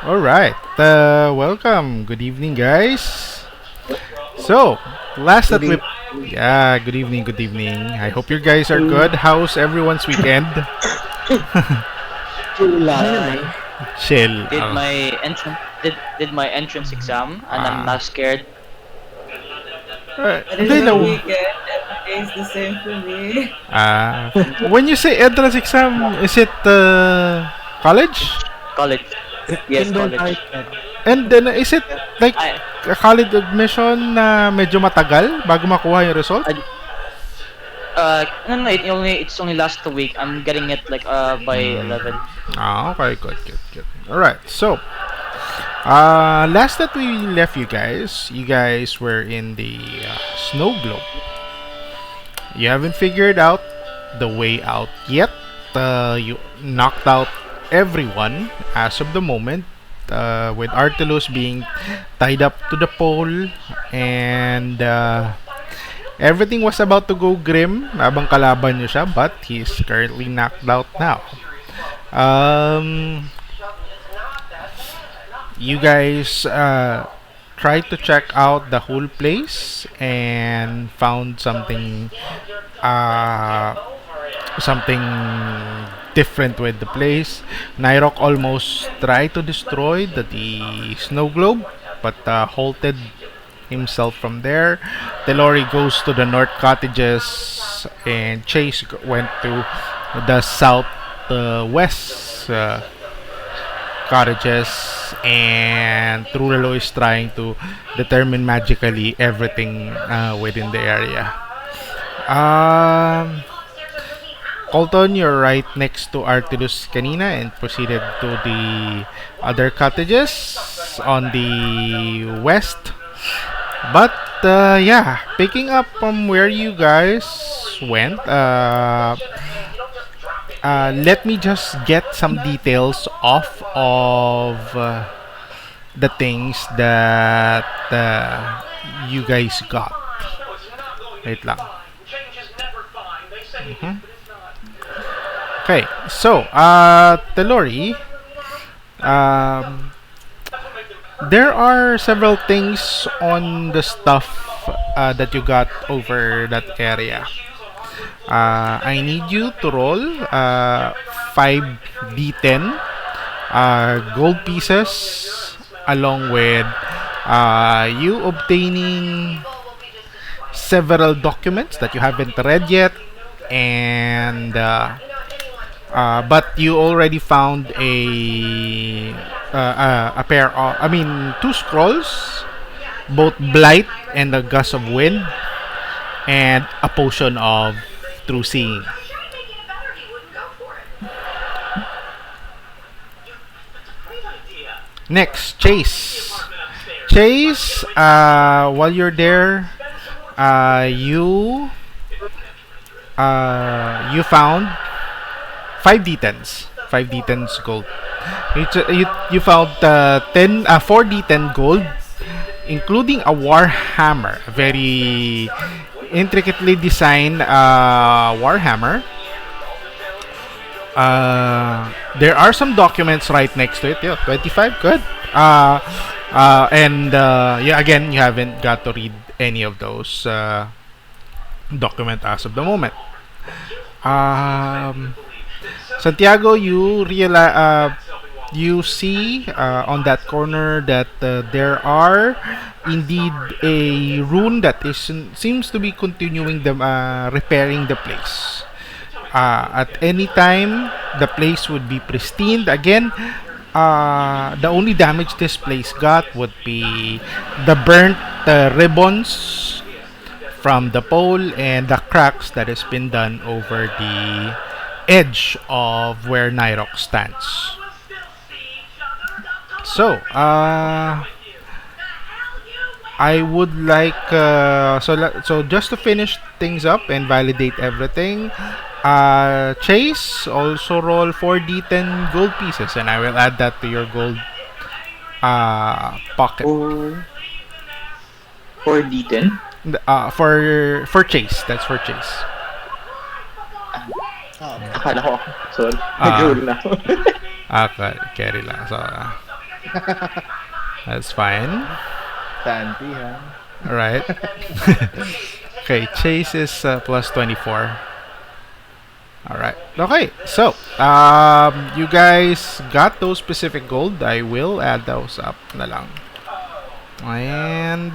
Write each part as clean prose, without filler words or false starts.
All right. Welcome. Good evening, guys. So, last that Good we evening. yeah, good evening, good evening. I hope you guys are good. How's everyone's weekend? Ano naman? I Chill. did my entrance did my entrance exam and I'm Ah. not scared. It is Hindi the na. weekend. Every day is the same for me. When you say entrance exam, is it college? College. Yes, college. Kindergarten. And then is it like I, a college admission na medyo matagal bago makuha yung result? I no, it's only last week. I'm getting it like by 11. Okay, good. All right, so last that we left you guys were in the snow globe. You haven't figured out the way out yet. You knocked out everyone as of the moment, with Artilus being tied up to the pole, and everything was about to go grim habang kalaban nyo siya, but he's currently knocked out now. You guys tried to check out the whole place and found something different with the place. NYROC almost tried to destroy the snow globe, but halted himself from there. TELLORI goes to the north cottages, and Chase went to the south west cottages, and TRULALU is trying to determine magically everything within the area. COLTON, you're right next to Artilus kanina and proceeded to the other cottages on the west. But yeah, picking up from where you guys went, let me just get some details off of the things that you guys got. Wait lang. Okay, so TELLORI, there are several things on the stuff that you got over that area. I need you to roll 5d10 gold pieces, along with you obtaining several documents that you haven't read yet, and but you already found a pair of, I mean, two scrolls, both Blight and the Gust of Wind, and a potion of True Seeing. Next, Chase. Chase, while you're there, you found 5d10s, 5d10s gold. You found 4d10 gold, including a warhammer, a very intricately designed warhammer. There are some documents right next to it. Yeah, 25, good. And yeah, again, you haven't got to read any of those documents as of the moment. Santiago, you realize, you see on that corner that there are indeed a rune that seems to be continuing the repairing the place. At any time, the place would be pristine. Again, the only damage this place got would be the burnt ribbons from the pole and the cracks that has been done over the edge of where NYROC stands. So, I would like so just to finish things up and validate everything. Chase, also roll 4d10 gold pieces, and I will add that to your gold pocket. For D10. For Chase, that's for Chase. Akala ko. Sorry. Ah. Nag-roll na ako. Carry lang. So, That's fine. Santi, huh? All right. Okay, chase is plus 24. All right. Okay. So, you guys got those specific gold. I will add those up na lang. And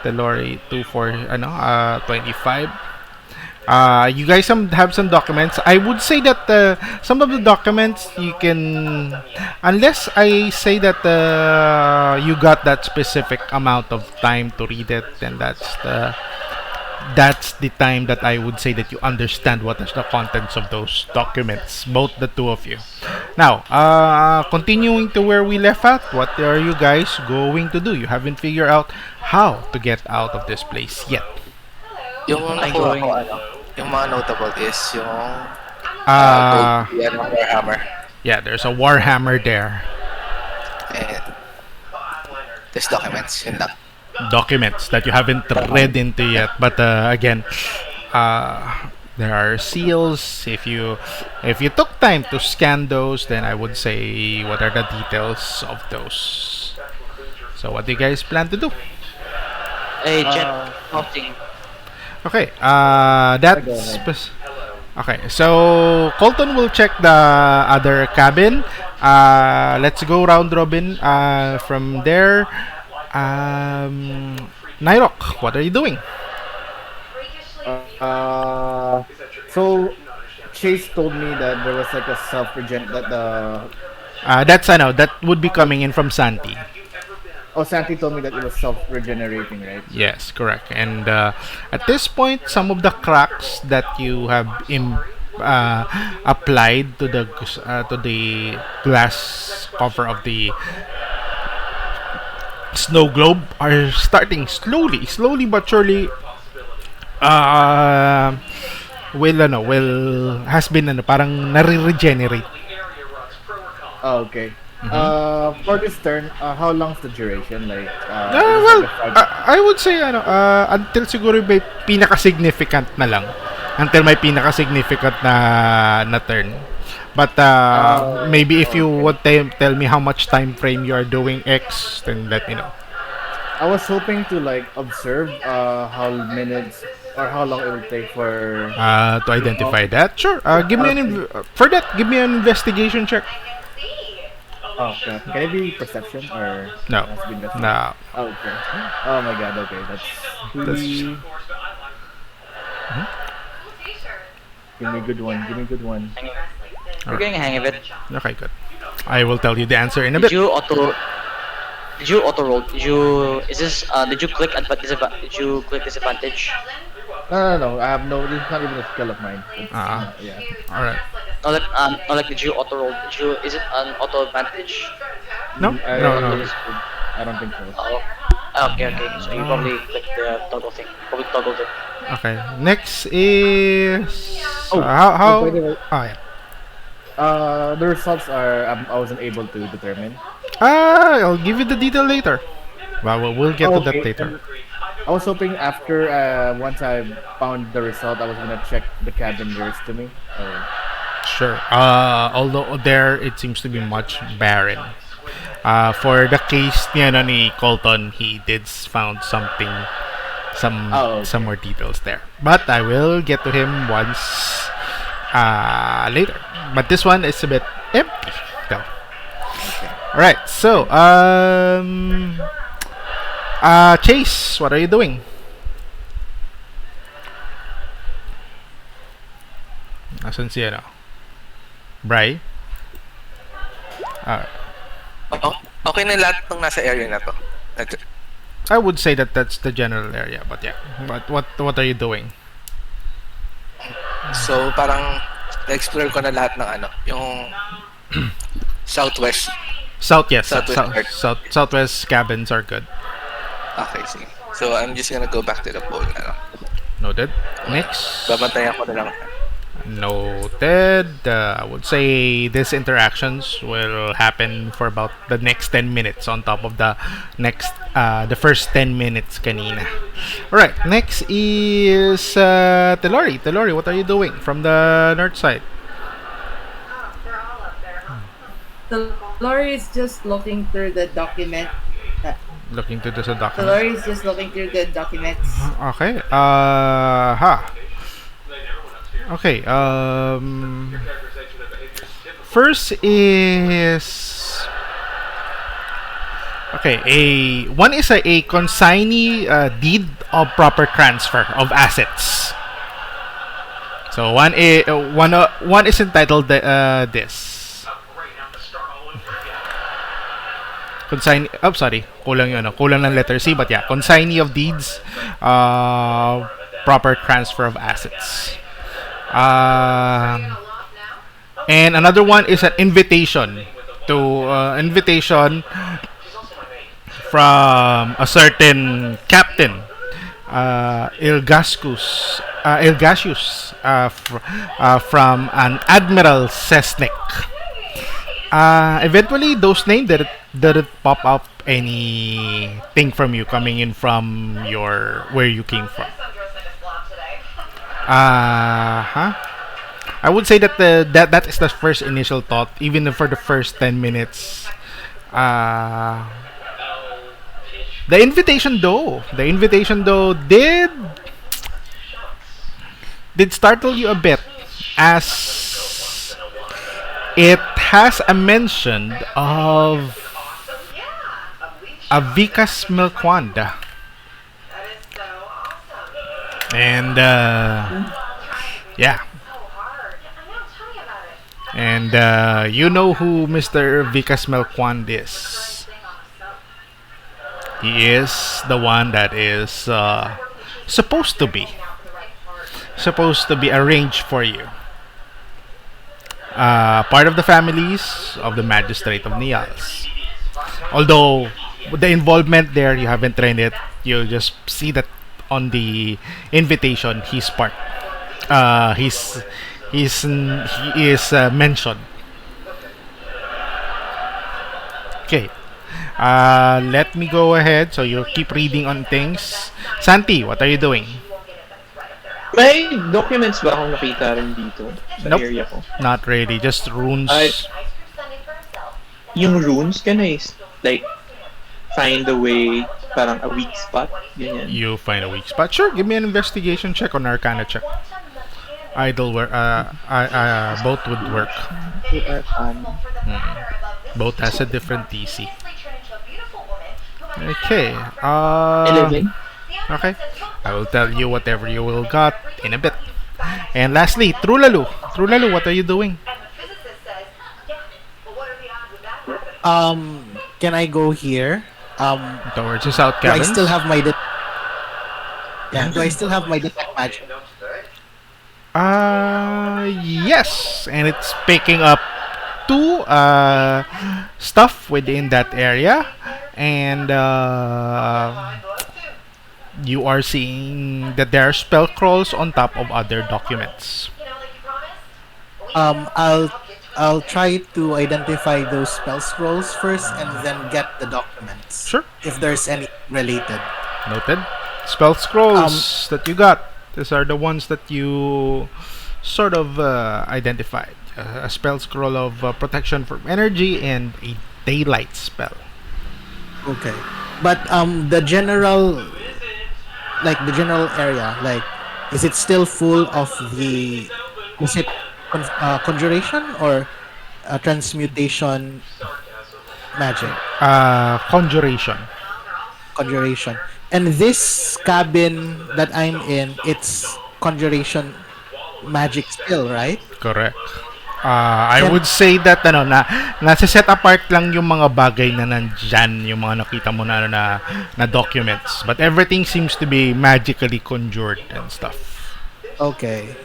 TELLORI 25. You guys have some documents. I would say that some of the documents you can, unless I say that you got that specific amount of time to read it, then that's the time that I would say that you understand what is the contents of those documents, both the two of you. Now, continuing to where we left at, what are you guys going to do? You haven't figured out how to get out of this place yet. Yung I'm nakuha going. ko, yung mga notable is yung Uh, gold, yan, Warhammer. yeah, there's a Warhammer there. And there's documents, yun lang. Documents that you haven't read into yet, but again, there are seals. If you took time to scan those, then I would say what are the details of those. So what do you guys plan to do? A jet floating. Okay, Go that's ahead. okay. So Colton will check the other cabin. Let's go round robin. From there, NYROC, what are you doing? So Chase told me that there was like a self-regen that the That's I know that would be coming in from Santi. Santi told me that it was self-regenerating, right? Yes, correct. And at this point, some of the cracks that you have applied to the glass cover of the snow globe are starting slowly but surely. Will has been parang nare-regenerate. Oh, okay. For this turn, how long's the duration? Like, Well, I would say until siguro may pinaka-significant na lang. Until may pinaka-significant na turn. But maybe if you would tell me how much time frame you are doing X, then let me know. I was hoping to like observe how minutes or how long it will take for. To identify that, sure. Give me for that. Give me an investigation check. Oh, okay. Can it be perception or No, it has to be investigation? no. Oh, okay. Oh my god. Okay, that's. Really... Give me a good one. Give me a good one. We're getting a hang of it. Okay, good. I will tell you the answer in a Did bit. you auto? Did you auto roll? Did you? Is this? Did you click Did you click disadvantage? No. I have no. This is not even a skill of mine. It's, yeah. All right. No, like did you auto roll? Did you? Is it an auto advantage? No, I, no. I don't think so. Oh. Okay. So you probably clicked the toggle thing. Probably toggled it. Okay. Next is Oh, how. by the way, Yeah. the results are I wasn't able to determine. I'll give you the detail later. Well, we'll get to that Okay. later. I was hoping after once I found the result, I was gonna check the cabin nearest to me. Sure. Although there it seems to be much barren. For the case ni Colton, he did found something, some Oh, okay. some more details there. But I will get to him once later. But this one is a bit empty. So. All right. So Chase, what are you doing? Asan si Bri? Okay na lahat ng nasa area na to. I would say that that's the general area, but yeah. But what are you doing? So, parang na-explore ko na lahat ng yung southwest. Yes. Southwest. Southwest cabins are good. Okay, sige. So, I'm just gonna go back to the pole na. Noted. Next. Babantayan ko na lang. Noted. I would say these interactions will happen for about the next 10 minutes on top of the first 10 minutes kanina. Alright, next is TELLORI. TELLORI, what are you doing from the north side? Telllori is just looking through the document. Uh, Looking to the document. Telllori is just looking through the documents. Okay. Okay. First is okay. A one is a consignee deed of proper transfer of assets. So one is entitled this consignee. Oh, sorry, kulang ng letter C, but yeah, consignee of deeds, proper transfer of assets. And another one is an invitation to from a certain captain, Ilgasius, from an Admiral Sesnik. Eventually, those names didn't pop up anything from you coming in from your where you came from. Huh? I would say that that is the first initial thought, even for the first 10 minutes. Uh, the invitation though did startle you a bit, as it has a mention of a Vicas Milquanda. And yeah, and you know who Mr. Vicas Melquand is. He is the one that is supposed to be arranged for you. Part of the families of the magistrate of Nials. Although with the involvement there, you haven't trained it. You just see that on the invitation, he's part. He is mentioned. Okay. Let me go ahead. So you keep reading on things. Santi, what are you doing? May documents ba akong nakita rin dito sa Nope. area ko? Not really. Just runes. Ay, yung runes, can I like find a way, parang a weak spot? Ganyan. You find a weak spot. Sure. Give me an investigation check on Arcana check. Idle work. Both would work. Both has a different DC. Okay. 11? Okay. I will tell you whatever you will got in a bit. And lastly, Trulalu. Trulalu, what are you doing? Can I go here? Towards the south Do I cabins. still have my do I still have my detect magic? Yes, and it's picking up two stuff within that area, and you are seeing that there are spell scrolls on top of other documents. I'll try to identify those spell scrolls first and then get the documents. Sure. If there's any related. Noted. Spell scrolls that you got. These are the ones that you sort of identified. A spell scroll of protection from energy and a daylight spell. Okay. But the general area, like, is it still full of the, is it conjuration or transmutation magic? Conjuration. Conjuration. And this cabin that I'm in, it's conjuration magic still, right? Correct. I would say that nasa set apart lang yung mga bagay na nandyan, yung mga nakita mo na documents. But everything seems to be magically conjured and stuff. Okay.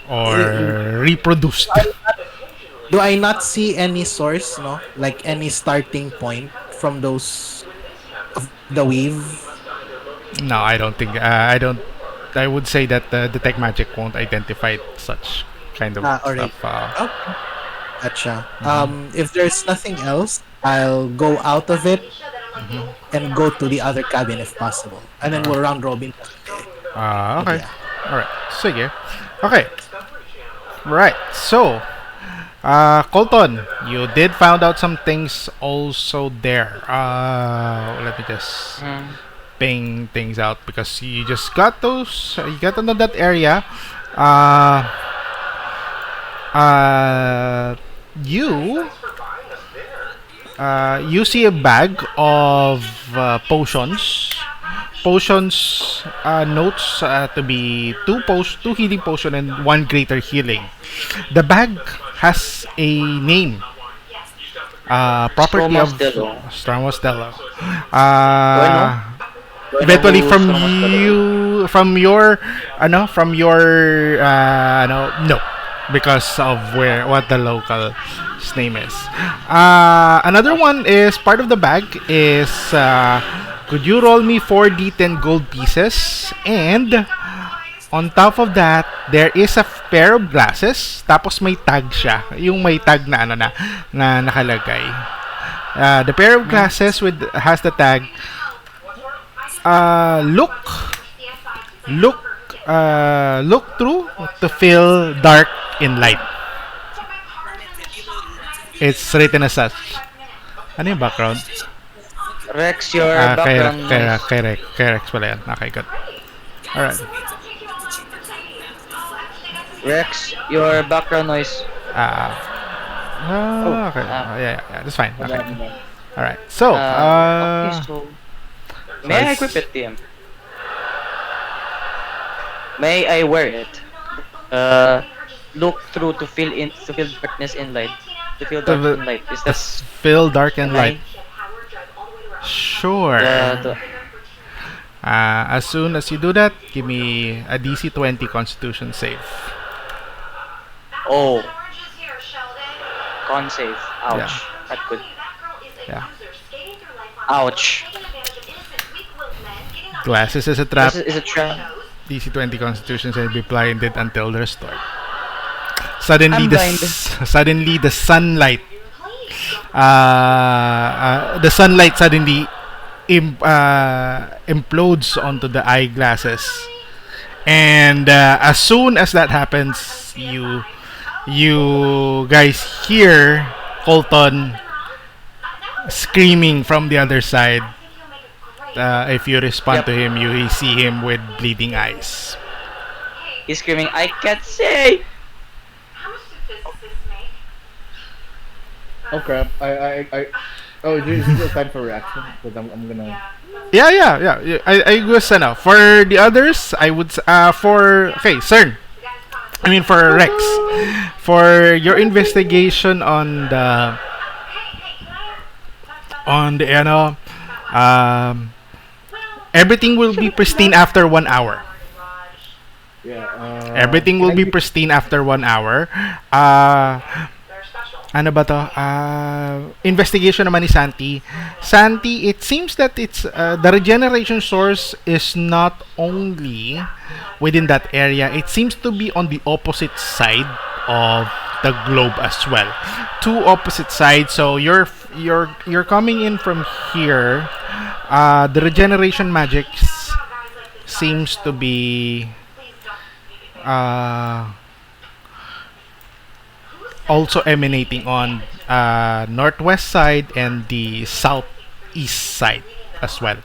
Or reproduced. Do I not see any source, no? Like any starting point from those of the weave? No, I don't think. I don't. I would say that detect magic won't identify such kind of Alright. stuff. Okay. Gotcha. If there's nothing else, I'll go out of it and go to the other cabin if possible. And then we'll round robin. Okay. Yeah. Alright. Sige. Okay. Right. So, Colton, you did found out some things also there. Let me just ping things out because you just got those. You got into that area. Uh, you you see a bag of potions notes to be two healing potion and one greater healing. The bag has a name, property of Stromostello. Stromostello. Do I know? Do I know Eventually who from Stromostello is? from your no, because of where what the local name is. Another one is part of the bag is could you roll me 4d10 gold pieces, and on top of that there is a pair of glasses tapos may tag siya, yung may tag na na nakalagay. The pair of glasses with has the tag look look through to feel dark in light. It's written as such. Ano yung background? Rex, your Kay background noise. Rex pala yan. Okay, good. Alright. Rex, your background noise. Okay. Yeah, that's fine. Wala, Okay. wala. Alright. So, Okay, so may I it's- equip it, TM? May I wear it? Look through to feel darkness in light. To feel dark in light. Is that feel dark and can I- light. Sure. the As soon as you do that, give me a DC 20 Constitution save. oh, con save. Ouch. Yeah. That could. Yeah. Ouch. Glasses is a trap. Is a trap. DC 20 Constitution save be blinded until restored. Suddenly I'm blind. Suddenly the sunlight suddenly implodes onto the eyeglasses, and as soon as that happens, you guys hear Colton screaming from the other side. If you respond Yep. to him, you see him with bleeding eyes. He's screaming, I can't see! Oh crap! Oh, is this time for reaction? Because I'm gonna. Yeah. I guess for the others, I would for okay, CERN. I mean for Rex, for your investigation on the everything will be pristine after 1 hour. Yeah. Everything will be pristine after 1 hour. Ano ba to? Investigation naman ni Santi. Santi, it seems that it's the regeneration source is not only within that area. It seems to be on the opposite side of the globe as well. Two opposite sides. So you're coming in from here. The regeneration magic seems to be also emanating on northwest side and the southeast side as well.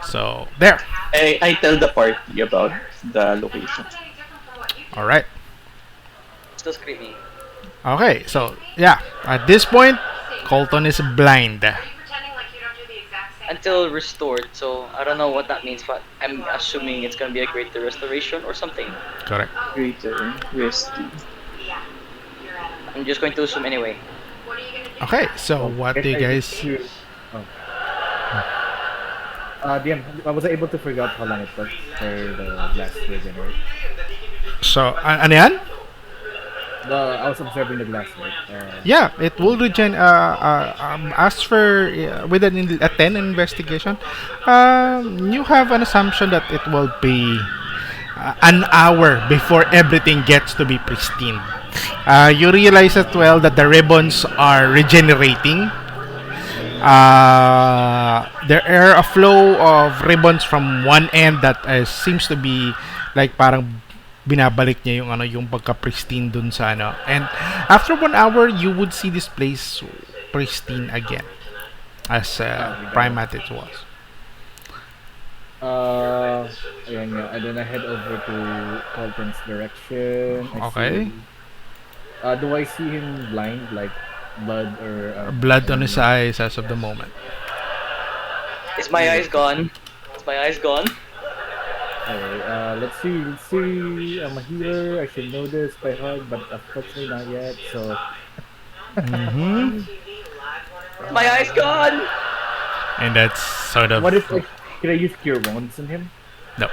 So there. I tell the party about the location. All right. Still screaming. Okay. So yeah, at this point, Colton is blind. Until restored, so I don't know what that means, but I'm assuming it's gonna be a greater restoration or something. Correct. Greater Resty. I'm just going to assume anyway. Okay. So what do you guys? DM, I was able to figure out how long it took for the glass to regenerate. So ano yan? I was observing the glass, right? Yeah, it will regen. As for with a 10 investigation, you have an assumption that it will be an hour before everything gets to be pristine. You realize as well that the ribbons are regenerating. There are a flow of ribbons from one end that seems to be like parang binabalik niya yung yung pagka-pristine dun sa And after 1 hour, you would see this place pristine again as prime as it was. Ayan nga. And then I head over to Colton's direction. I Okay. see, do I see him blind, like blood or Blood on his eyes as of the moment. Is my eyes gone? Is my eyes gone? Alright, let's see. Let's see. I'm a healer. I should know this by heart, but unfortunately not yet. So Mm-hmm. My eyes gone! And that's sort of what if like can I use cure wounds on him? no.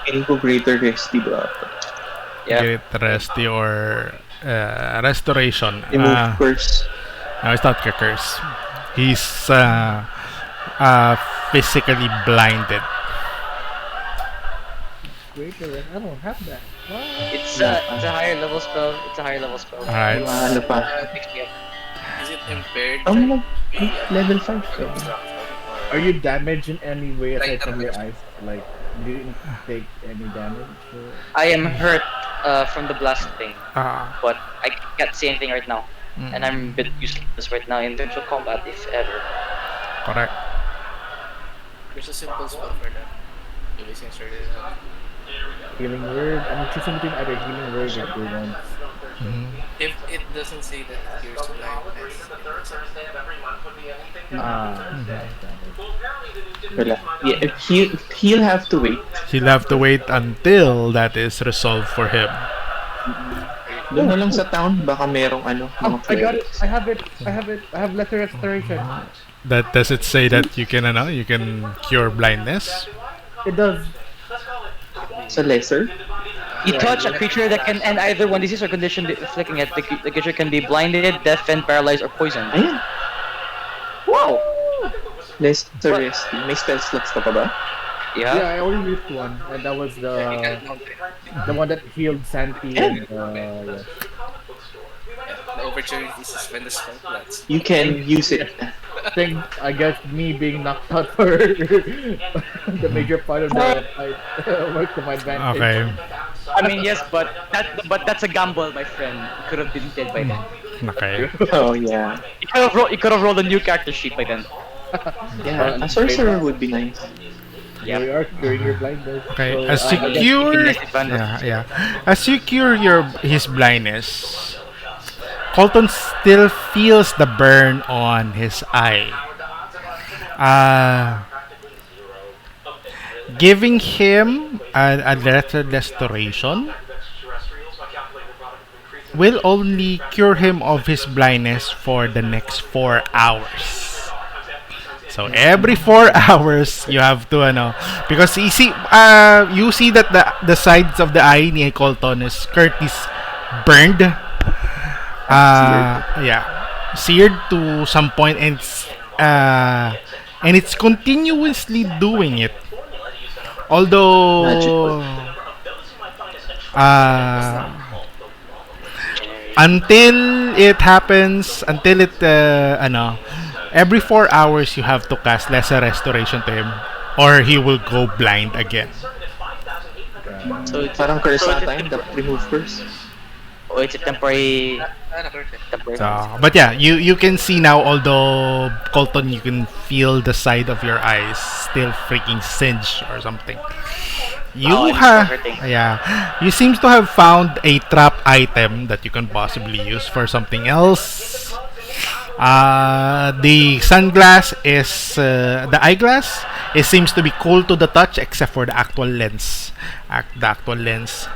Feeling ko greater rest, diba? Yeah. Get resty or restoration. Remove curse. No, it's not a curse. He's physically blinded. Greater. I don't have that. What? It's a higher level spell. It's a higher level spell. Alright. Ano pa? Picks me up. Is it impaired? Level 5 ka. Are you damaged in any way aside from your eyes? Like you didn't take any damage? Or... I am hurt from the blast thing, Ah. but I can't see anything right now. And I'm a bit useless right now in terms of combat, if ever. Correct. There's a simple spell for that. You guys can start it out. Healing word. I'm choosing between either healing word or cure wounds. If it doesn't say that it cures the blindness, it doesn't. Wala. Yeah, he'll have to wait. He'll have to wait until that is resolved for him. Doon na lang sa town, baka merong mga Oh, I got it. clerics. I have it. I have it. I have lesser restoration. That does it say that you can you can cure blindness? It does. Sa lesser? You touch a creature that can end either one disease or condition afflicting it. The creature can be blinded, deafened, paralyzed, or poisoned. Ayan. Wow! Lesser resty. May spell slots ka pa ba? Yeah, Yeah. I only used one, and that was the one that healed Santi and yes. The opportunity to suspend the spell. That's You can use it. Thing, I guess me being knocked out for the major part of the fight worked to my advantage. Okay. I mean, yes, but that's a gamble, my friend. You could have been dead by then. Okay. Oh, yeah. You could have rolled a new character sheet by then. Yeah, a sorcerer would be nice. Here we are curing your blindness. Okay. So, As you I guess- cure, disadvantage. As you cure his blindness, Colton still feels the burn on his eye. Giving him a letter restoration will only cure him of his blindness for the next 4 hours. So every 4 hours you have to because you see that the sides of the eye ni Colton is Curtis burned. Yeah, seared to some point, and it's continuously doing it. Although until it happens, every 4 hours you have to cast lesser restoration to him, or he will go blind again. So it's Parang curse so ata yun, the remove curse. Oh, it's a temporary. So, but yeah, you can see now, although Colton, you can feel the side of your eyes still freaking singed or something. You it's have, hurting. yeah, you seems to have found a trap item that you can possibly use for something else. The sunglass is the eyeglass. It seems to be cool to the touch, except for the actual lens. The actual lens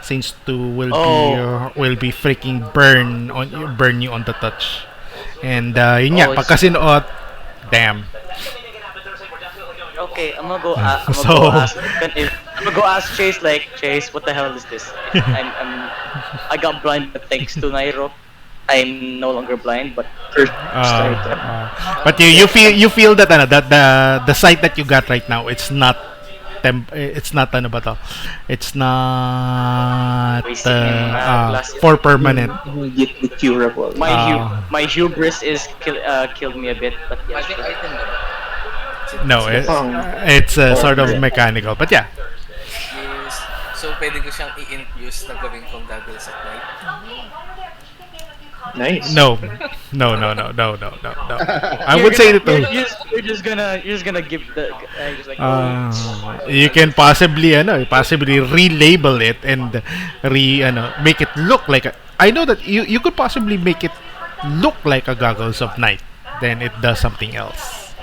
seems to will be freaking burn you on the touch. And yun nga, it's- pagka sinuot, damn. Okay, I'm gonna go. So- I'm gonna go ask Chase. Like, Chase, what the hell is this? I got blind, but thanks to NYROC, I'm no longer blind. But Curse Uh, item. but you feel that that the sight that you got right now, it's not it's not it's not Wasting in, Glasya. for permanent. Immediately curable. my hubris is killed me a bit. But yeah, I think sure. item na ba? No, Oh. it's sort of mechanical, but yeah. Is So, pwede ko siyang i-infuse na gawin kong goggles at night. Nice. No, no. I would say that you're just gonna give the just like you can possibly relabel it and make it look like I know that you could possibly make it look like a goggles of night. Then it does something else.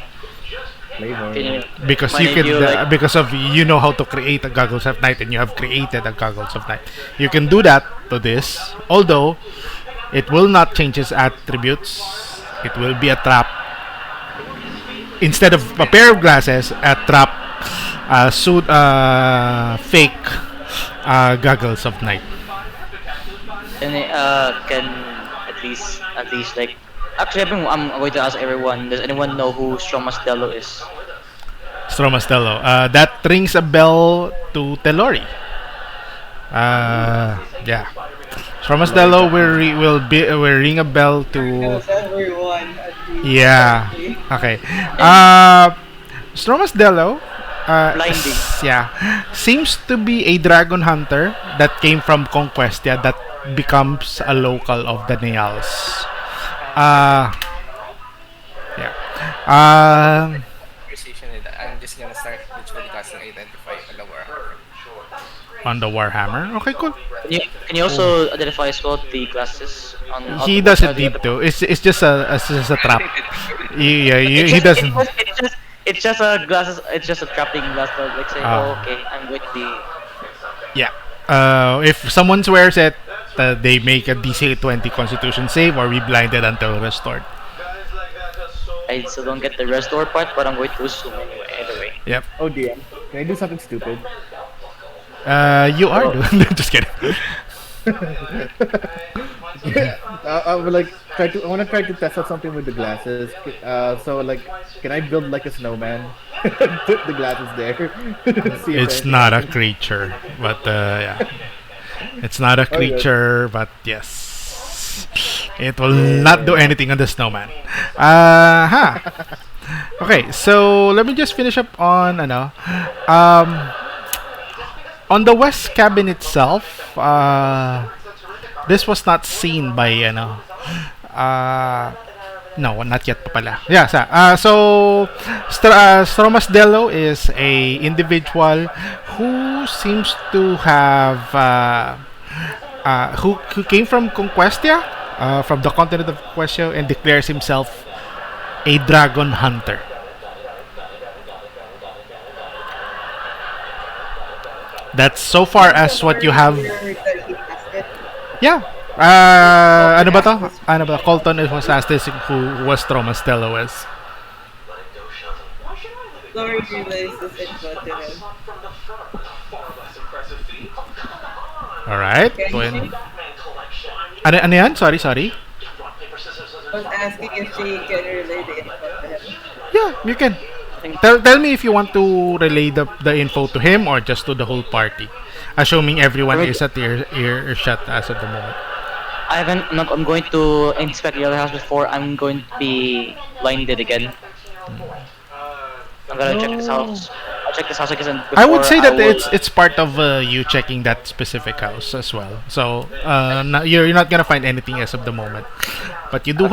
Flavor. can you, Because mind you if can you, like, because of you know how to create a goggles of night and you have created a goggles of night. You can do that to this, although it will not change its attributes. It will be a trap. Instead of a pair of glasses, a trap suit fake goggles of night. can at least like actually I'm going to ask everyone, does anyone know who Stromastello is? Stromastello. That rings a bell to Tellori. Yeah. Stromastello will ring a bell to. Knows everyone at least. Yeah. Okay. Stromastello. Blinding. Yeah. Seems to be a dragon hunter that came from Conquest. Yeah. That becomes a local of the Neals. Yeah. Conversation with that. I'm just gonna start literally casting identify on the Warhammer. On the Warhammer. Okay, cool. Can you also identify as well the glasses on? He doesn't need to. It's just a trap. He doesn't. It's just a glasses. It's just a trapping glass. Like say, Ah. okay, I'm going to be. Yeah. If someone swears it, they make a DC 20 Constitution save or be blinded until restored. I still don't get the restore part, but I'm going to assume anyway. Either way. Yep. Oh DM, can I do something stupid? You are doing. Just kidding. I would like try to. I want to try to test out something with the glasses. So like, can I build like a snowman? Put the glasses there. See if It's anything not a happens. creature, but yeah. It's not a creature, but yes. It will not do anything on the snowman. Okay, so let me just finish up on on the west cabin itself. This was not seen by no, not yet pa pala. Yeah, so Stromasdello is a individual who seems to have who came from Conquestia, from the continent of Conquestia, and declares himself a dragon hunter. That's so far as what you have. Yeah. Ano ba to? Ano ba? Colton was asked this who was Stromastello is. Sorry, realized this info to him. Alright. Can she? Ano yan? Sorry. I was asking if she can relay the info to him. Yeah, you can. Tell me if you want to relay the info to him or just to the whole party. Assuming everyone is at earshot as of the moment. I'm going to inspect the other house before I'm going to be blinded again. I'm gonna check this house. I'll check this house again. I would say that will- it's part of you checking that specific house as well. So you're not gonna find anything as of the moment, but you do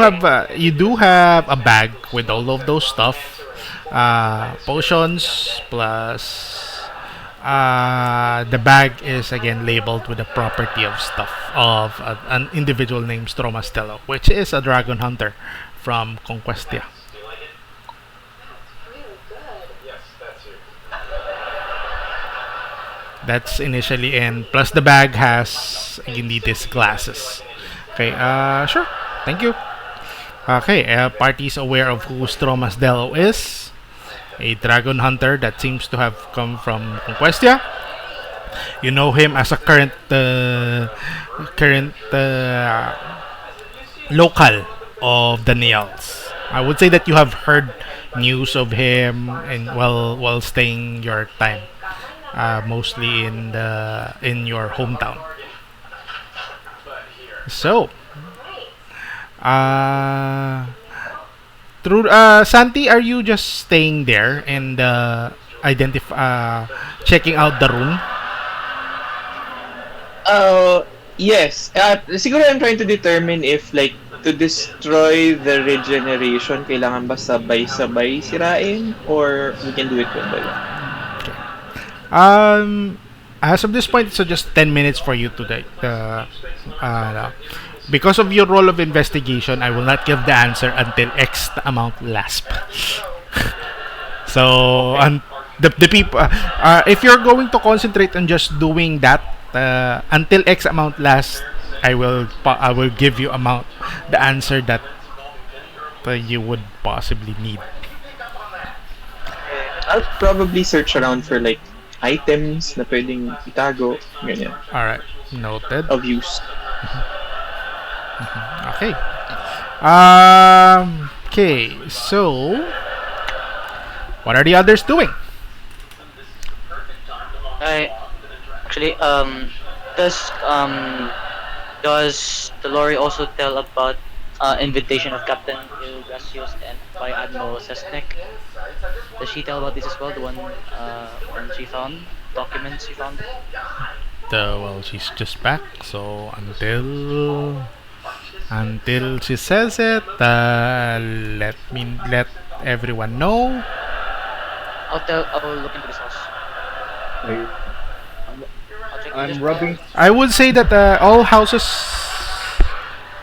have a bag with all of those stuff, potions plus the bag is again labeled with the property of stuff of an individual named Stromastello, which is a dragon hunter from Conquestia. That's initially, and plus the bag has indeed these glasses. Okay, sure. Thank you. Okay, party is aware of who Stromastello is. A dragon hunter that seems to have come from Conquestia. You know him as a current local of the Neals. I would say that you have heard news of him and while staying your time, mostly in your hometown. So, Santi, are you just staying there and checking out the room? Yes. Siguro I'm trying to determine if like to destroy the regeneration, kailangan ba sabay-sabay sirain or we can do it one by one? Um, as of this point, so just 10 minutes for you to like, because of your role of investigation, I will not give the answer until X amount lasts. So, the people, if you're going to concentrate on just doing that until X amount lasts, I will give you the answer that you would possibly need. I'll probably search around for like items na pwedeng itago, ganyan, All right, noted. of use. Okay. Okay. So, what are the others doing? I actually does does Telori also tell about invitation of Captain Ilgacios and by Admiral Sesnek? Does she tell about this as well? The one she found, documents she found. Well, she's just back. So until she says it, let everyone know. I'll look into this house. Like, I'll check I'm this rubbing. I would say that all houses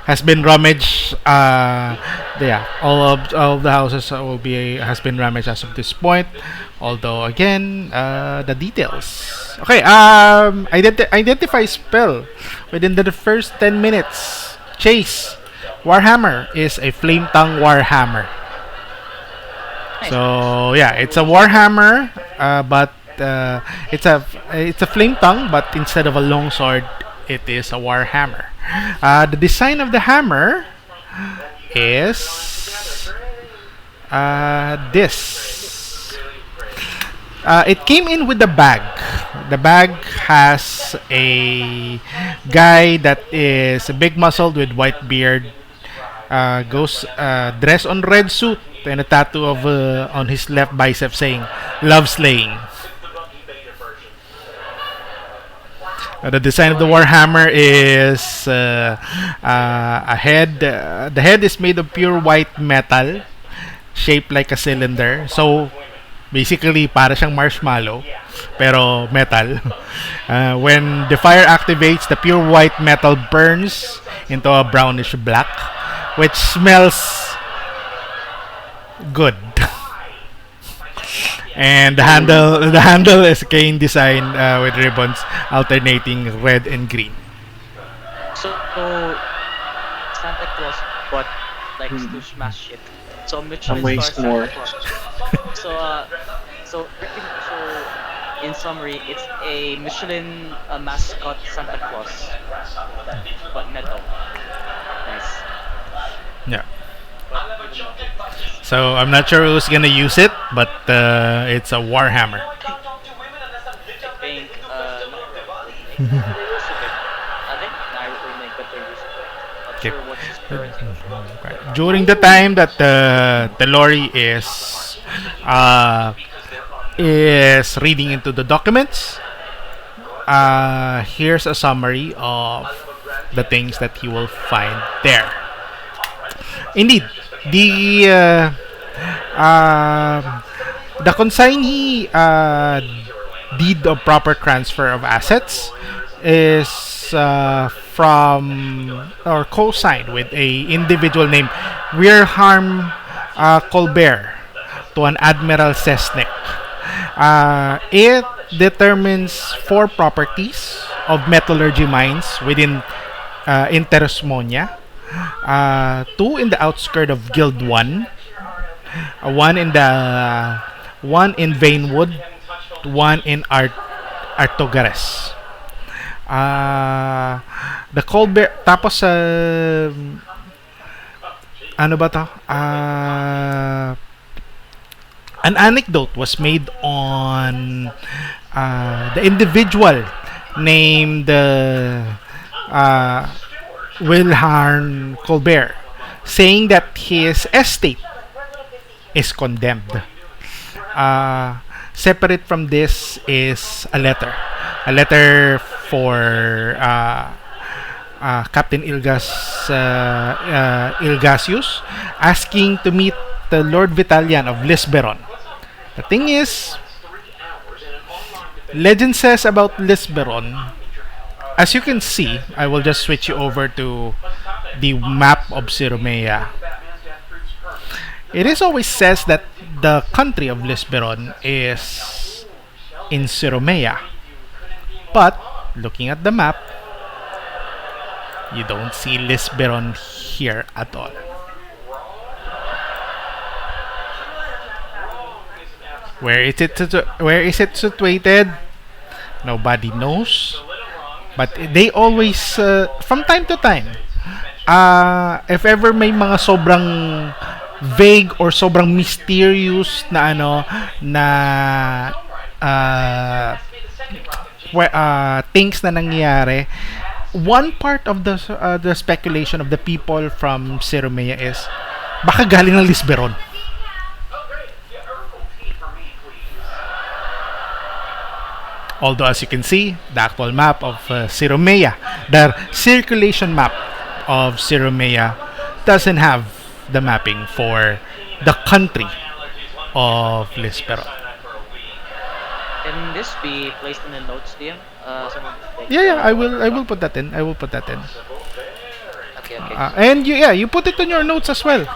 has been rummaged. Yeah, all of the houses has been rummaged as of this point. Although again, the details. Okay. Identify spell within the first 10 minutes. Chase. Warhammer is a flame tongue Warhammer. So yeah, it's a Warhammer, but it's a flame tongue, but instead of a long sword, it is a Warhammer. The design of the hammer is this. It came in with the bag. The bag has a guy that is big muscled with white beard, goes dressed on red suit and a tattoo of on his left bicep saying "Love Slaying." The design of the Warhammer is a head. The head is made of pure white metal, shaped like a cylinder. So basically, para siyang marshmallow, pero metal. When the fire activates, the pure white metal burns into a brownish black, which smells good. And the handle is cane design with ribbons alternating red and green. So Santa Claus but likes to smash shit. So Michelin Amoy star s'more. Santa Claus. So in summary, it's a Michelin mascot Santa Claus, but metal. Nice. Yeah. So I'm not sure who's gonna use it, but it's a Warhammer. I think I think NYROC will make better use of it. Not Okay. sure what's his current. Right. During the time that Tellori is reading into the documents, here's a summary of the things that he will find there. Indeed, the consignee deed of proper transfer of assets is from or co-signed with a individual named Weirharm Colbert to an Admiral Sesnek. It determines 4 properties of metallurgy mines within Interosmonia. 2 in the outskirt of Guild 1, 1 in Vanewood, 1 in Artogares. The Colbert tapos ano ba to? An anecdote was made on the individual named Wilhelm Colbert, saying that his estate is condemned. Separate from this is a letter for Captain Ilgasius, asking to meet the Lord Vitalian of Lisberon. The thing is, legend says about Lisberon, as you can see, I will just switch you over to the map of Siromea. It is always says that the country of Lisberon is in Siromea. But, looking at the map, you don't see Lisberon here at all. Where is it situated? Nobody knows. But they always, from time to time, if ever may mga sobrang vague or sobrang mysterious na things na nangyayari, one part of the speculation of the people from Siromea is baka galing ng Lisberon. Although, as you can see, the actual map of Siromea, the circulation map of Siromea, doesn't have the mapping for the country of Lisberon. Can this be placed in the notes, DM? Some of the, Yeah, I will put that in. Okay. And you put it on your notes as well.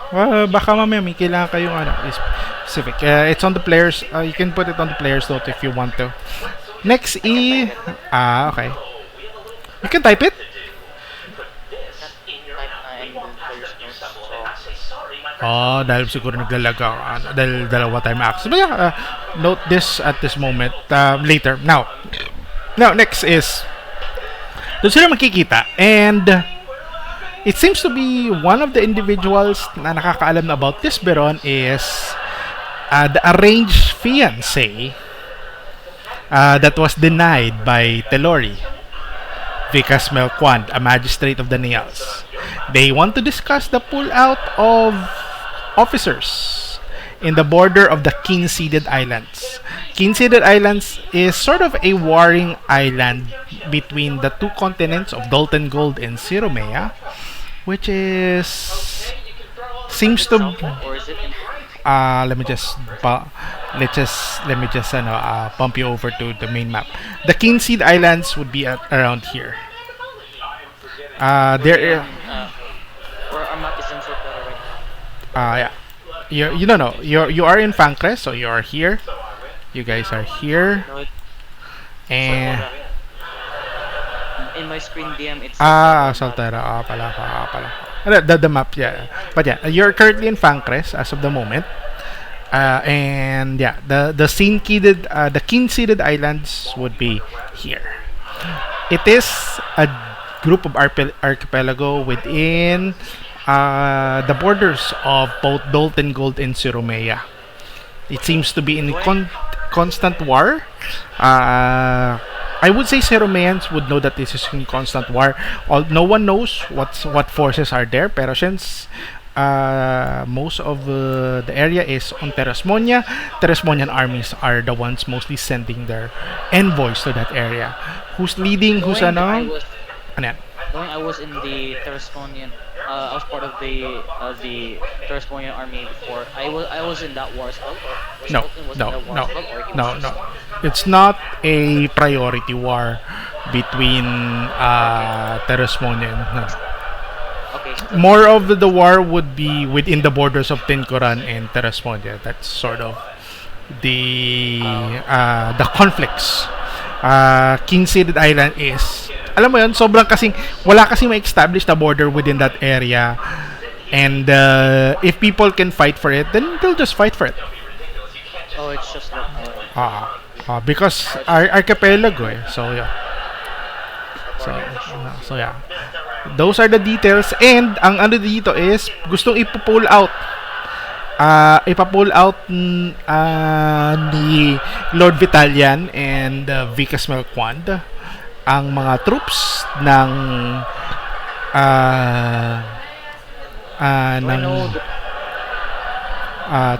Baka mamaya may kailangan kayong specific. It's on the players. You can put it on the players note if you want to. Next okay. You can type it. Dahil siguro naglalaga dahil dalawa time access. But yeah, note this at this moment. Later. Now, next is doon sila makikita, and it seems to be one of the individuals na nakakaalam na about Lisberon is the arranged fiancé that was denied by TELLORI, Vicas Melquand, a magistrate of the Nials. They want to discuss the pull-out of officers in the border of the King-Seeded Islands. King-Seeded Islands is sort of a warring island between the two continents of Dolten Gold and Siromea, which seems to or is it in let me just pump you over to the main map. The King-Seed Islands would be around here. There or our map is in Sotero right yeah. You don't know. You are in Fancres, so you are here. You guys are here. now? No, And in my screen, DM, it's Soltera. Pala. The map, yeah. But yeah, you're currently in Fancres as of the moment. And yeah, the King-Seeded Islands would be here. It is a group of archipelago within the borders of both Dolten Gold and Siromea. It seems to be in constant war. I would say Siromeans would know that this is in constant war. No one knows what forces are there, pero since most of the area is on Terrasmonia, Terrasmonian armies are the ones mostly sending their envoys to that area. Who's leading? Who's ano? Ano yan? Knowing I was in the Terrasmonian, I was part of the Terrasmonian army before. I was in that war as well. Or No. Sultan was in that war as well, or he was just- It's not a priority war between Terrasmonian. No. Okay. More of the war would be within the borders of Tincorran and Terrasmonia. That's sort of the conflicts. King-Seeded Island is, alam mo yun, sobrang kasing wala kasing ma-establish na border within that area, and if people can fight for it, then they'll just fight for it. Oh, it's just like Because archipelago so yeah. So yeah, those are the details, and ang ano dito is gustong ipo-pull out ni Lord Vitalian and Vicas Melquand ang mga troops ng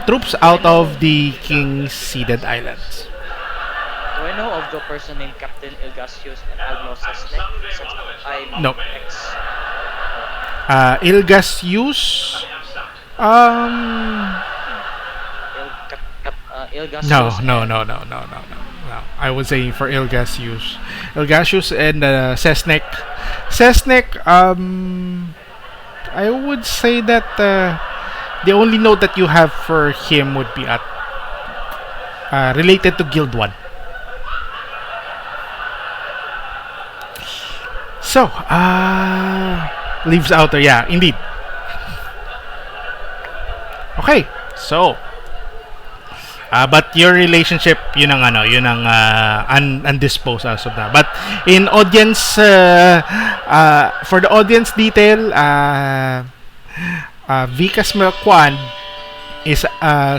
troops out of the King-Seeded Islands. Do I I know of the person named Captain Ilgasius and Admiral Sesnek, since I'm No. ex. Ilgasius. Um. No, Ilgasius no, and no, no, no, no, no, no. I was saying for Ilgasius. Ilgasius and Sesnek. Sesnek, I would say that the only note that you have for him would be at related to Guild 1. So, leaves outer, yeah, indeed. Okay, so but your relationship, undisposed as of now. But in audience, for the audience detail, Vika's Kwan is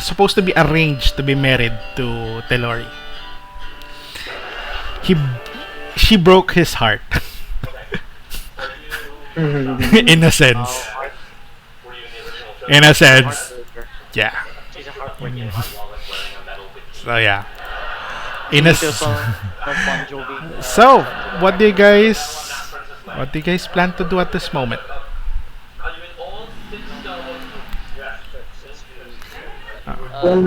supposed to be arranged to be married to TELLORI. She broke his heart. In a sense. In a sense. Yeah. she's a heartbreaker. So yeah. In a Details of Bon Jovi. So, what do you guys plan to do at this moment? Well,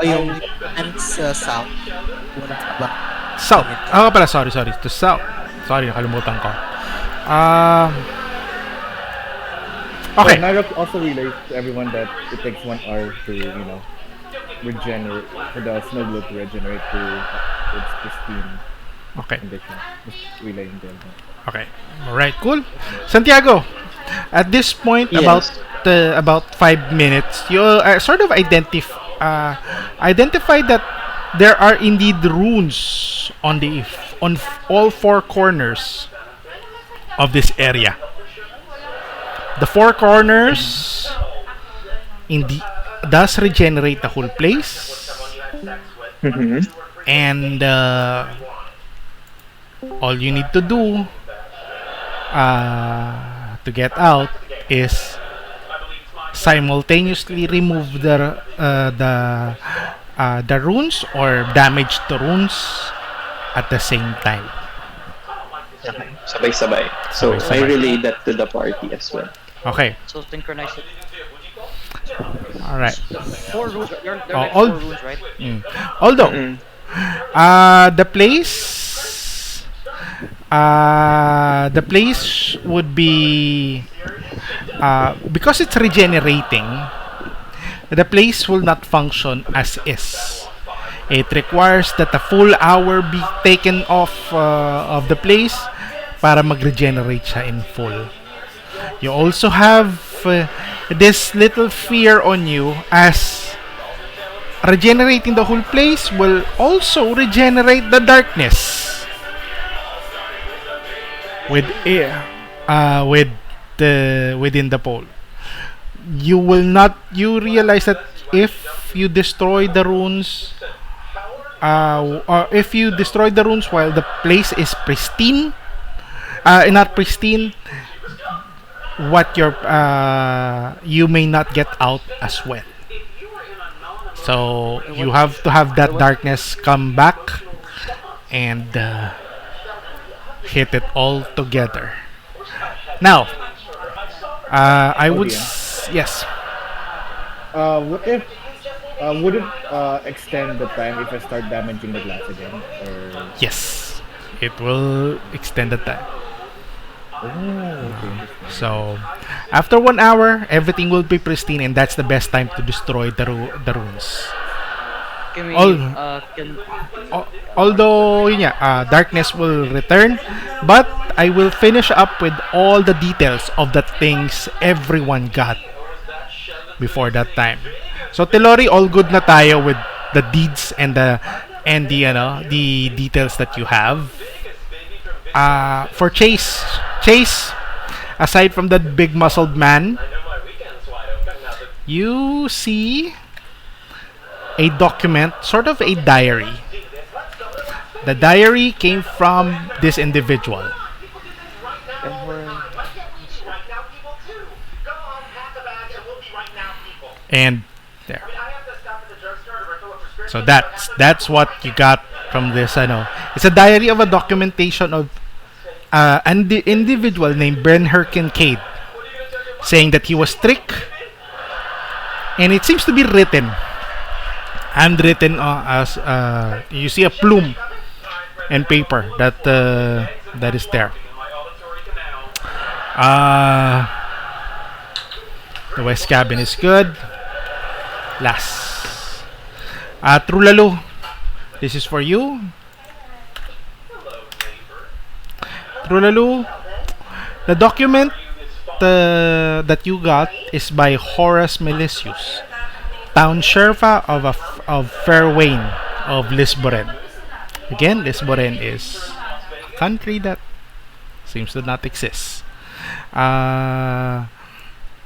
yung ends south. Wala ba? South. Pala, sorry. To south. Sorry, nakalimutan ko. Okay. NYROC also relays to everyone that it takes 1 hour to, regenerate, for the snow globe to regenerate to its pristine Okay. condition. Just relaying them. Okay. All right. Cool. Santiago, at this point, Yes. about 5 minutes, you sort of identify that there are indeed runes on all 4 corners of this area. The 4 corners indeed does regenerate the whole place, and all you need to do to get out is simultaneously remove the runes or damage the runes at the same time. Okay. Sabay-sabay. So, I Sabay-sabay. relay that to the party as well. Okay. So synchronize it. All right. 4 runes. There Oh, are like all- 4 runes, right? Although Mm. the place would be because it's regenerating, the place will not function as is. It requires that a full hour be taken off of the place para mag-regenerate siya in full. You also have this little fear on you, as regenerating the whole place will also regenerate the darkness within the pole. You realize that if you destroy the runes, or if you destroy the runes while the place is pristine, not pristine, you may not get out as well. So you have to have that darkness come back and hit it all together. Now, I would yes. What if would it extend the time if I start damaging the glass again? Or Yes, it will extend the time. okay. So, after 1 hour, everything will be pristine, and that's the best time to destroy the runes. Can we can Although, darkness will return, but I will finish up with all the details of the things everyone got before that time. So, TELLORI, all good na tayo with the deeds and the details that you have. For Chase, aside from that big muscled man, you see a document, sort of a diary. The diary came from this individual. And there. So that's what you got from this. It's a diary of a documentation of an individual named Bernher Kincaid, saying that he was strict, and it seems to be written, handwritten as you see a plume and paper that is there. The west cabin is good. Last, Trulalu, this is for you. Trulalu, the document that you got is by Horace Melisius, town sheriff of Fairwain of Lisboren. Again, Lisboren is a country that seems to not exist.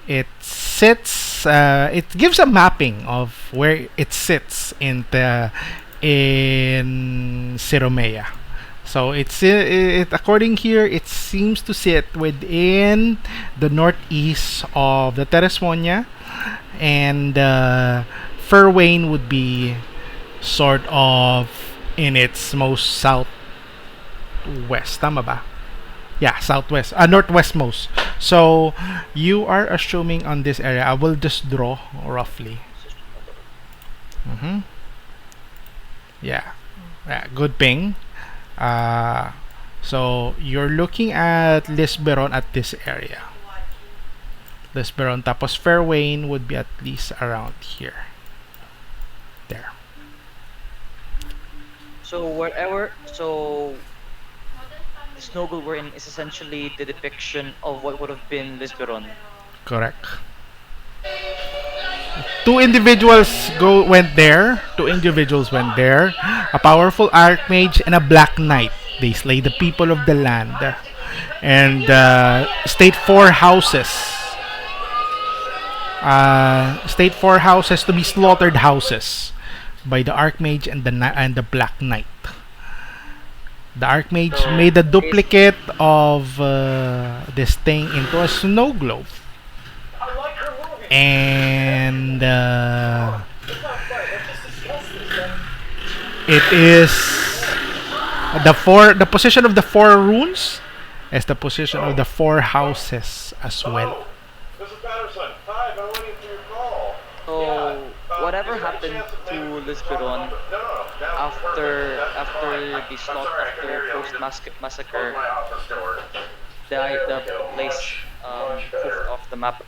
It sits. It gives a mapping of where it sits in Siromea. So according here, it seems to sit within the northeast of the Teresmonia, and Fairwain would be sort of in its most southwest. Tama ba? Yeah, southwest. Northwest most. So you are assuming on this area. I will just draw roughly. Yeah. Good ping. So you're looking at Lisberon at this area. Lisberon, tapos Fairwain would be at least around here. There. So the snowball we're in is essentially the depiction of what would have been Lisberon. Correct. Two individuals went there. A powerful archmage and a black knight. They slay the people of the land and state four houses. State four houses to be slaughtered houses by the archmage and the black knight. The archmage made a duplicate of this thing into a snow globe, and it is the position of the four runes is the position of the four houses as well. So whatever happened to Lisberon after the slaughter, after post-massacre, the place moved off the map.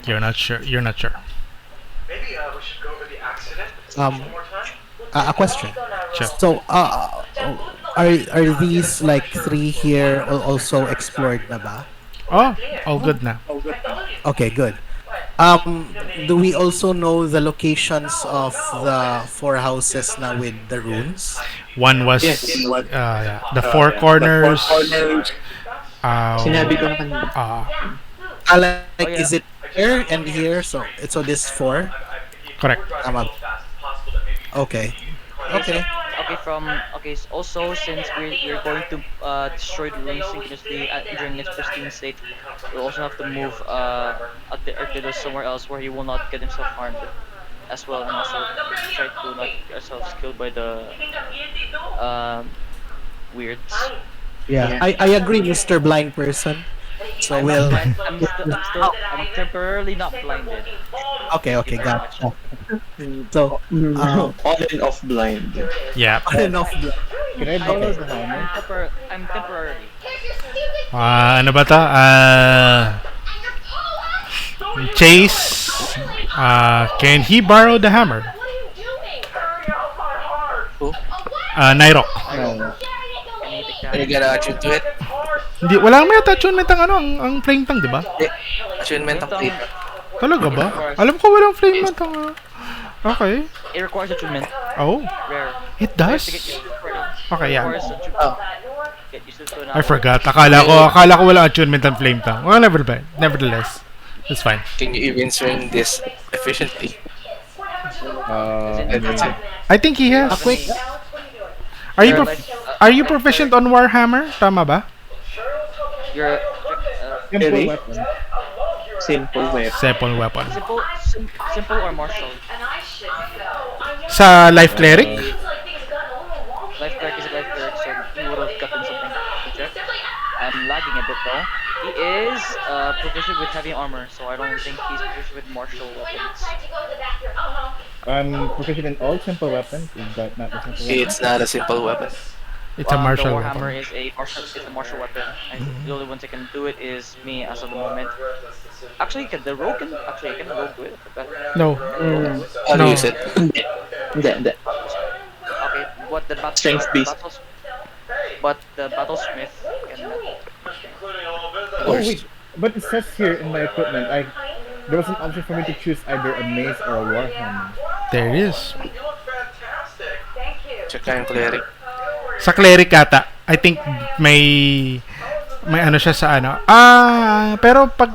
You're not sure. Maybe we should go over the accident Um, one more time. a question. Sure. So, are these like three here also explored na ba? Oh, good na. Okay, good. Do we also know the locations of the four houses na with the runes? One was Yes. the four corners. Sinabi ko na kanina. Like, is it here and here? So this four. Correct. Tama. Okay. Okay, also since we're going to destroy the ruins synchronously during its pristine state, we'll also have to move Artificer somewhere else where he will not get himself harmed as well, and also try to not get ourselves killed by the weirds. Yeah, I agree, Mr. Blind Person. So I'm temporarily not blinded. Okay, got it. So, On and off blind. Yeah. enough. Can I borrow the hammer? I'm temporarily. Ano ba to? Chase. Can he borrow the hammer? Who? NYROC. Are you gonna attune to it? Hindi, wala may attachment ang flame tank, di ba? Attunement ang paper. Talaga ba? Alam ko walang flame tank. Okay. It requires attunement. Oh, Rare. it does. To get used to it. Okay, yeah. Requires attunement. Get used to it now. I forgot. Akala ko wala attunement ang flame tank. Well, nevertheless, it's fine. Can you even swing this efficiently? That's it. I think he has. Quick. Are you proficient on Warhammer? Tama ba? You're Simple Really? weapon. Simple weapon. Simple weapon. simple or martial. Sa Life Cleric? bit though. He is proficient with heavy armor, so I don't think he's proficient with martial weapons. I'm proficient in all simple weapons. Is that not a simple weapon? It's not a simple weapon. It's a The martial warhammer weapon. is a martial weapon. The only ones that can do it is me as of the moment. Actually, the rogue can rogue do it. But, No. I'll No. use it. Hindi. okay, what the Strength based. but the battlesmith can. Oh wait, but it says here in my equipment, there was an option for me to choose either a mace or a warhammer. There it is. Tsaka yung cleric. Sa cleric ata, I think may ano siya sa ano. Pero pag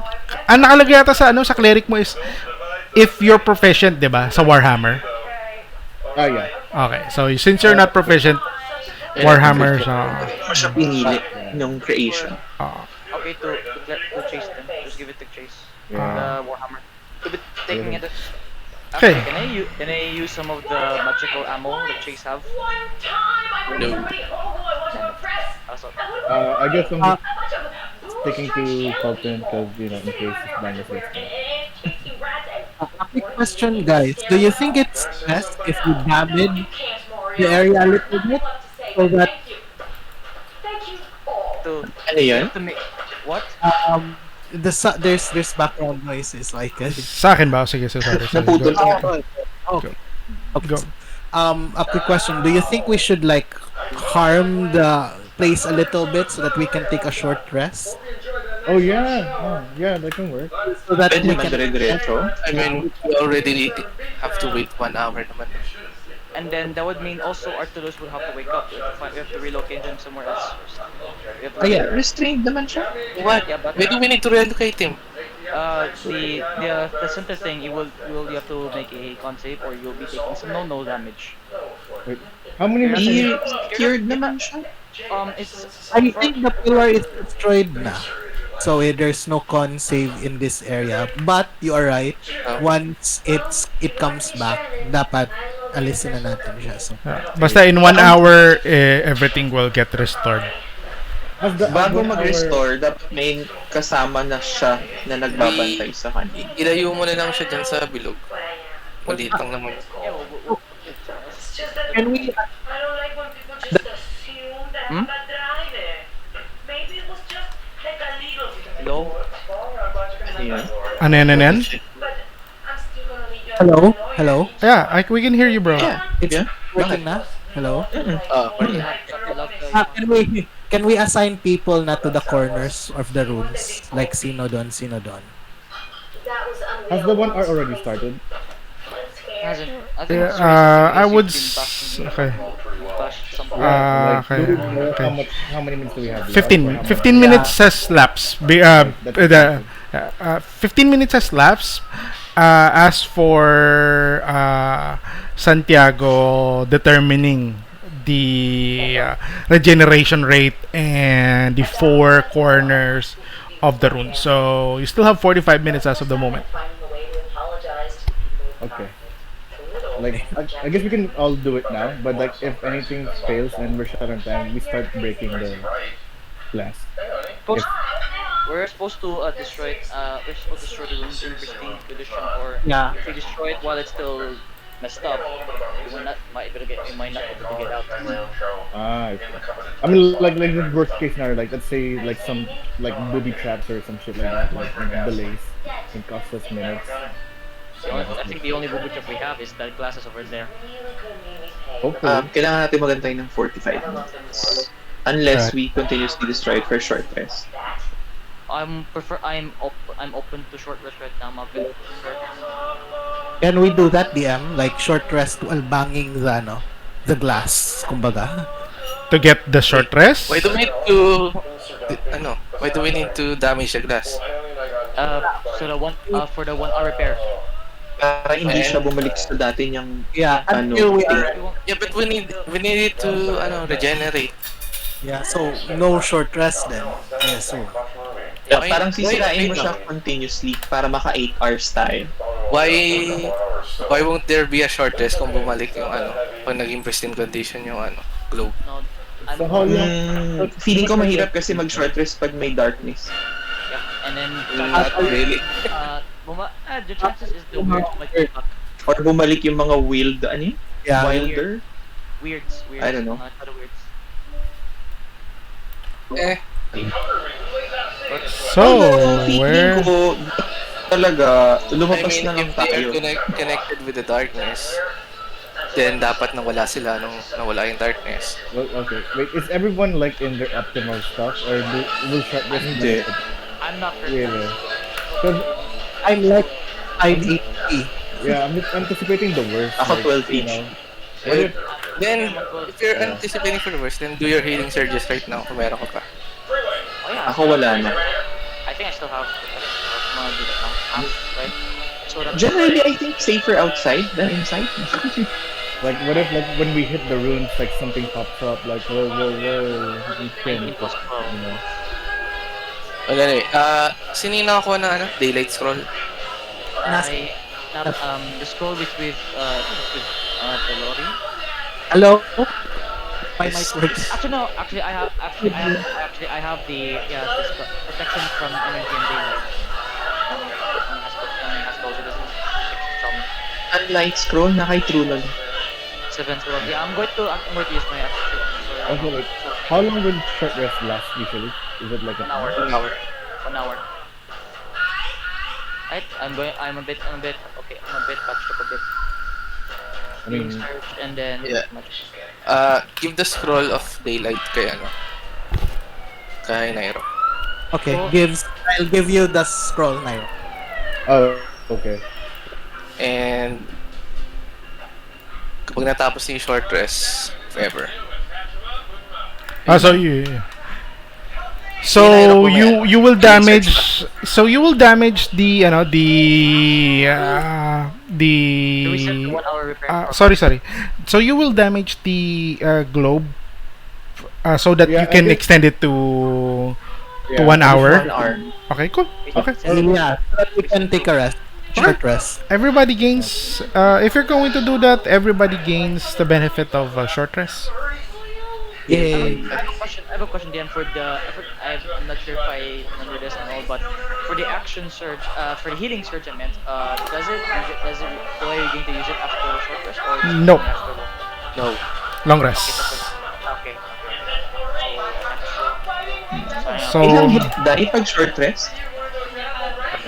ang nakalagay ata sa ano sa cleric mo is if you're proficient, 'di ba, sa warhammer. Ah yeah. Okay. So since you're not proficient, warhammer sa Mo siya pinili ng creation. Okay, to chase them. Just give it to chase. Yeah. The warhammer. To be taking it. Okay. Actually, can I use some of the magical ammo that chase have? No. Also, I guess I'm just sticking to COLTON because in case it's minus gets A quick question, guys. Do you think it's best if we damage the area a little bit so that to Ano yun? to make what? there's background noises like sa akin ba? Sige, sorry. Naputol. Go. okay. Go. A quick question. Do you think we should like harm the place a little bit so that we can take a short rest? Oh yeah, that can work. So that Pwede we naman can dire-diretso. I mean, we already have to wait 1 hour naman. And then that would mean also Artificer will have to wake up. We have to relocate him somewhere else. We have to Kaya, restrained naman siya. What? Yeah, but Why do we need to relocate him? the center thing, you have to make a con save or you'll be taking some no damage. Wait, how many minutes? He cured naman siya. It's I think the pillar is destroyed na. So there's no con save in this area. But you are right. Once it comes back, dapat alisin na natin siya. So Basta in 1 hour, everything will get restored. Bago mag-restore, dapat may kasama na siya na nagbabantay sa kanya. Ilayo mo na lang siya dyan sa bilog. Maliit lang naman. can we low. Ayan. Ano yan? Hello? Yeah, we can hear you, bro. Yeah. It's Yeah. working na? Hello? I love the Can we assign people na to the corners of the rooms? Like sino don? Has the 1 hour already started? hasn't. I think Yeah, it's recently I would been bashing- okay. bashed some- Okay, Do we know okay. how many minutes do we have? left? 15 Or how 15 much- minutes has lapsed. 15 minutes has lapsed. As for Santiago determining the regeneration rate and the 4 corners of the rune. So you still have 45 minutes as of the moment. Okay. Like, I guess we can all do it now, but like if anything fails and we're short on time, we start breaking the glass. If, We're supposed to destroy it. We're supposed to destroy the room in pristine condition, or Yeah. if we destroy it while it's still messed up, we might not be able to get out. I see. I mean, like the worst case scenario, like let's say like some like booby traps or some shit like that, like delays can cost us minutes. I think the only booby trap we have is that glasses over there. Hopefully. Kailangan natin magantay ng 45 minutes. Unless we continuously destroy it for a short rest. I'm open to short rest right now. I'm open. Can we do that, DM? Like short rest while banging the glass, kumbaga? To get the short rest. Why do we need to damage the glass? So for the 1 hour repair. Para hindi siya bumalik sa dati niyang Yeah, until we are... Yeah, but we need it to regenerate. Yeah, so no short rest then. Yes, sir. Why- parang sisirain mo why- siya continuously para maka 8 hours tayo. Why won't there be a short rest kung bumalik yung pag naging pristine condition yung globe? No, I'm So how going, long? Feeling ko mahirap kasi mag-short rest pag may darkness. yeah, and then Not really. the chances is the weird might come back. Or bumalik yung mga wild, ano yun? Yeah. Wilder? Weirds. I don't know. Not weirds. Eh, So, Feeling where... ko talaga, I lumapas mean, na lang if they are tayo. connected with the darkness, then dapat nawala sila nung nawala yung darkness. Well, okay. Wait, is everyone like in their optimal stuff, or will short this? Hindi. I'm not Really? Because I'm like 580. yeah, I'm just anticipating the worst. Ako 12 you each. know. What if, Then, if you're anticipating for the worst, then do your healing surges right now kung meron ka pa. Oh yeah. Ako wala na. I think I still have mga do that now. Right? So that Generally, I think safer outside than inside. like, what if like when we hit the runes, like something pops up, like whoa, we can, you know. Well, anyway, sino yung nakakuha ng daylight scroll? I not the scroll with TELLORI. Hello? My mic works. Actually no, actually I have the this protection from energy and daylight. Has those it doesn't from Unlight scroll na kay TRULALU. 7 scroll. Yeah, I'm going to use my actual Also, like, how long will short rest last usually? Is it like 1 hour. 1 hour. 1 hour. Right? I'm a bit okay, I'm a bit patched up a bit. I mean, Search and then Yeah. much. Give the scroll of daylight kay kay NYROC. Okay, So- I'll give you the scroll now. oh, okay. And kapag natapos yung short rest, forever. So you will damage. So you will damage the Do we set the 1 hour repair? sorry. So you will damage the globe so that Yeah, you can I think- extend it to Yeah, 1 hour. 1 hour. Okay, cool. Okay. Yeah, so that we can take a rest. Short rest. Everybody gains. If you're going to do that, everybody gains the benefit of short rest. Yay. I have a question, Dan, I'm not sure if I remember this and all, but for the action surge, for the healing surge, I meant, do I going to use it after short rest or just No. after long? No. Long rest. Okay. So Ilang hit die pag short rest?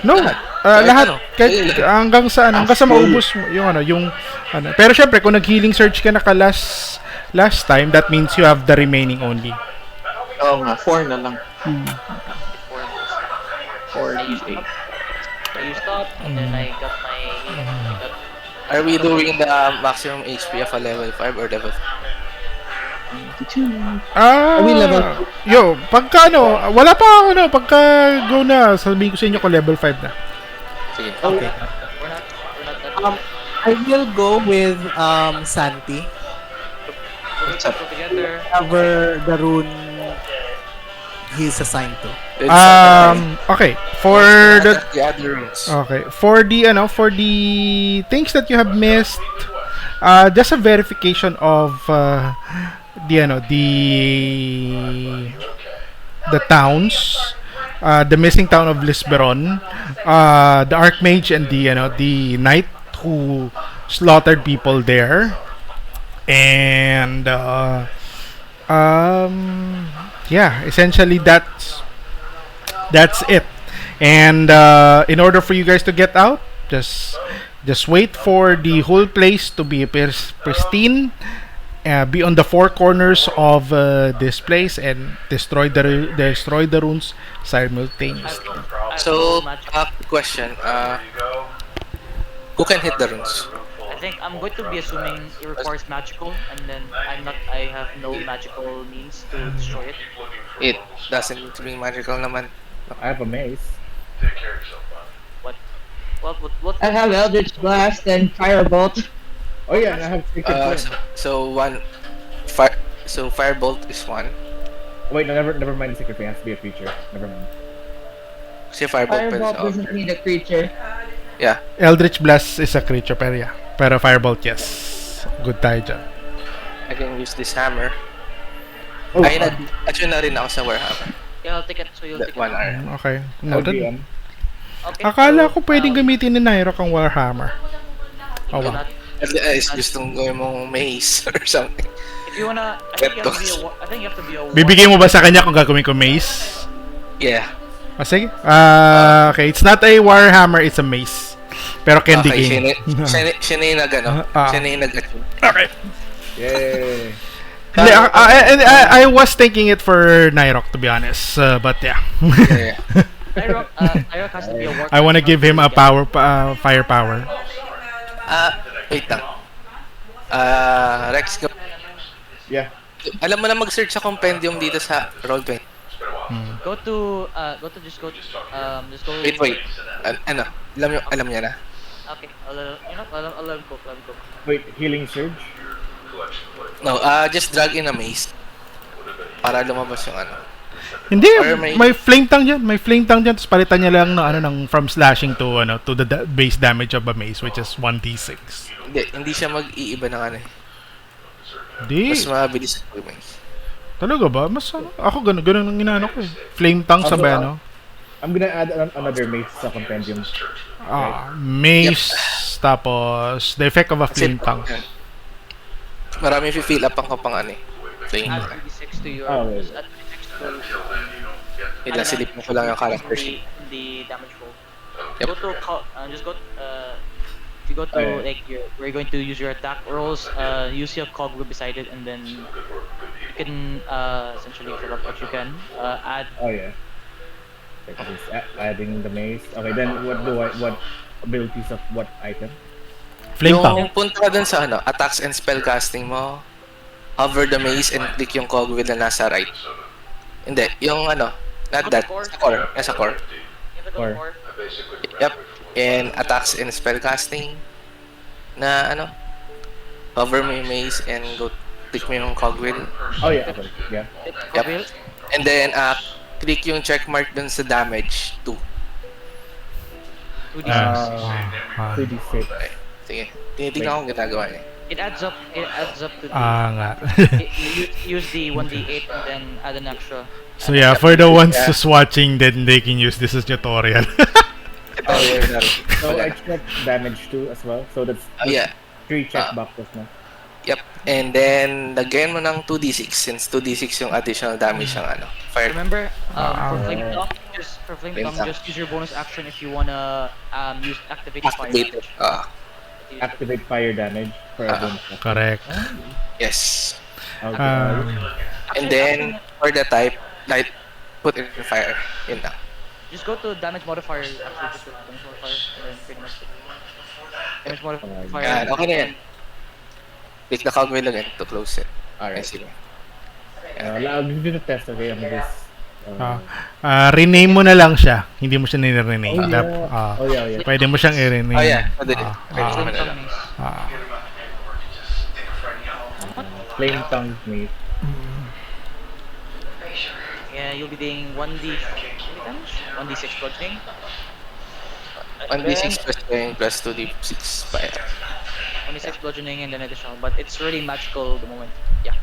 no. Kahit Lahat ano. kahit hanggang sa maubos mo yung pero syempre kung nag-healing surge ka na last time, that means you have the remaining only. Oo nga, 4 na lang. 4 I used up. I used up, and then I got my healing. Are we doing the maximum HP of a level 5 or level 4? We level pagka wala pa ako pagka go na, sabihin ko sa inyo ko level 5 na. Sige. Okay. We're not that. I will go with Santi. We'll go together. Cover the rune he's assigned to. Okay, for the other rooms. okay, for the things that you have missed, just a verification of the towns, the missing town of Lisberon, the Archmage and the knight who slaughtered people there, and yeah, essentially that's it. And in order for you guys to get out, just wait for the whole place to be pristine, be on the four corners of this place, and destroy the runes simultaneously. So, question. Who can hit the runes? I think I'm going to be assuming it requires magical, and then I have no magical means to destroy it. It doesn't need to be magical naman. I have a mace. What? I have Eldritch Blast and Firebolt. Oh yeah, and I have Sacred Flame. So Firebolt is one. Wait, no, never mind. The Sacred Flame has to be a creature. Never mind. Kasi Firebolt Firebolt doesn't need a creature. Yeah. Eldritch Blast is a creature, pero Firebolt, yes. Good tayo dyan. I can use this hammer. Oh, Ay, nag-attune na rin ako sa Warhammer. Yeah, I'll take it. So you'll That take 1 it. hour. Okay. Noted. LGM. Okay. Akala so, ko pwedeng gamitin ni NYROC ang Warhammer. Oh, wow. At least gustong gawin mong maze or something. If you wanna, I think you have to be a. Bibigay mo ba sa kanya kung gagawin ko mace? Yeah. Sige. Okay, it's not a Warhammer, it's a mace. Pero candy game. Siya na yung nag-ano. Siya na yung nag-attune. Okay. Yay. Hindi, I was thinking it for NYROC, to be honest. But yeah. Yeah. NYROC has to be a war. I want to give him a firepower. Wait lang. Rex, go. Yeah. Alam mo na mag-search sa compendium dito sa Roll20. Just go. Wait. Ano? Alam niya na? Okay, I'll let him cook. Wait, healing surge? No, just drag in a maze. Para lumabas yung ano. Hindi, Or may flame tongue dyan. May flame tongue dyan. Tapos palitan niya lang ng from slashing to the base damage of a mace, which is 1d6. Hindi siya mag-iiba ng ano. Hindi. Mas mabilis ang maze. Talaga ba? Mas ako ganun ang inaano ko eh. Flame tongue sa ano. I'm gonna add another mace sa compendium. Mace, tapos the effect of a flame tongue. Marami fill up ang kapang ano eh. Flame. Add 3d6 to your. Okay. Add 3d6 to. Ila, silip mo ko lang yung character sheet. The damage roll. Yep. Go to just go. If you go to like we're going to use your attack rolls. Use your cog beside it, and then you can essentially fill up what you can. Add. Oh yeah. Just adding the mace. Okay, then what abilities of what item? Flame Yung tongue. punta ka dun sa ano, attacks and spell casting mo, hover the maze and click yung cogwheel na nasa right. Hindi, yung ano, not that, sa core, nasa core. Core. Yep, and attacks and spell casting na ano, hover mo yung maze and go click mo yung cogwheel. Oh yeah, okay. Yeah. Yep. And then click yung check mark dun sa damage 2. 2d6. Okay. Sige, tinitignan ko kung ginagawa niya. It adds up to. Nga. Use the 1d8 and then add an extra. So yeah, for the ones who's watching, then they can use this as tutorial. So I check damage too as well. So that's Yeah. 3 check boxes na. Yep. And then, lagyan mo ng 2d6 since 2d6 yung additional damage ng ano, fire. Remember, for flame tongue, Tongue. just use your bonus action if you wanna use activate fire. Activate. Activate fire damage for a bonus. Correct. Yes. Okay. And then, for the type, light, put it in fire. Yun lang. Just go to damage modifier. Actually, just go to damage modifier and then pretty much damage modifier. Yan, okay na yan. Click the cogwheel again to close it. Alright. Sige. I'll give you the test, okay, on this. Rename mo na lang siya. Hindi mo siya nire-rename. Oh yeah. Pwede mo siyang i-rename. Oh yeah, pwede din. Pwede mo na lang. Flame tongue mate. Yeah, you'll be doing 1d damage, 1d6 bludgeoning. 1d6 plus 10 plus 2d6 fire. 1d6 bludgeoning and then additional, but it's really magical the moment. Yeah.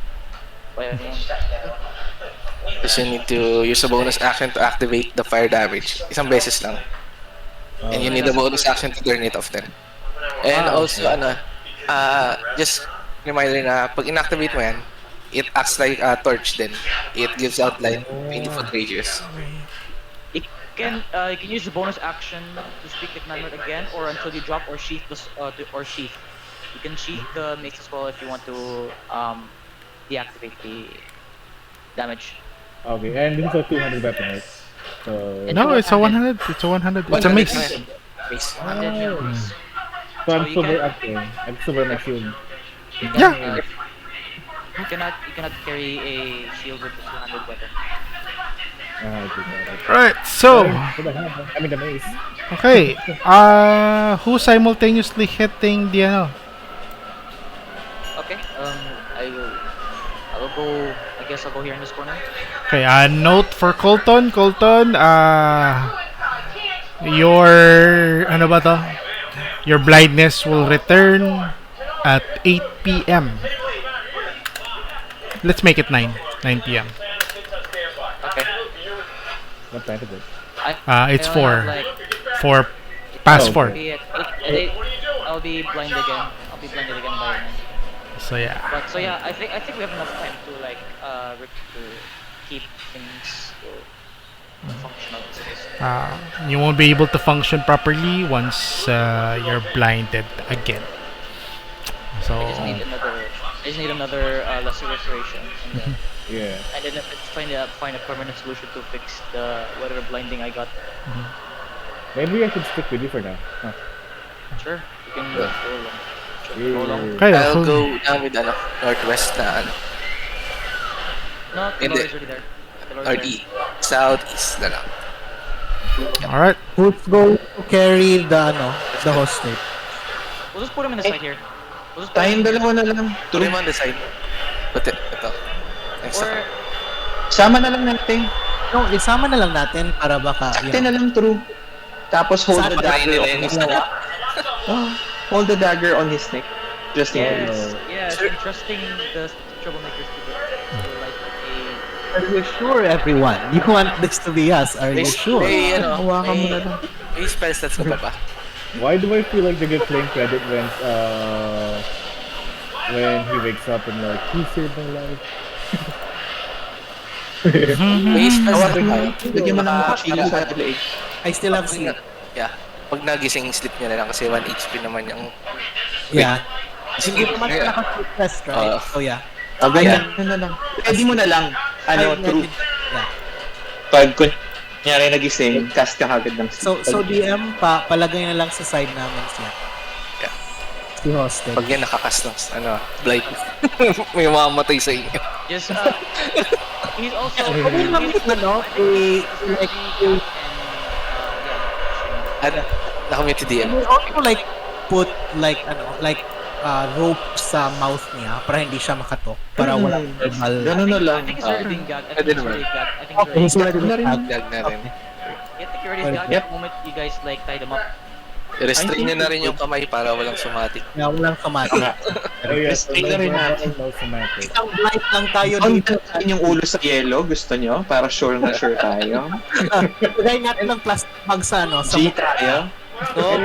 Because you need to use a bonus action to activate the fire damage. Isang beses lang. And you need a bonus action to turn it off then. And also, just reminder na pag inactivate mo yan, it acts like a torch then. It gives out light for radius. You can use the bonus action to speak the command word again, or until you drop or sheath sheath. You can sheath the mace as well if you want to deactivate the damage. Okay, and this is a 200 weapon, right? So No, it's a 100. It's a 100. It's a mix. Mace. So I'm silver my shield. Yeah. You cannot carry a shield with the 200 weapon. Right. So, I mean the mace. okay. Who's simultaneously hitting the ano? Okay. I will go. I guess I'll go here in this corner. Okay. Note for Colton. Colton. Your ano ba to? Your blindness will return at 8 p.m. Let's make it 9. 9 p.m. Okay. What time is it? It's I only 4. have, like, 4 past Oh, 4. be at 8, I'll be blind again. I'll be blinded again by 9. So yeah. But so yeah, I think we have enough time to like to keep things functional. You won't be able to function properly once you're blinded again. So I just need another lesser restoration, and then Yeah. find a permanent solution to fix the whatever blinding I got. Maybe I should stick with you for now. Huh. Sure, you can go along. Sure, Yeah. go along. okay, I'll so, go down with northwest na No, Hindi. Tellori's already there. Tellori's or the southeast na lang. all right. Who's going to carry the hostage? We'll just put him in the side here. We'll just put Tayong him here. dalawa na lang. Tuloy True. mo on the side. Ito. Next Or Sama na lang natin. No, isama na lang natin para baka Ate na lang, true. Tapos hold the Saan- dagger nila on yung his neck. Oh, hold the dagger on his neck. Just in case. yes, entrusting the troublemakers to like a. Are you sure, everyone? You want this to be us? Are you sure? Hawakan mo na lang. May spell stats ka pa ba? Why do I feel like they get claim credit when he wakes up and like he saved my life? May spell stats ka. Lagyan mo ng chili sa leeg. I still have sleep. Yeah. Pag nagising, sleep niya na lang kasi 1 HP naman yung... Yeah. Hindi naman siya naka-sleep test, right? So yeah. Ganyan na lang. Pwede mo na lang. True. Yeah. Pag kunyari nagising, cast ka agad ng sleep. So DM palagay na lang sa side namin siya. Yeah. Si hostage. Pag yan nakakas ng blight. May mamamatay sa inyo. Just he's also Pwede naman like Ano? Nakamute si DM. we also like put like rope sa mouth niya para hindi siya makatok para walang verbal. Ganun na lang. I think he's already being gagged. I Pwede think he's naman. already gagged. I think Okay, he's he's already already Gagged. Gag na rin. I think he already gagged Yep. the moment you guys like tied him up. I-restrain niyo na rin yung kamay para walang sumatik. Yeah, walang kamati. Oh yeah, Restrain na rin natin. No somatic. Isang blight lang tayo On dito. natin yung ulo sa yellow, gusto nyo? Para sure na sure tayo. Lagay natin ng plastic bag sa sa G tayo. No,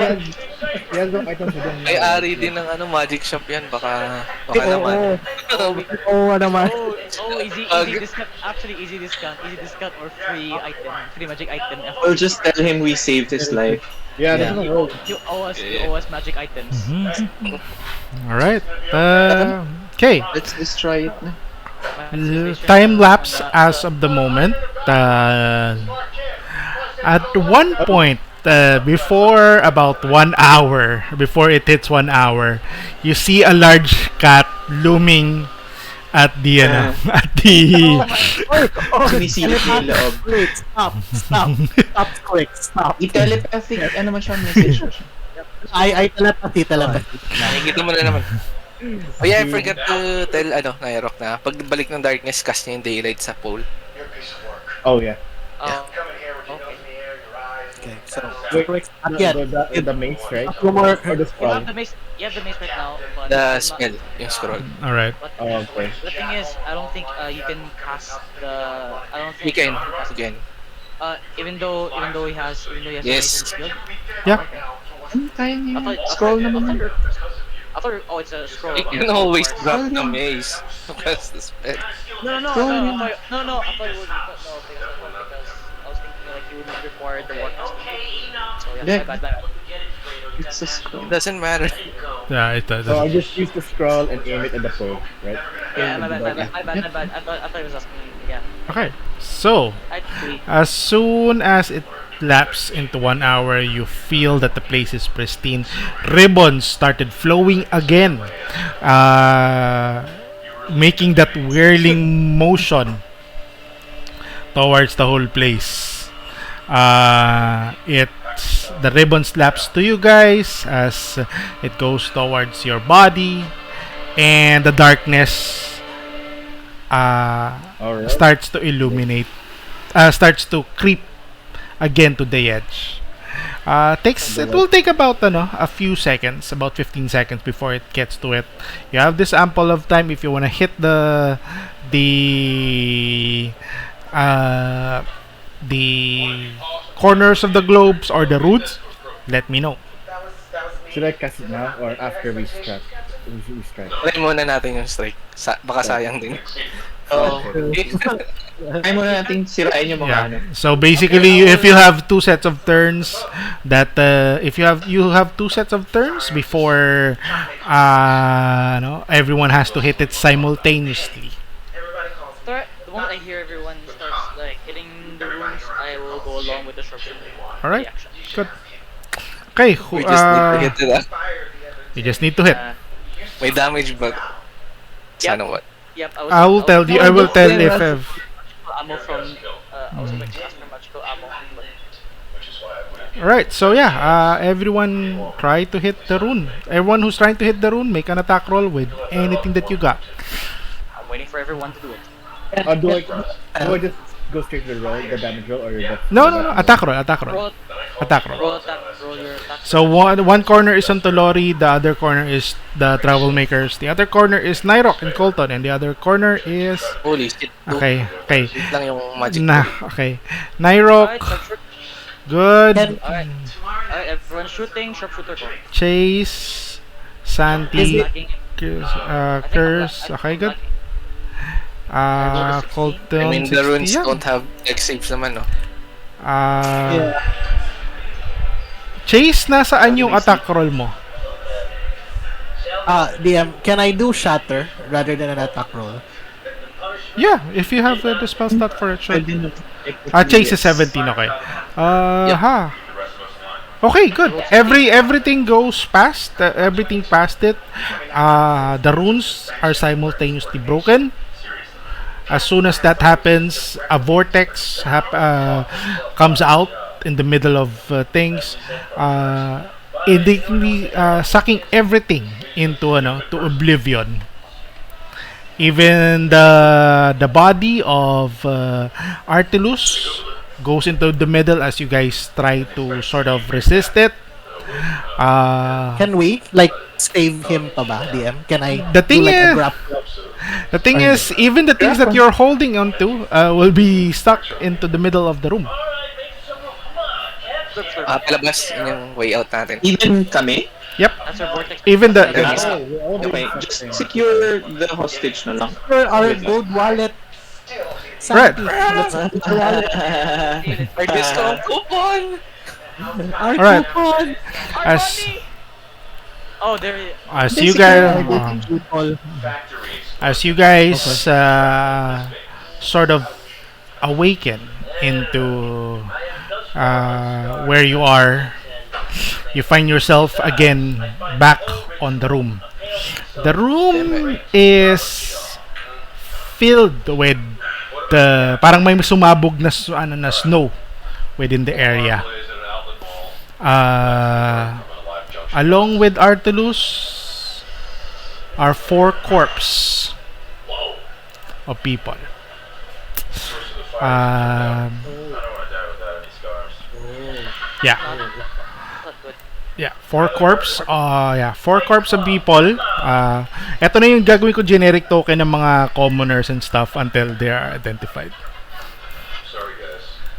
He has no items with him. may ari din ng magic shop yan. Baka naman. Oo naman. Easy discount. Actually, easy discount or free item, free magic item. We'll just tell him we saved his life. Yeah, Yeah. that's not You owe us magic items. All right. Okay. Let's destroy it na. Time lapse as of the moment. At one point, before about 1 hour, before it hits 1 hour, you see a large cat looming at the at the Sinisilip niya yung loob. Wait, stop, quick, stop. I-telepathic, ano man siya message. I telepathy. Nakikita mo na naman. Oh yeah, I forgot to tell NYROC na pagbalik ng darkness, cast niya yung daylight sa pole. Oh yeah. Okay, so Wait, quick, the mace, right? Two more. Or the You scroll? have the mace. You have the mace right now. But The spell, yung scroll. all right. But Oh, okay. the thing is, I don't think you can cast the. I don't think You can, cast again. even though he has Yes. the mace shield. Yeah. Kaya niya. I thought, Scroll naman. I thought it's a scroll. You can always drop the maze. Cast the spell. No. I thought it was no, because I was thinking like you would require the warp. So yeah, my bad. It's a scroll. It doesn't matter. Yeah, it So I just use the scroll and aim it at the pole, right? Yeah, my bad. I thought it was asking. Yeah, okay. So, actually. as soon as it lapses into 1 hour, you feel that the place is pristine. Ribbons started flowing again, making that whirling motion towards the whole place. The ribbon slaps to you guys as it goes towards your body, and the darkness Alright. starts to illuminate, starts to creep again to the edge. It will take about a few seconds, about 15 seconds before it gets to it. You have this ample of time if you want to hit the the uh, the corners of the globes or the roots, let me know. Should I cast it now or after we strike? We strike. Try muna natin yung strike. Baka sayang din. Oh, ay muna natin sirain yung mga ano. Yeah. So basically, if you have two sets of turns, that if you have two sets of turns before, no, everyone has to hit it simultaneously. The moment I hear everyone starts like hitting the runes, I will go along with the sharpshooter. All right. Reaction. Good. Okay. We just need to hit it, You just need to hit. May damage ba? Sana what? Yep. I will tell you. I will tell if Ammo from. I was like ask for magical ammo. But Alright, so yeah, everyone try to hit the rune. Everyone who's trying to hit the rune, make an attack roll with anything that you got. I'm waiting for everyone to do it. Do I just go straight to the roll, the damage roll, or the... No, attack roll. Roll, Attack roll. roll attack. Roll your attack. So one corner is on TELLORI, the other corner is the Travelmakers, the other corner is NYROC and COLTON, and the other corner is... Holy shit. Okay. Hit lang yung magic. Okay. Alright, NYROC, sharpshooter. good. Alright, everyone shooting. Sharpshooter go. Chase, Santi, Attacking. Curse. Okay, good. Colton. I mean, the 60, runes yeah. don't have X saves naman, no? Chase, nasaan yung attack roll mo? DM, can I do shatter rather than an attack roll? Yeah, if you have the spell slot for it, sure. Chase is 17, okay. Okay, good. Everything goes past. Everything past it. The runes are simultaneously broken. As soon as that happens, a vortex comes out in the middle of things, indirectly sucking everything into to oblivion. Even the body of Artilus goes into the middle as you guys try to sort of resist it. Can we save him pa ba, DM? Can I The thing do is- a grab? The thing is, even the things that you're holding onto will be stuck into the middle of the room. Palabas, yun yung way out natin. Even kami? Yep. That's our vortex. Even the Okay, just secure the hostage na lang. For our gold wallet. Right. Our discount coupon! Our Alright. coupon. Oh, there. as you guys People. as you guys sort of awaken into where you are, you find yourself again back on the room. The room is filled with parang may sumabog na snow within the area. Along with Artilus are 4 corpses of people. Yeah. Not good. Yeah, 4 corpse. 4 corpse of people. Ito na yung gagawin ko generic token ng mga commoners and stuff until they are identified.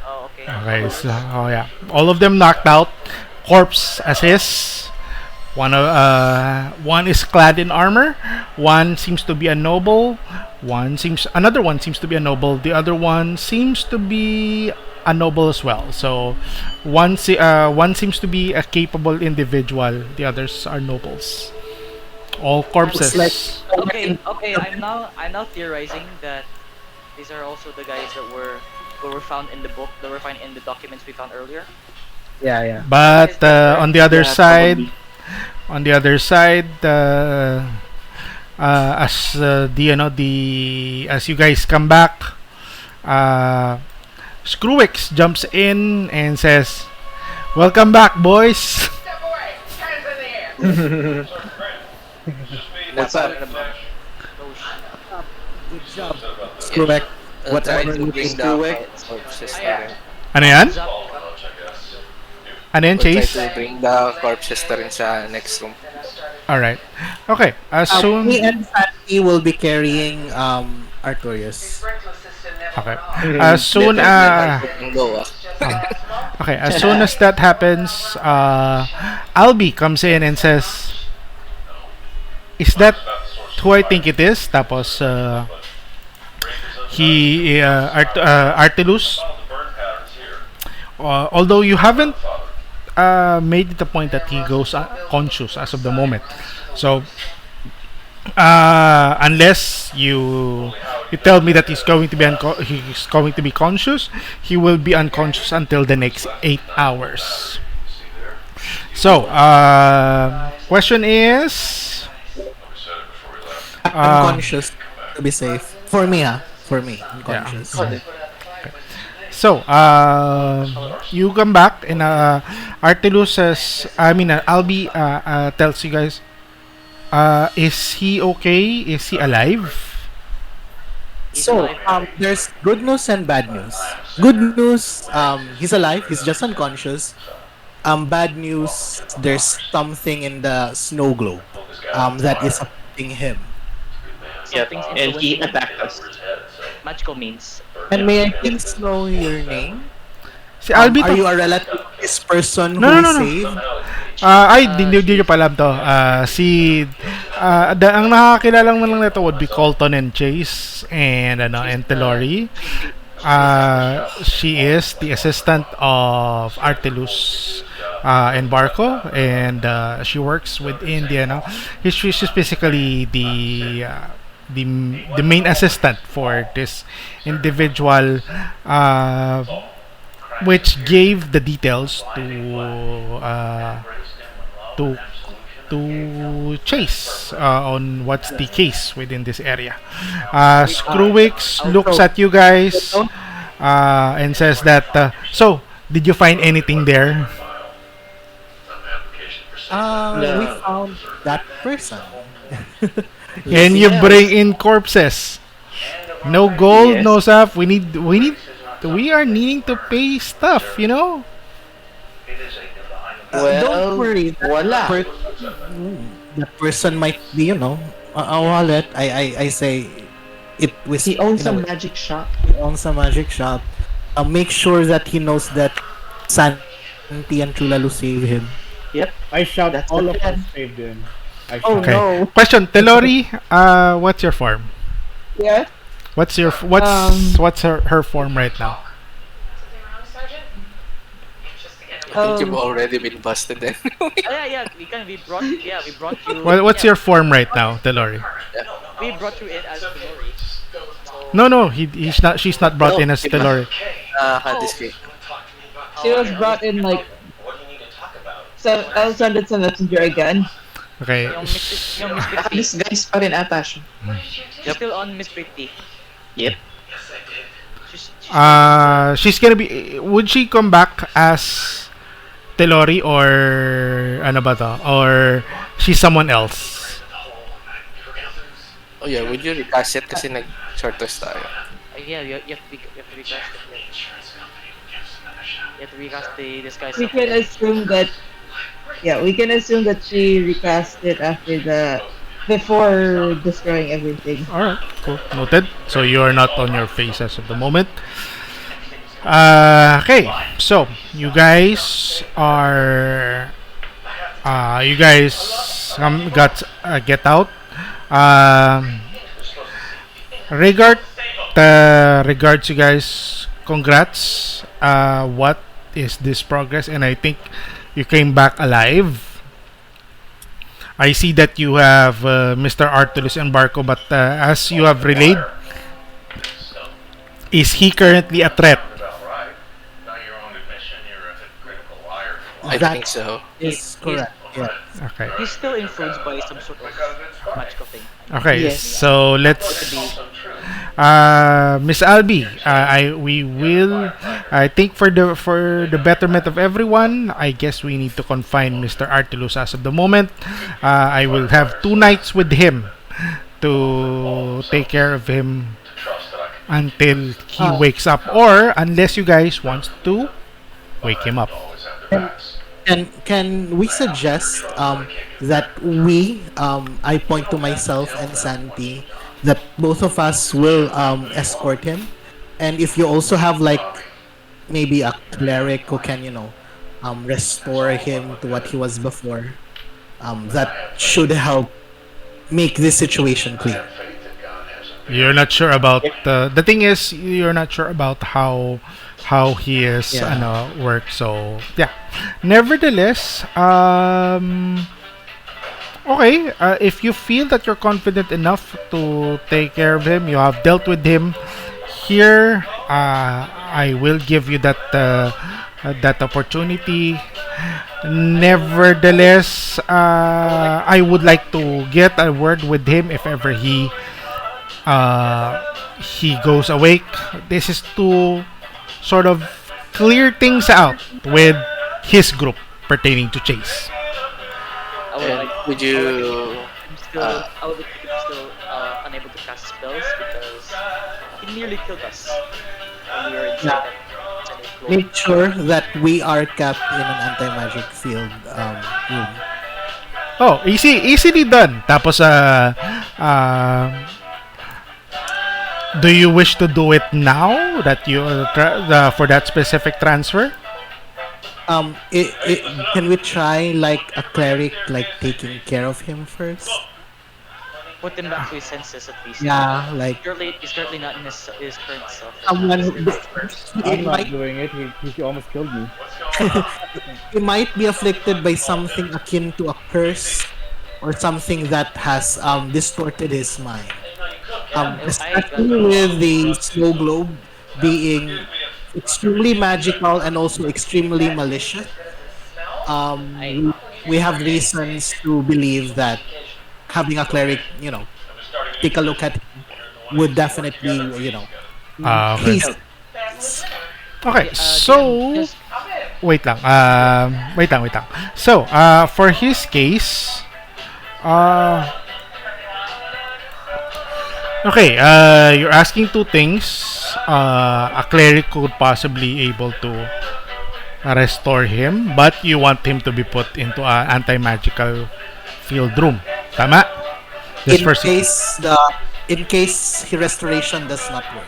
Oh, okay. Okay, so yeah. All of them knocked out. Corpse assist. One is clad in armor. One seems to be a noble. Another one seems to be a noble. The other one seems to be a noble as well. So one seems to be a capable individual. The others are nobles. All corpses. Okay. I'm now theorizing that these are also the guys that were found in the book, that were found in the documents we found earlier. Yeah. But on the other side, as as you guys come back, Screwix jumps in and says, "Welcome back, boys." What's up? Good job. Correct. Try Whatever to you bring do. the corpses na rin. Ano yan? Ano yan, Try Chase? to bring the corpses na rin sa next room. Alright. Okay. As soon... Me and Santi will be carrying Artorias. Okay. As soon as Ang go, okay, as soon as that happens, Albi comes in and says, "Is that who I think it is?" Tapos Artilus, although you haven't made it a point that he goes conscious as of the moment, so unless you tell me that he's going to be conscious, he will be unconscious until the next 8 hours. So question is Unconscious to be safe. For me, For me, unconscious. so you come back and Artilus says, Albi tells you guys, is he okay? Is he alive? So, there's good news and bad news. Good news, he's alive. He's just unconscious. Bad news, there's something in the snow globe, that is affecting him. Yep. Something's And he influencing attacked us. magical means. And may I please know your name? Si Albi Are to. you a relative of this person No, who no, we no, no. saved? Di nyo pa alam to. Ang nakakakilala mo lang nito would be Colton and Chase and TELLORI. She is the assistant of Artilus and Barco, and she works within she's basically the main assistant for this individual, which gave the details to Chase on what's the case within this area. Screwix looks at you guys and says that, so did you find anything there? We found that person. And you bring in corpses. No gold, Yes. no stuff. We are needing to pay stuff, you know? Don't worry. Wala. That person might be, a wallet. I say it was. He owns you a know, magic shop. he owns a magic shop. Make sure that he knows that Santi and Trulalu save him. I shout, That's all the of plan. us saved him. I Oh, shout. Okay. no. Question, TELLORI, what's your form? Yeah. What's her form right now? I think you've already been busted then. Yeah, we brought you. What's your form right now, TELLORI? We brought you in as Glory. No, she's not brought No, in as iba. TELLORI. Discreet. She was brought in like. So I'll send it to Messenger again. Okay. Yung Miss Pretty. This guy's pa rin ata siya. She's still on Miss Pretty. Yep. She's gonna be. Would she come back as TELLORI or ano ba to? Or she's someone else? Oh yeah, would you recast it kasi nag-shortest tayo? Yeah, you have to recast it. You have to recast the disguise. We can assume that. Yeah, we can assume that she recast it before destroying everything. Alright, cool. Noted. So you are not on your face as of the moment. Okay, so you guys are got get out. Regards you guys. Congrats. What is this progress? And I think you came back alive. I see that you have Mr. Artilus and Barco, but as you have relayed, is he currently a threat? I That think so. is correct. Yeah. Okay. He's still influenced by some sort of magical thing. Okay. Yes. So let's. Miss Albi, I think for the betterment of everyone, I guess we need to confine Mr. Artilus as of the moment. I will have 2 nights with him to take care of him until he wakes up, or unless you guys want to wake him up. Can we suggest that I point to myself and Santi that both of us will escort him, and if you also have like maybe a cleric who can restore him to what he was before, that should help make this situation clear. You're not sure about the thing is you're not sure about how he is Yeah. work. So yeah. Nevertheless, okay. If you feel that you're confident enough to take care of him, you have dealt with him here. I will give you that opportunity. Nevertheless, I would like to get a word with him if ever uh, he goes awake. This is to sort of clear things out with his group pertaining to Chase. I would And like would I would like to keep you him still. uh I would like to keep him still unable to cast spells because he nearly killed us when we were Yeah. inside that floor. Make sure that we are kept in an anti-magic field room. Oh, easily done. Tapos do you wish to do it now that you for that specific transfer? Can we try like a cleric like taking care of him first? Put him back to his senses at least. Yeah, like He's currently not in his current self. someone who I'm it not might doing it. He almost killed me. he might be afflicted by something akin to a curse or something that has distorted his mind. I Especially with the snow globe being extremely magical and also extremely malicious. I We have reasons to believe that having a cleric, take a look at him would definitely, Okay. haste. Okay, DM, so just wait lang. Wait lang. So, for his case, uh, okay, you're asking two things. A cleric could possibly able to restore him, but you want him to be put into an anti-magical field room. Tama? Just In for case the in case restoration does not work.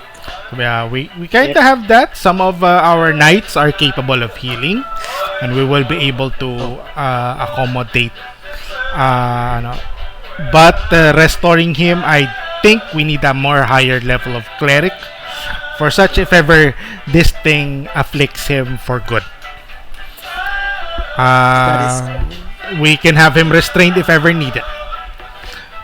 yeah, we kind of have that. Some of our knights are capable of healing, and we will be able to accommodate. Ano, but restoring him, I think we need a more higher level of cleric for such if ever this thing afflicts him for good. That is We can have him restrained if ever needed.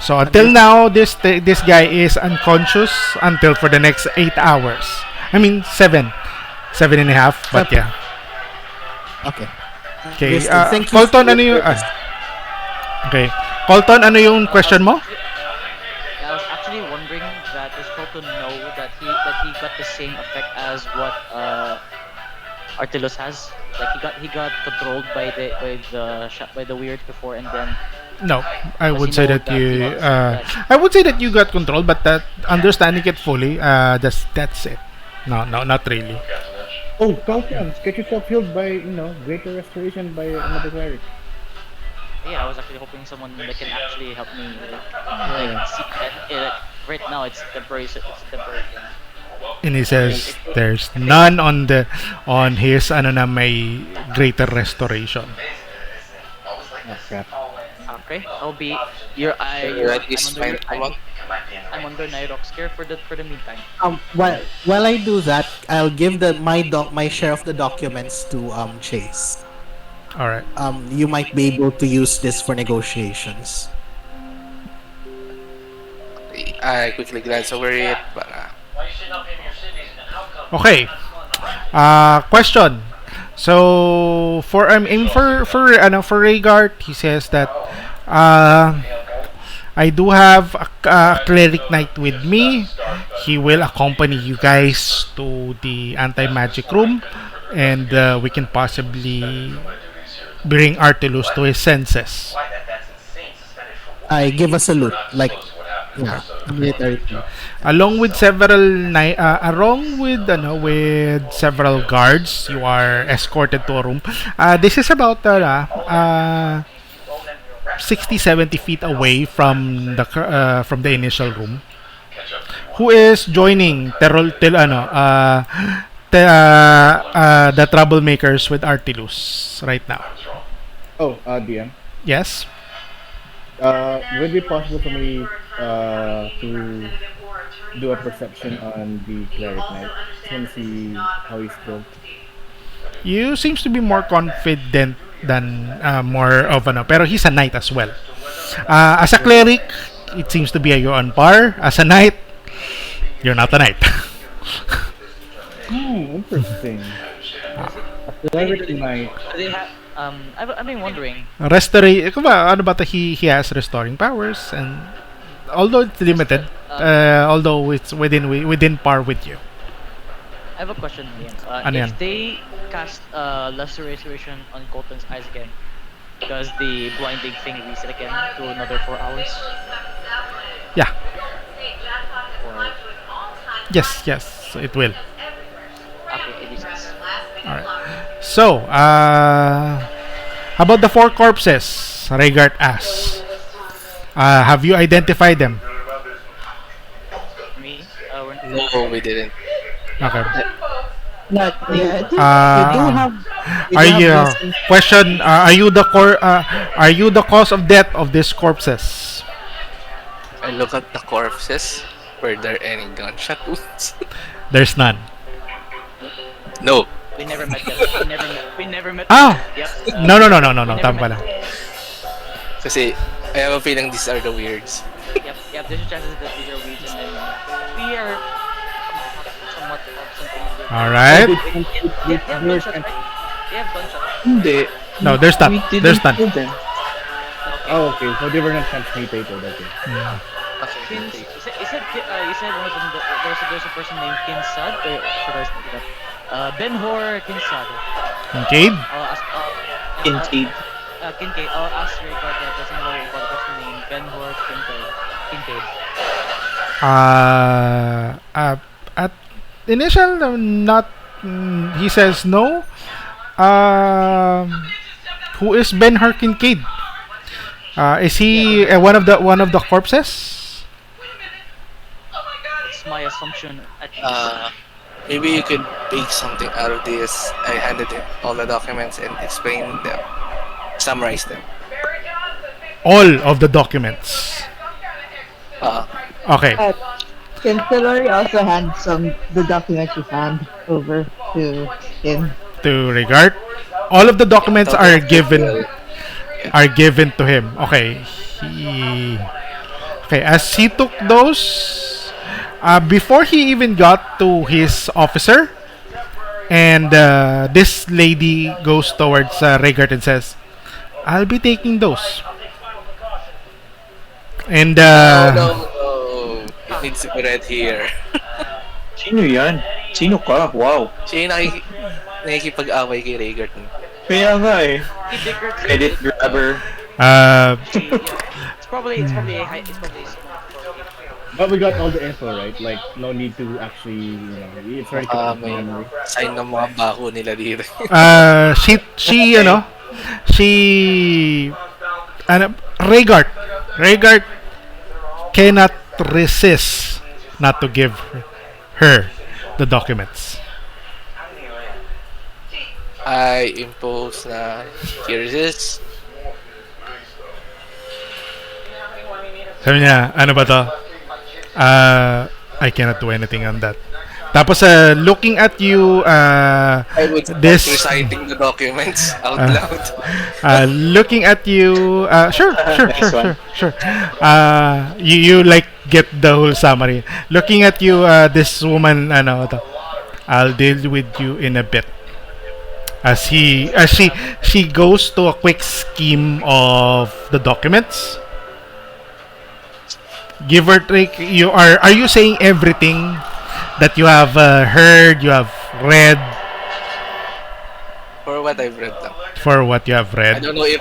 So until now, this guy is unconscious until for the next 8 hours. I mean 7.5. But yeah. okay. Okay. Kristen, thank you. Colton, ano yung okay. Colton, ano yung question mo? I was actually wondering that does Colton know that he got the same effect as what Artilus has? Like he got controlled by the weird before, and then No, I does would he say know that that he you. lost that? I would say that you got control, but that understanding it fully. That's it. No, not really. Oh, Colton, get yourself healed by greater restoration by another cleric. Yeah, I was actually hoping someone that can actually help me Yeah. see that. Right now it's temporary. It's a temporary thing. And he says there's none on his ano na may greater restoration. Oh crap. Okay, I'll be your I. you You're, ready to find someone? I'm under NYROC's care for the meantime. While I do that, I'll give my share of the documents to Chase. All right. You might be able to use this for negotiations. I quickly glance over it. Okay. Question. So for for Rhaegar, he says that uh, I do have a cleric knight with me. He will accompany you guys to the anti-magic room, and we can possibly bring Artilus to his senses. I give a salute, like Yeah, a military fleet. Along with with several guards, you are escorted to a room. This is about 60 70 feet away from the initial room. Who is joining the troublemakers with Artilus right now? Oh, DM. Yes. Would it be possible for me to do a perception on the cleric knight? Just want to see how he's built. You seems to be more confident than more of pero he's a knight as well. As a cleric, it seems to be you on par. As a knight, you're not a knight. Interesting. Cleric knight. They have I've been wondering. Ano ba he has restoring powers, and although it's limited, although it's within par with you. I have a question, Ian. Ano yan? If they cast Lesser Restoration on Colton's eyes again, does the blinding thing reset again to another 4 hours? Yeah. Or Yes, it will. okay, it resets. All right. So, about the 4 corpses, Rhaegar asks. Have you identified them? Me? No, we didn't. Okay. Not yet. You do have. Are you question? Are you the Are you the cause of death of these corpses? I look at the corpses. Were there any gunshot wounds? There's none. No. We never met them. We never met. Ah! Yep. No. Tama pala. Kasi I have a feeling these are the weirds. Yep. There's a chances that these are weeds, and then we are somewhat of something. Alright. They have gunshots, right? They have gunshots. Hindi. No, there's none. We didn't There's none. kill them. Oh, okay. So they were not transmutated. Okay. Okay. You said one of them. There's a person named Kinsad. Ben-Hur Kinsad. Kincaid? I'll ask. Kincaid. Kincaid. I'll ask Rhaegar that doesn't know about the person named Ben-Hur Kincaid. At initial, not. He says no. Who is Ben Kincaid? Is he one of the corpses? It's my assumption at least. Maybe you could make something out of this. I handed him all the documents and explained them, summarize them. All of the documents. Okay. Can TELLORI also hand the documents you found over to him? To Rhaegar. All of the documents are given to him. Okay. As he took those, before he even got to his officer, and this lady goes towards Rhaegar and says, "I'll be taking those." And No. It needs to be read here. Sino yan? Sino ka? Wow. Siya yung nakikipag-away kay Rhaegar. Kaya nga eh. He dickered. Edit grabber. It's probably a But we got all the info, right? Like, no need to actually, it's already kept in May memory. sign ng mga bako nila dito. Rhaegar cannot resist not to give her the documents. I impose na here's this. Sabi niya, ano ba to? I cannot do anything on that. Tapos, looking at you, I would start this, reciting the documents out loud. looking at you, sure. You like get the whole summary. Looking at you, this woman, I'll deal with you in a bit. As she goes to a quick scheme of the documents. Give or take, are you saying everything that you have heard, you have read? For what I've read lang. For what you have read. I don't know if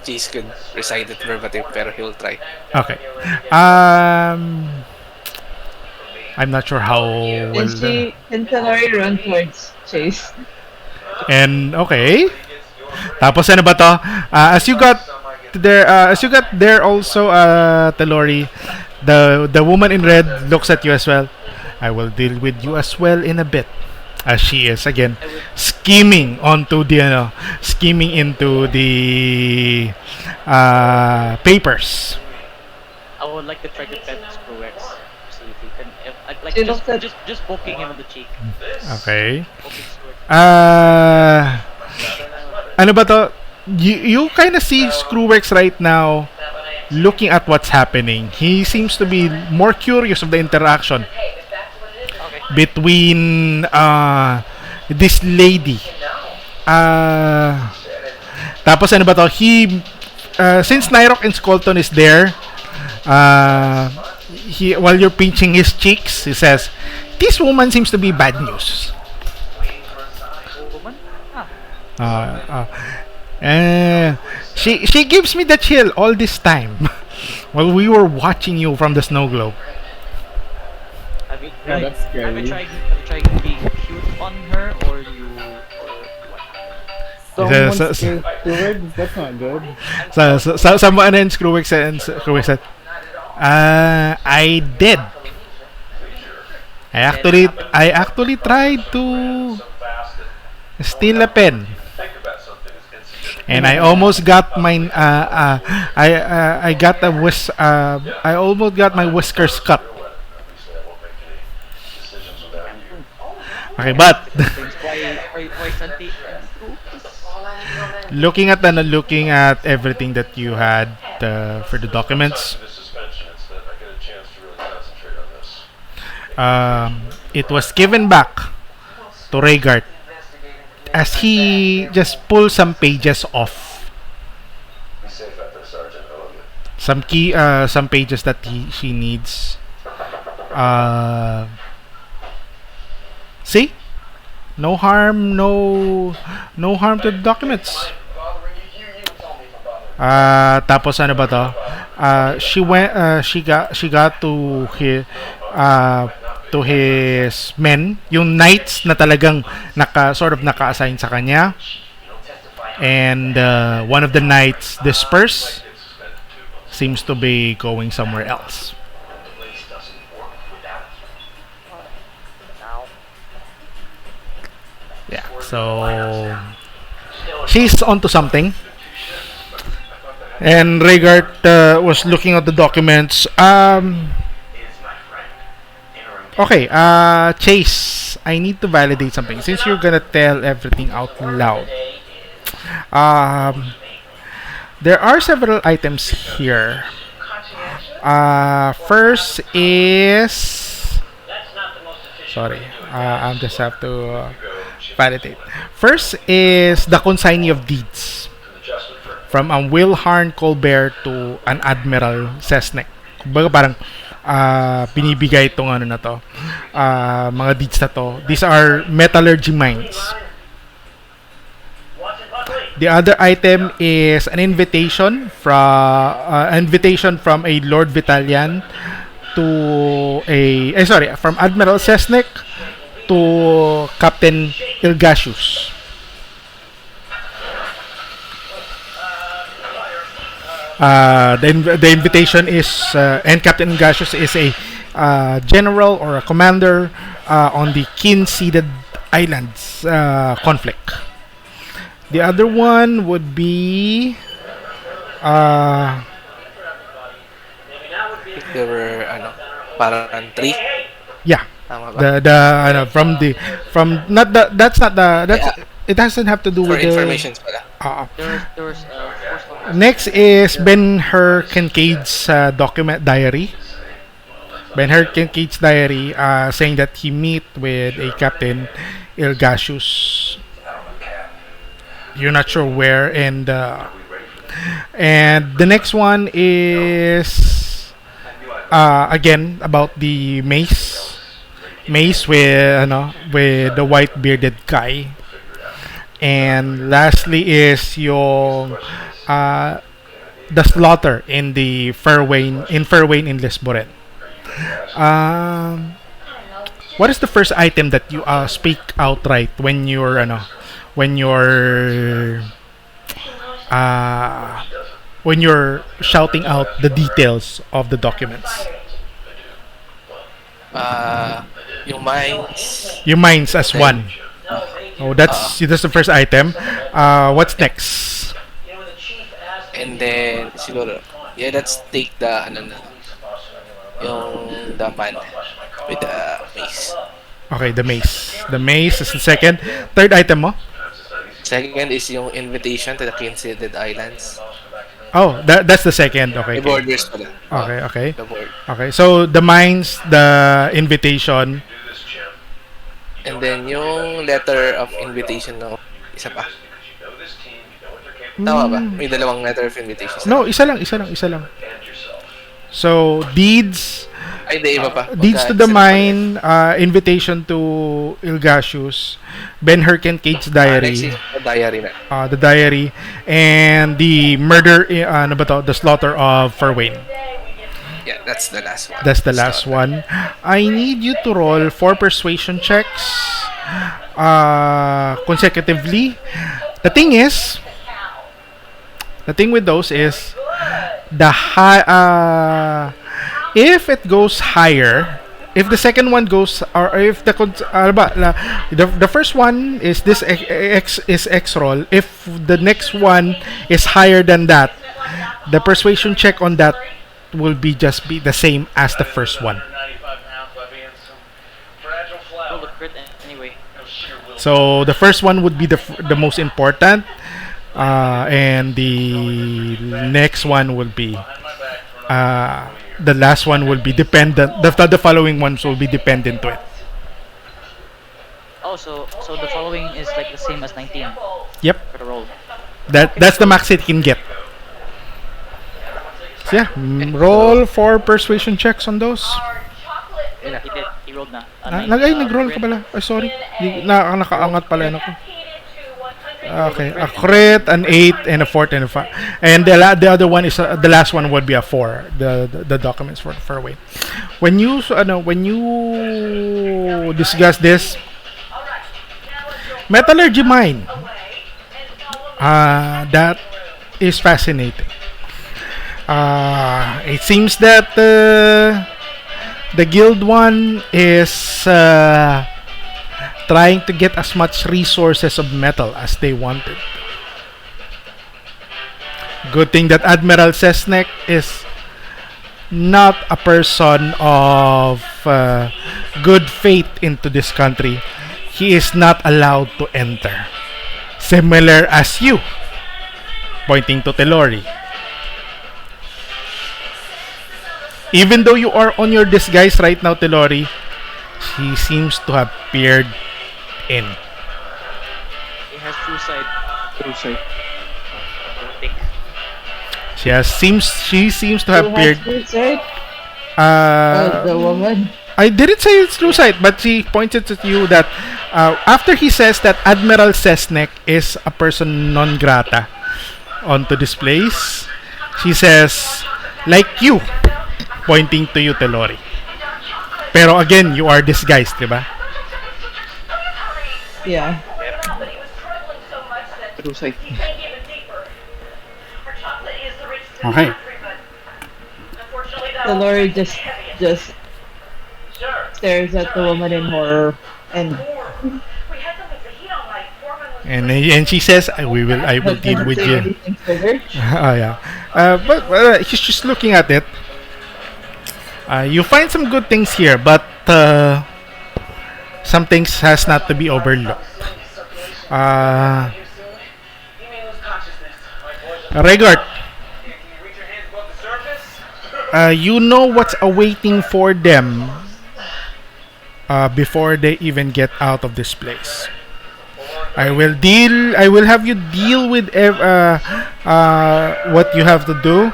Cheese could recite it verbatim, pero he'll try. Okay. Um, I'm not sure how Can well. can Tellori run towards Chase? And okay. Tapos ano ba to? As you got there also, Telori, the woman in red looks at you as well. I will deal with you as well in a bit. As she is again I would scheming into the papers. I would like to try to pet Screwex. See if he can. If I like She looks at just poking him on the cheek. Okay. Poking Screwex. Ano ba to? You kind of see Screwworks right now looking at what's happening. He seems to be more curious of the interaction Okay. between this lady. Tapos ano ba to? Since NYROC and COLTON is there, while you're pinching his cheeks, he says, "This woman seems to be bad news." Woman? Ah. She gives me the chill all this time while we were watching you from the snow globe. Have you, Yeah, that's have you scary. tried being cute on her or what? Someone So- scared stewards? That's not good. Someone and Screwwick said, I did. I actually tried to steal a pen, and I almost got my I got I almost got my whiskers cut. Okay, but Things why Santi looking at everything that you had for the documents, it was given back to Rhaegar as he just pulls some pages off, some pages that she needs. See, no harm to the documents. Tapos ano ba to? She got to his men, yung knights na talagang sort of naka-assign sa kanya. And one of the knights disperse, seems to be going somewhere else. Yeah, so she's onto something. And Rhaegar was looking at the documents. Okay, Chase, I need to validate something. Since you're gonna tell everything out loud, there are several items here. First is, sorry, I'll just have to validate. First is the consignee of deeds from Wilharn Colbert to an Admiral Cessnick. Kumbaga parang binibigay itong ano na to, mga deeds na to. These are metallurgy mines. The other item is an invitation from a Lord Vitalian to from Admiral Cessnick to Captain Ilgasius. The invitation is, and Captain Ilgasius is a general or a commander on the Kin-Seeded Islands conflict. The other one would be There were, parang 3. yeah, Tama ba? from not the that's not the that's Yeah. it doesn't have to do For with the informations pala. there was first one. next is Ben-Hur Kincaid's document diary. Ben-Hur Kincaid's diary, saying that he meet with a Captain Ilgasius. You're not sure where, and the next one is again about the mace with the white bearded guy. And lastly is yung the slaughter in the Fairwayn in Lisboren. Um, what is the first item that you speak outright when you're uh, when you're shouting out the details of the documents? Uh, yung mines, Your minds as then, one. Oh, uh, that's the first item. What's next? and then, siguro, yeah, let's take the, ano na, yung the man with the mace. Okay, the mace. The mace is the second. Third item mo? Second is yung invitation to the King-Seated Islands. Oh, that's the second. Okay, The okay. borders pala. Okay, okay. The board. Okay, so the mines, the invitation. And then yung letter of invitation no, isa pa. Tama ba? May dalawang letter of invitation. No, isa lang. So, deeds, Ay, di iba pa. deeds to Pagka the isa lang mine, invitation to Ilgasius, Ben Herkenkate's pala. Next diary, is the diary na. the diary, and the murder, ano ba to? The slaughter of Fairwayn. Yeah, that's the last one. That's the last one. I need you to roll 4 persuasion checks consecutively. The thing with those is the high. If it goes higher, if the second one goes, or if the first one is this X roll. If the next one is higher than that, the persuasion check on that will be the same as the first one. Oh, the crit anyway. So the first one would be the most important, and the next one will be the last one will be dependent. The following ones will be dependent to it. Oh, so the following is like the same as 19 Yep, for the roll. that's the max it can get. So yeah, roll 4 persuasion checks on those. He did. He rolled na. Nag-roll ka pala. Ay, sorry. Nakaangat pala yun ako. Okay, a crit, an 8, and a 4, and a 5. And the other one is the last one would be a 4. The documents for Fairway. When you discuss this metallurgy mine, that is fascinating. It seems that the guild one is trying to get as much resources of metal as they wanted. Good thing that Admiral Cessnek is not a person of good faith into this country. He is not allowed to enter. Similar as you, pointing to TELLORI. Even though you are on your disguise right now, TELLORI, she seems to have peered in. He has true sight. True sight. Thick. She seems to have Who has peered. true sight? The Uh, woman. I didn't say it's true sight, but she pointed at you that after he says that Admiral Cessnek is a person non grata onto this place, she says, like you, pointing to you, TELLORI. Pero again, you are disguised, diba? Yeah. True sight. Okay. The Lord just stares at the woman in horror and And she says, I will deal doesn't with say you. anything further. Oh yeah. But he's just looking at it. You find some good things here, but some things has not to be overlooked. Regard, you know what's awaiting for them before they even get out of this place. I will have you deal with what you have to do.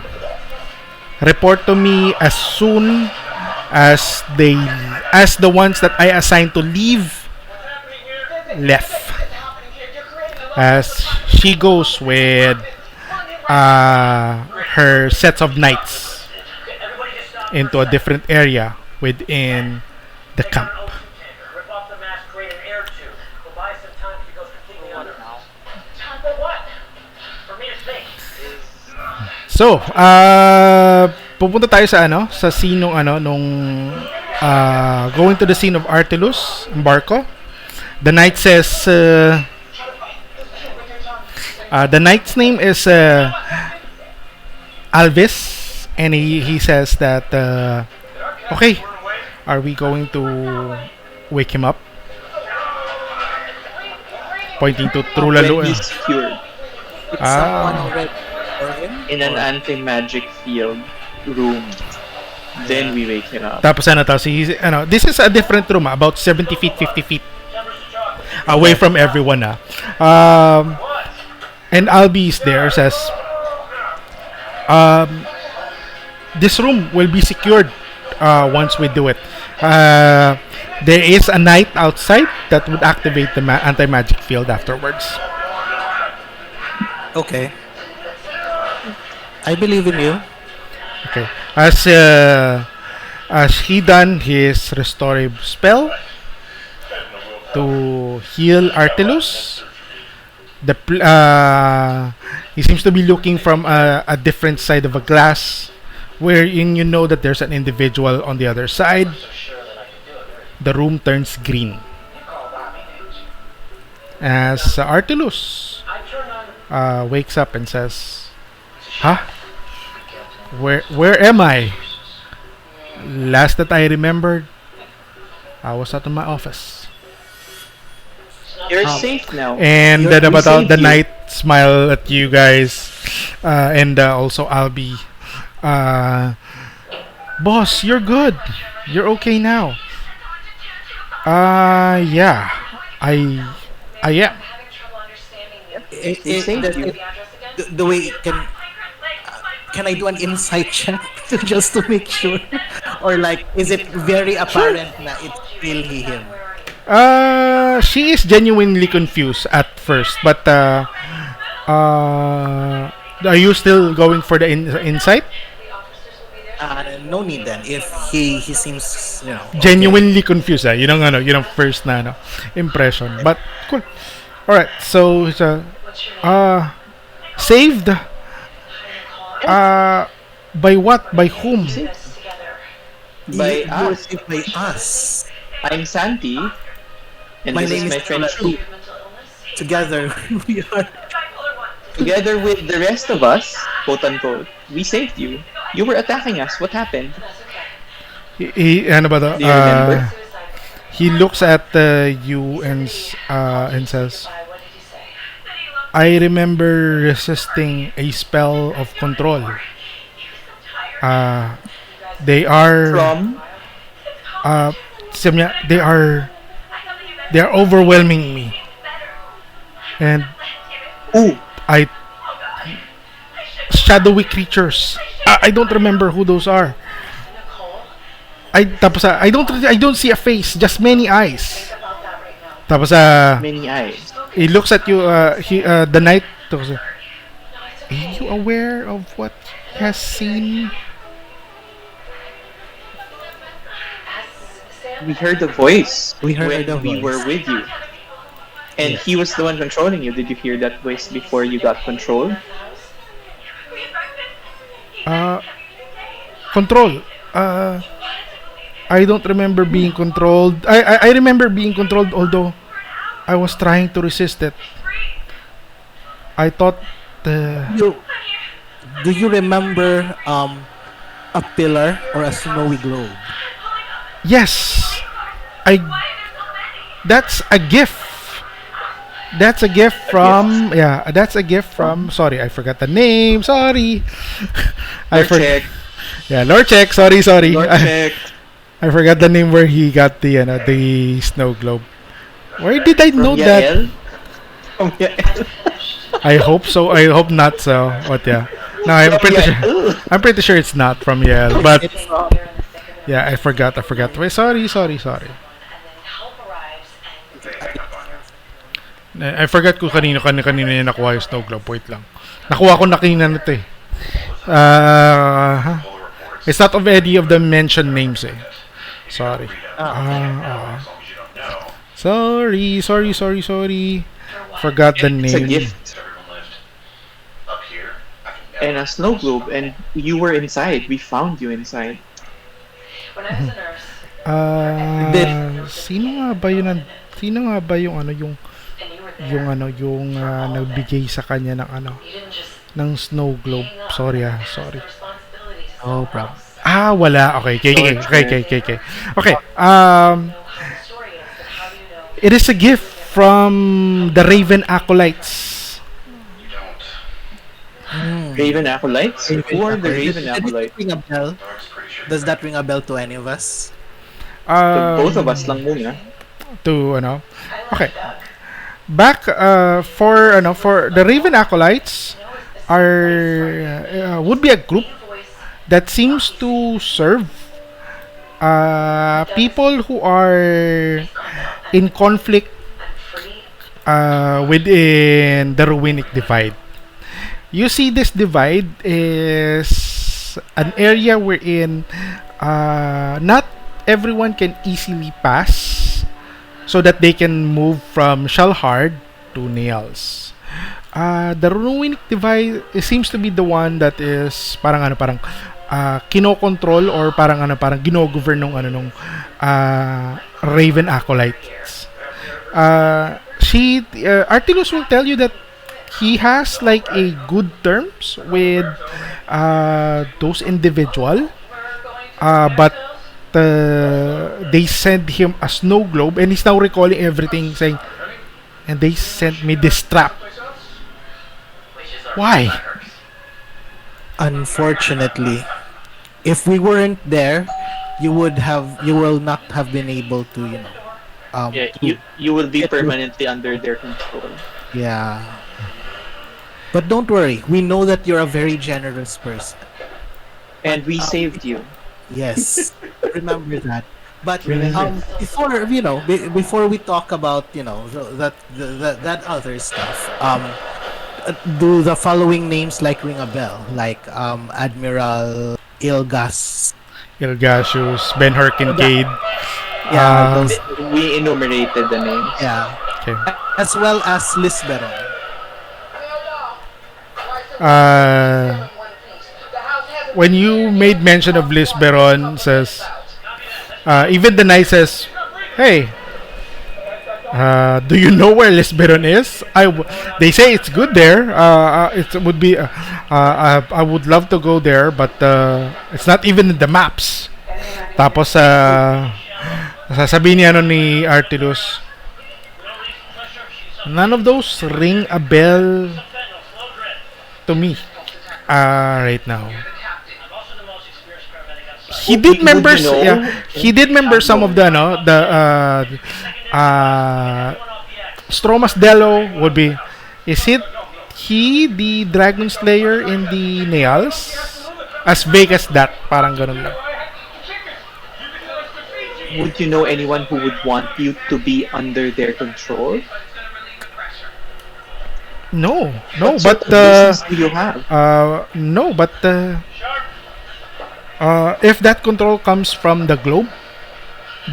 Report to me as soon as the ones that I assigned to leave left. As she goes with her sets of knights into a different area within the camp. So, pupunta tayo sa sa scene nung going to the scene of Artilus, Barco. The knight says, the knight's name is Alvis, and he says that, okay, are we going to wake him up? Pointing to Trulalu. When he's secured It's someone already for him? in an anti-magic field room, then we wake him up. Tapos this is a different room, about 70 feet, 50 feet away from everyone. And Albi is there, says, this room will be secured once we do it. There is a knight outside that would activate the anti-magic field afterwards. Okay. I believe in you. Okay. As he done his restorative spell to heal Artilus, he seems to be looking from a different side of a glass, wherein you know that there's an individual on the other side. The room turns green as Artilus wakes up and says, "Huh? Where am I? Last that I remembered, I was out of my office." You're safe now. And We saved the you. knight smile at you guys, and also Albi. Boss, you're good. You're okay now. Yeah, I am. We saved you. The way can I do an insight check just to make sure, or like is it very apparent that it's really him? She is genuinely confused at first, but are you still going for the insight? No need then. If he seems Genuinely confused, you know first na impression, but cool. All right, so it's saved. By what? By whom? By you were us. saved by us. I'm Santi, and My this name is my is friend Tru. Tru. Together we are. Together with the rest of us, quote unquote, we saved you. You were attacking us. What happened? Ano ba to? Do you remember? He looks at you and says, I remember resisting a spell of control. They are From sabi niya, they are overwhelming me, and who? shadowy creatures. I don't remember who those are. I don't see a face, just many eyes. Tapos Many eyes. he looks at you. The knight. Are you aware of what he has seen? We heard the voice We heard when the we voice. were with you. And he was the one controlling you. Did you hear that voice before you got controlled? Control. I don't remember being controlled. I remember being controlled, although I was trying to resist it. I thought. Do you remember a pillar or a snowy globe? Yes, That's a gift. That's a gift from. Yeah, that's a gift from. Sorry, I forgot the name. Sorry. Lord check. Yeah, Lord check. Sorry. Lord check. I forgot the name where he got the snow globe. Where did I know From that? Yael? From Yael. I hope so. I hope not so. But yeah. No, I'm pretty sure. I'm pretty sure it's not from Yale. But It's yeah, I forgot. Wait, sorry. I forgot kung kanino niya nakuha yung snow globe. Wait lang. Nakuha ko na kanina nito eh. Uh, it's not of any of the mentioned names eh. Sorry. Sorry. Forgot the It's a name. gift and a snow globe, and you were inside. We found you inside. Sino nga ba yun? Sino nga ba yung nagbigay sa kanya ng ng snow globe? Sorry. No problem. Wala. Okay. Okay. It is a gift from the Raven Acolytes. Raven Acolytes? Who are the Raven Does it Acolytes? ring a bell? Does that ring a bell to any of us? Both of us lang muna. Okay. Back for the Raven Acolytes would be a group that seems to serve people who are in conflict within the Ruinic Divide. You see, this divide is an area wherein not everyone can easily pass, so that they can move from Shalhard to Nails. The Ruinic Divide seems to be the one that is parang kinokontrol or parang ginogovern nung Raven Acolytes. Artilus will tell you that he has like a good terms with those individual, but they sent him a snow globe, and he's now recalling everything, saying, and they sent me this trap. Why? Unfortunately, if we weren't there, you will not have been able to, Yeah, to you will be get through. permanently under their control. Yeah. But don't worry, we know that you're a very generous person. And we saved you. Yes, remember that. But Remember. before we talk about that other stuff, do the following names like ring a bell? Like Admiral Ilgas. Ilgasius, Ben Kincaid. Yeah, those, We enumerated the names. yeah, Okay. as well as Lisberon. When you made mention of Lisberon, says, even the knight says, hey, do you know where Lisberon is? They say it's good there. It would be. I would love to go there, but it's not even in the maps. Tapos sasabihin ni Artilus, none of those ring a bell to me right now. He did members, he did member some of the Stromas Dello would be. Is it he the Dragon Slayer in the Nails? As vague as that, parang ganun lang. Would you know anyone who would want you to be under their control? No, What but sort of business do you have? no, but if that control comes from the globe,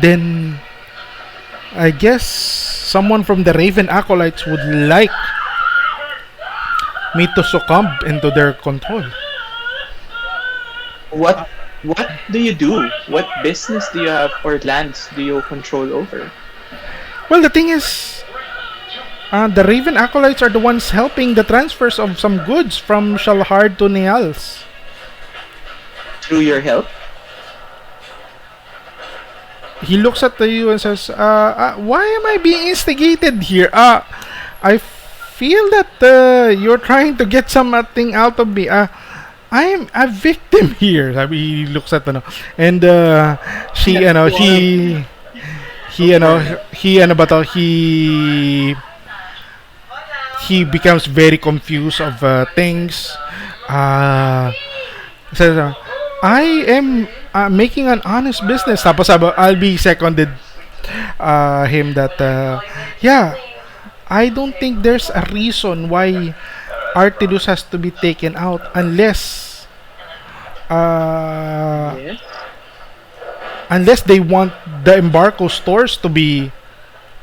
then I guess someone from the Raven Acolytes would like me to succumb into their control. What do you do? What business do you have or lands do you control over? Well, the thing is, the Raven Acolytes are the ones helping the transfers of some goods from Shalhard to Neals. Through your help? He looks at you and says, why am I being instigated here? I feel that you're trying to get something out of me. I am a victim here. He looks at and he becomes very confused of things. Says, I am making an honest business. Tapos I'll be seconded him that I don't think there's a reason why Artidus has to be taken out uh, Yes. unless they want the embargo stores to be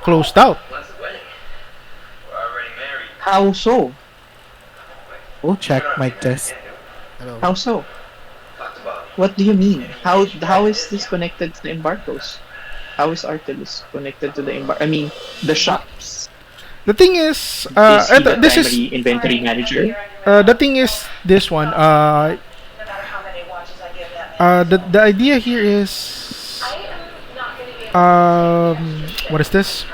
closed out. How so? Oh, check my test. Hello. How so? What do you mean? How is this connected to the embargoes? How is Artemis connected to the I mean, the shops. The thing is, Is he the this is primary inventory manager? the thing is this one. The idea here is what is this?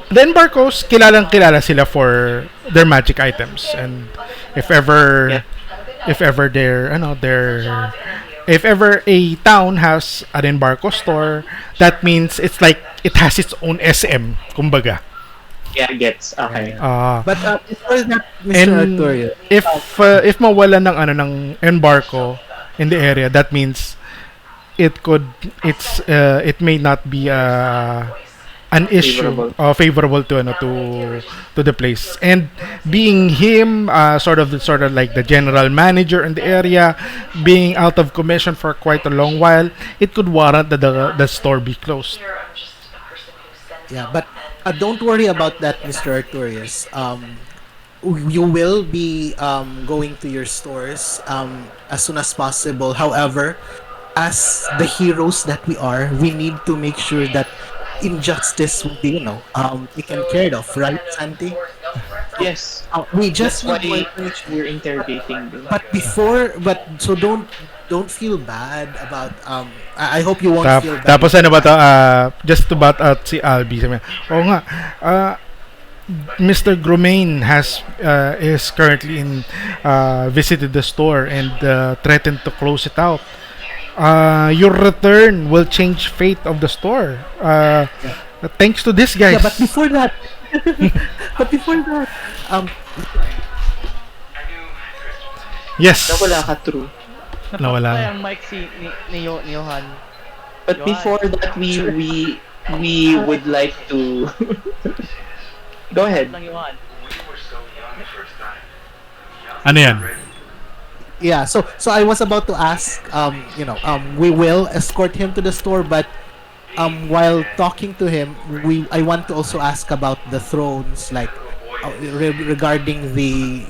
The embargoes, kilala sila for their magic items, and if ever Yeah. if ever they're they're if ever a town has an embargo store, that means it's like it has its own SM, kumbaga. Yeah, gets. Okay. But before that, Mr. And Arturius, if mawala ng ng embargo in the area, that means it may not be an issue favorable to to the place. And being him sort of like the general manager in the area, being out of commission for quite a long while, it could warrant that the store be closed. yeah, but don't worry about that, Mr. Arturius. You will be going to your stores as soon as possible. However, as the heroes that we are, we need to make sure that injustice will be, taken care of, right, Santi? Yes. We That's just why need more information. we're interrogating them. But so don't feel bad about I hope you won't feel bad. Tapos ano ba to? Just to bat out si Albi. Sabi niya, oo nga, Mr. Gromain is currently visited the store and threatened to close it out. Your return will change fate of the store. Thanks to this, guys. Yeah, but before that, yes. Nawala ka, true. Nawala. Napatay ang mic ni Johan. But before that, we would like to go ahead. Lang Johan. Ano yan? yeah. So I was about to ask, we will escort him to the store, but while talking to him, I want to also ask about the thrones, like regarding the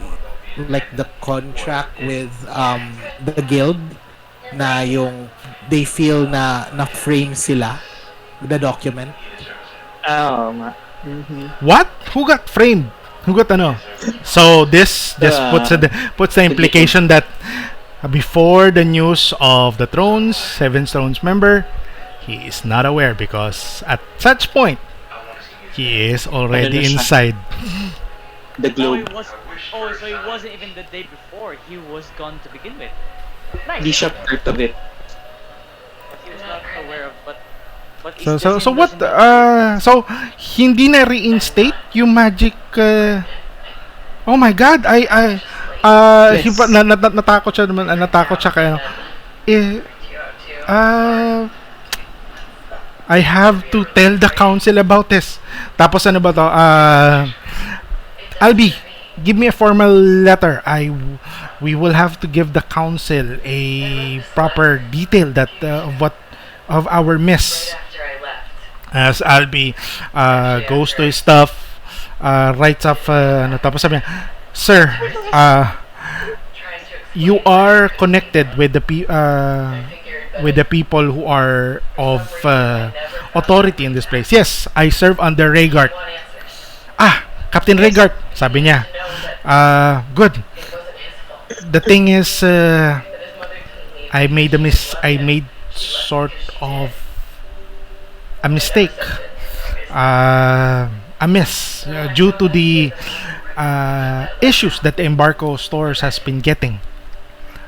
contract with the guild, na yung they feel na frame sila with the document. Oo nga. Mhm. What? Who got framed? Who got ano? So this just puts the implication that before the news of the Thrones, Seven Thrones member, he is not aware because at such point he is already inside. The So globe. so it wasn't even the day before. He was gone to begin with. Nice. Hindi siya part of it. But he was not aware of. But So what? So hindi na reinstate yung magic. Oh my God! Yes. Natakot siya naman. Natakot siya kaya. I have to tell the council about this. Tapos ano ba to? Albi, give me a formal letter. We will have to give the council a proper detail that of our miss. As Albi goes to his stuff, writes up, tapos sabi niya, Sir, you are connected with the people who are of authority in this place. Yes, I serve under Rhaegar. Captain Rhaegar, sabi niya. Good. The thing is, I made sort of a mistake, a miss, due to the issues that the embargo stores has been getting.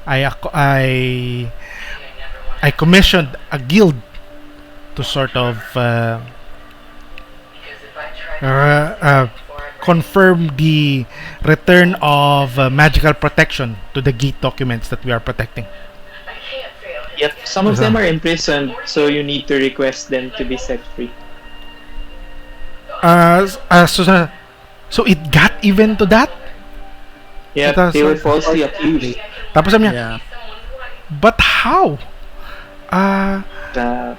I commissioned a guild to sort of confirm the return of magical protection to the gate documents that we are protecting. Yep. Some of them are imprisoned, so you need to request them to be set free. So, so it got even to that. Yep, they were falsely accused. Tapos sabi niya, Yeah. but how? Uh, No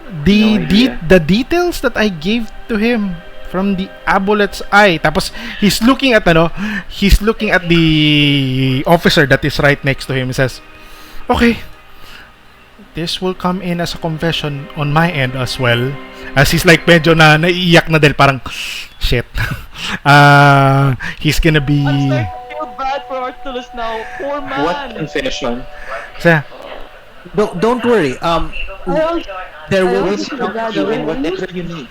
idea. the details that I gave to him from the amulet's eye. Tapos he's looking at the officer that is right next to him. He says, "Okay, this will come in as a confession on my end as well." As he's like medyo na naiiyak na dahil parang shit. He's gonna be I'm starting to feel bad for Artulus now. Poor man. What confession? sa Don't worry. There will We'll be help you in whatever you need.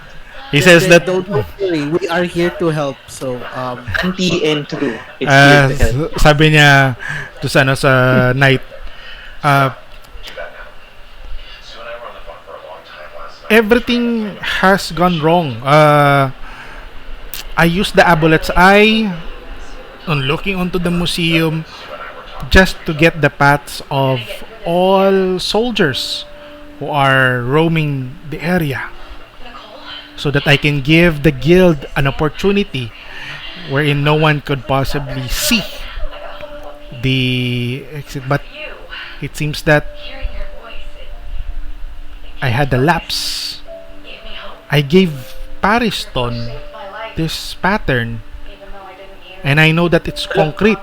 he says that don't worry. We are here to help. So Anti and true. It's here to help. sabi niya to sa night, uh, everything has gone wrong. I used the amulet's eye on looking onto the museum just to get the paths of all soldiers who are roaming the area, so that I can give the guild an opportunity wherein no one could possibly see the exit. But it seems that I had a lapse. I gave Pariston this pattern, and I know that it's concrete.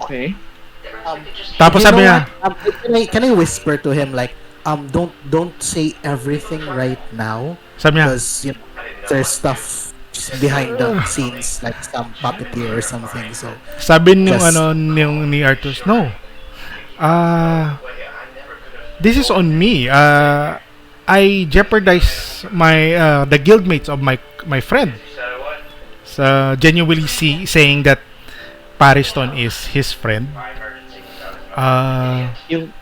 Okay. Tapos you sabi know niya, what? Can I whisper to him like don't say everything right now sabi niya, because there's stuff behind the scenes like some puppeteer or something. So sabi nung Just- ni Artus, no. This is on me. I jeopardize my the guildmates of my friend. So genuinely saying that Pariston is his friend. You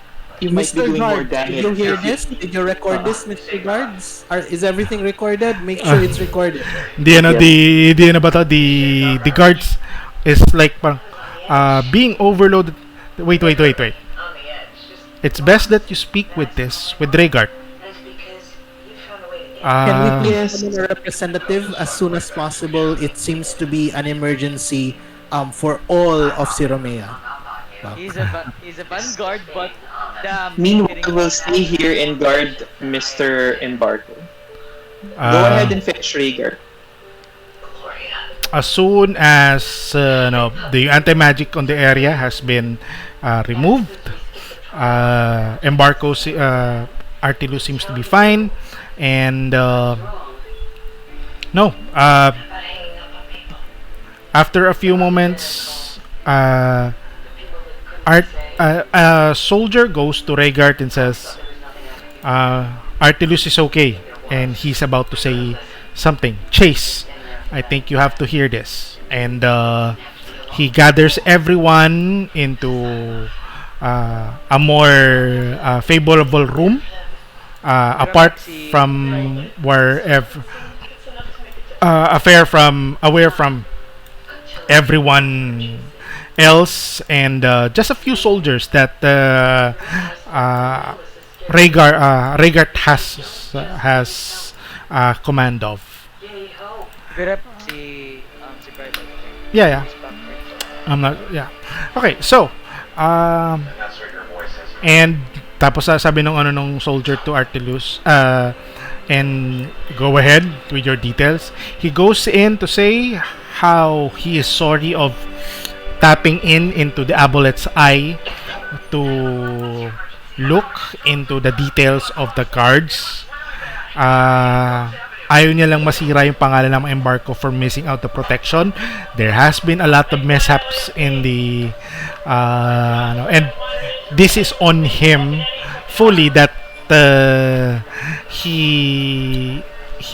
might be Mr. doing more Guard, damage. did you hear this? Did you record this, Mr. Guards? Is everything recorded? Make sure it's recorded. The guards is like parang being overloaded. Wait. It's best that you speak with Rhaegar. Can we Uh, please summon a representative as soon as possible? It seems to be an emergency for all of Siromea. He's a vanguard, but damn. Meanwhile, we'll stay here and guard Mr. Embargo. Go uh, ahead and fetch Rhaegar. as soon as the anti-magic on the area has been removed, Embarco Artilus seems to be fine, and no after a few moments, a soldier goes to Rhaegar and says, Artilus is okay, and he's about to say something. Chase, I think you have to hear this. And he gathers everyone into a more favorable room, apart from wherever, aware from everyone else, and just a few soldiers that Rhaegar has command of. Grab si Private. Yeah. I'm not. Yeah. Okay. So, and tapos sabi nung soldier to Artilus, and go ahead with your details. He goes in to say how he is sorry of tapping into the amulet's eye to look into the details of the cards. Ayaw niya lang masira yung pangalan ng Embarco for missing out the protection. There has been a lot of mishaps in the and this is on him fully, that he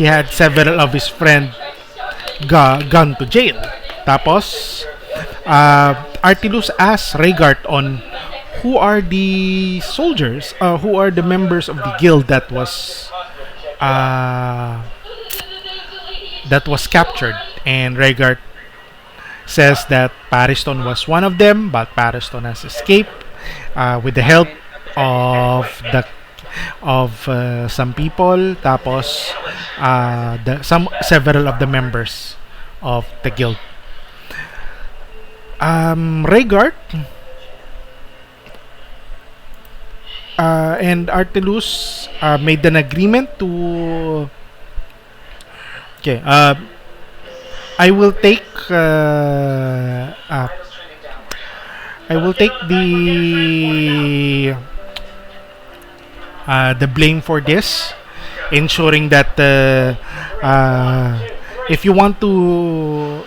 had several of his friends gone to jail. Tapos Artilus asks Rhaegar on who are the soldiers, who are the members of the guild that was captured, and Rhaegar says that Pariston was one of them, but Pariston has escaped with the help of of some people, tapos several of the members of the guild. Rhaegar and Artilus made an agreement to. Okay. I will take. I will take the blame for this, ensuring that if you want to.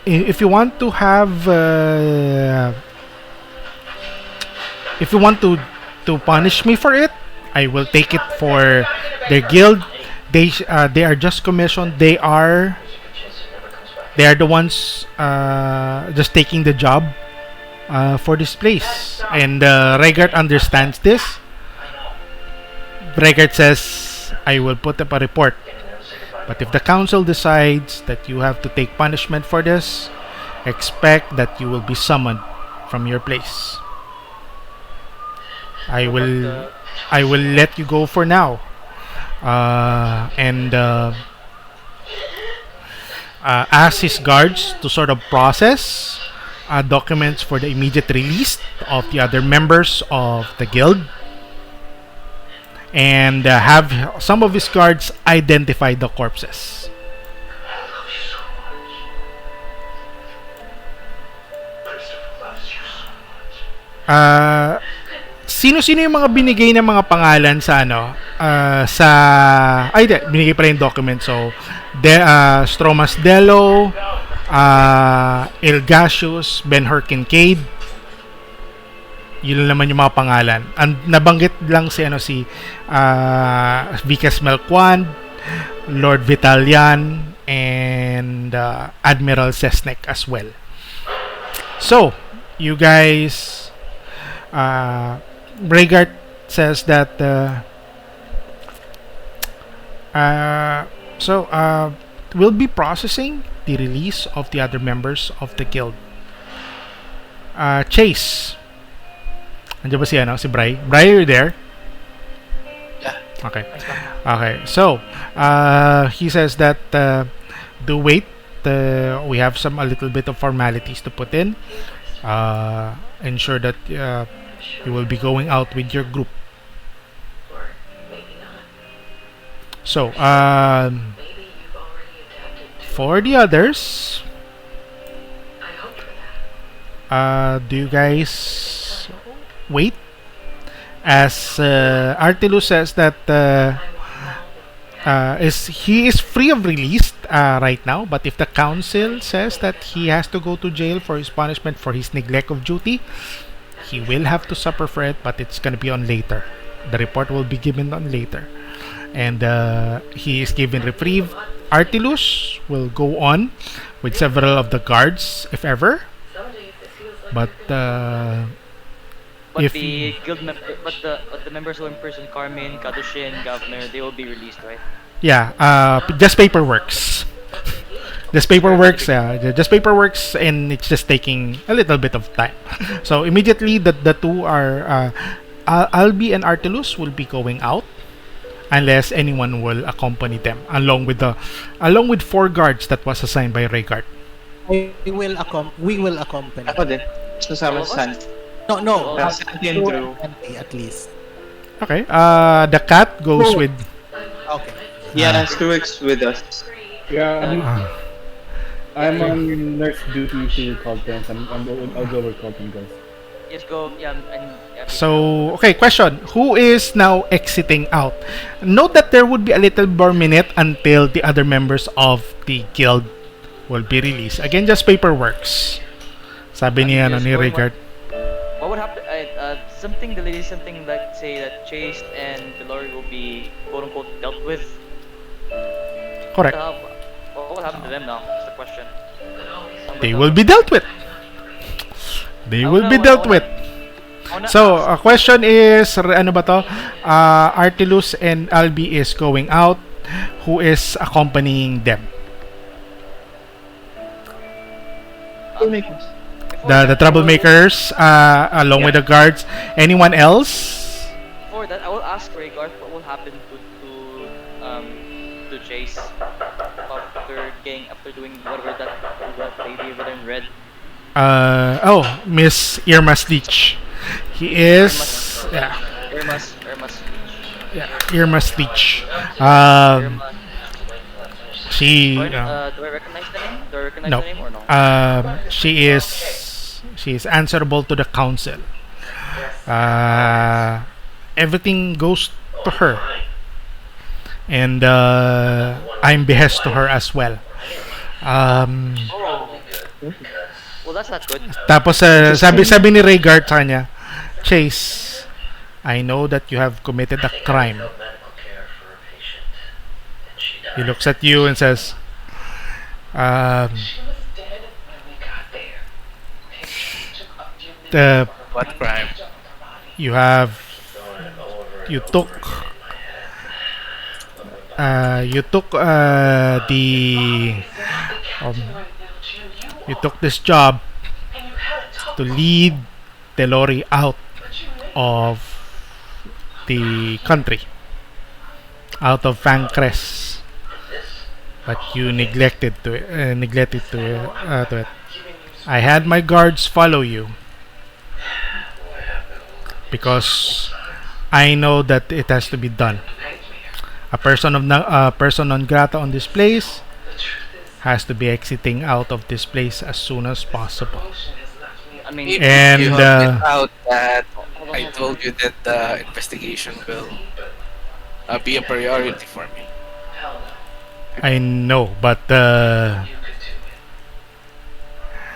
If you want to have if you want to punish me for it, I will take it for their guild. They are just commissioned. They are the ones just taking the job for this place. And Rhaegar understands this. Rhaegar says, I will put up a report. But if the council decides that you have to take punishment for this, expect that you will be summoned from your place. I will let you go for now. And ask his guards to sort of process documents for the immediate release of the other members of the guild, and have some of his guards identify the corpses. Sino-sino yung mga binigay ng mga pangalan sa binigay pala yung document. So Stromas Dello, Ilgasius, Ben-Hur Kincaid. Yun naman yung mga pangalan. Nabanggit lang si Vicas Melquand, Lord Vitalian, and Admiral Sesnek as well. So, you guys, Rhaegar says that we'll be processing the release of the other members of the guild. Chase, nandiyan ba si Bri? Bri, are you there? Yeah. Okay. So, he says that do wait. We have a little bit of formalities to put in. Ensure that you will be going out with your group. So, for the others, do you guys wait? As Artilus says that he is free of release right now, but if the council says that he has to go to jail for his punishment for his neglect of duty, he will have to suffer for it, but it's gonna be on later. The report will be given on later. And he is given reprieve. Artilus will go on with several of the guards, if ever. But if the guild but the members who imprison Carmine, Kadushin, Governor, they will be released, right? Yeah, just paperworks. Just paperworks, and it's just taking a little bit of time. So immediately, the two are Albi and Artilus will be going out, unless anyone will accompany them, along with 4 guards that was assigned by Rhaegar. We will accompany. Ako din. Sasama sa Santi. No. Santi and Drew. At least. Okay. The cat goes with. Okay. Yeah, Stuart's with us. Yeah, I'm on nurse duty to COLTON. I'll go where COLTON goes. Just go. Yeah. So, okay, question. Who is now exiting out? Note that there would be a little more minute until the other members of the guild will be released. Again, just paperworks. Sabi ni Rhaegar. What would happen? Something like say that Chase and TELLORI will be quote unquote dealt with. Correct. What would happen to them now? That's the question. They will be dealt with. They will be dealt with. So, a question is, Artilus and Albi is going out. Who is accompanying them? If the troublemakers along with the guards. Anyone else? Before that, I will ask Rhaegar what will happen to Chase after doing whatever that lady over there in red. Miss Irma's Leech. He is Irma's speech. yeah, Irma's Leech. Um, Irma. she Do I recognize the name? Do I recognize no. the name or no? She is answerable to the council. Uh, Everything goes to her, and I'm behest to her as well. Um, Oh, well, that's not good. Tapos sabi ni Rhaegar sa kanya, Chase, I know that you have committed a crime. He looks at you and says, um, the What crime? you have you took the um, you took this job to lead TELLORI out of the country, out of Fancrest, but you neglected to it. I had my guards follow you because I know that it has to be done. A person non grata on this place has to be exiting out of this place as soon as possible. I mean, If And you have it out that I told you that the investigation will be a priority for me. I know, but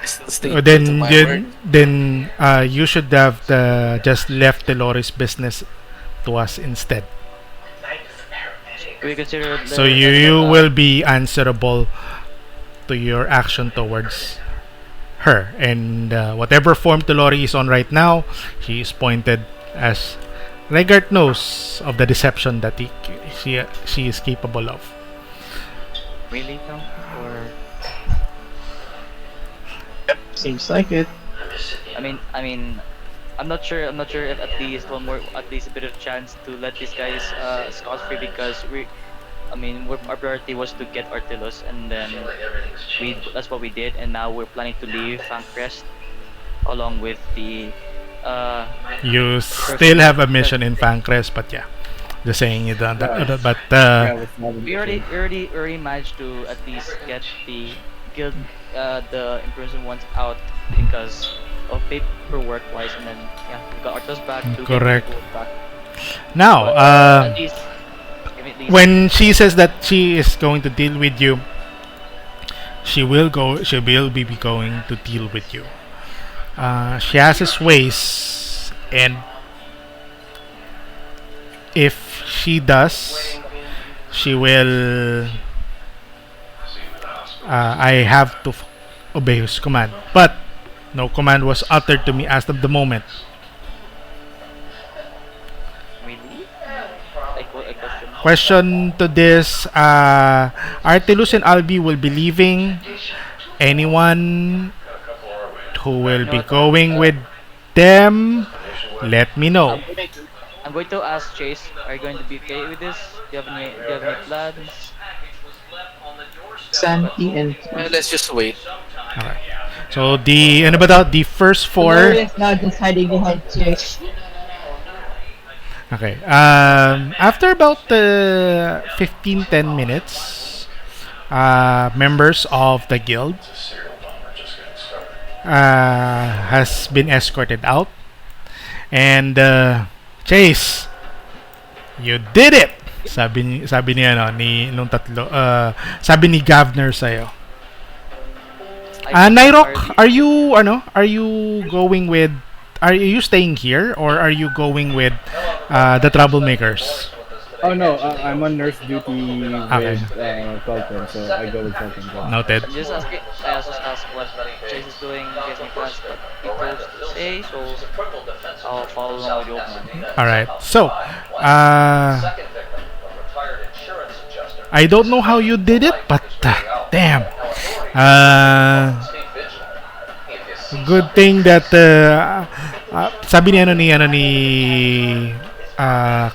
Stay true to my word. then you should have just left Telori's business to us instead. we consider So you will be answerable to your action towards her, and whatever form Telori is on right now, she is pointed as Rhaegar knows of the deception that she is capable of. really no or Seems like it. I'm not sure. I'm not sure if at least a bit of chance to let these guys scot free because our priority was to get Artilos, and then that's what we did, and now we're planning to leave Fancrest along with the You still have a mission in Fancrest, but yeah, just saying it. But we already managed to at least get the guild, the imprisoned ones out because of paperwork wise, and then yeah, we got Artos back. Correct. Back. now, At least, give me at least. when she says that she is going to deal with you, she will go. She will be going to deal with you. She has his ways, and if she does, she will. I have to obey his command, but no command was uttered to me as of the moment. Really? I question. Question to this: Artilus and Albi will be leaving. Anyone who will be going with them, let me know. I'm going to ask Chase. Are you going to be okay with this? Do you have any plans? Santi and Let's just wait. Alright. So ano ba daw? The first four. Gloria is now just hiding behind Chase. Okay. After about 15-10 minutes, members of the guild has been escorted out, and Chase, you did it. Sabi ni nung tatlo, sabi ni Governor sa'yo. NYROC, are you going with, are you staying here or are you going with the troublemakers? Oh no, I'm on nurse duty with Okay. COLTON, so I go with COLTON. Noted. I'm just asking. I also asked what Chase is doing. He has any plans, but he chose to say, so I'll follow along with you. Alright. So, I don't know how you did it, but damn. Good thing that sabi ni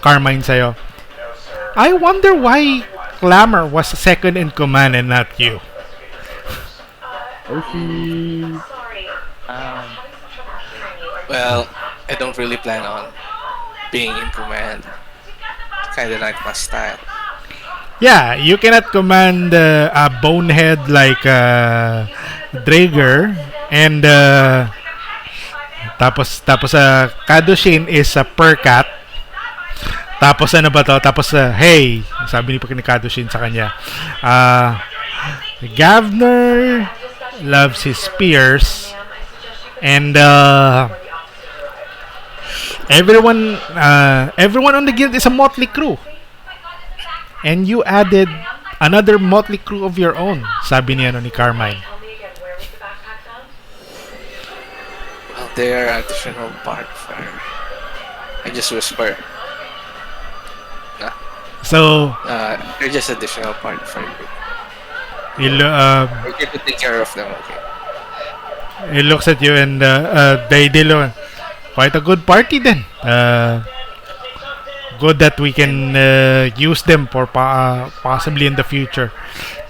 Carmine sa'yo. I wonder why Clamor was second in command and not you. Oh, she. Um, Well, I don't really plan on being in command. Kinda like my style. Yeah, you cannot command a bonehead like Drager and tapos Kadoshin is a percat. Tapos ano ba to? Tapos hey, sabi ni Kadoshin sa kanya. Gavner loves his spears and everyone on the guild is a motley crew. And you added another motley crew of your own, sabi ni Carmine. Well, they are additional part for. I just whisper. Nah. So, They're just additional part for you. We get to take care of them, okay? He looks at you and they look quite a good party then. Good that we can use them for possibly in the future.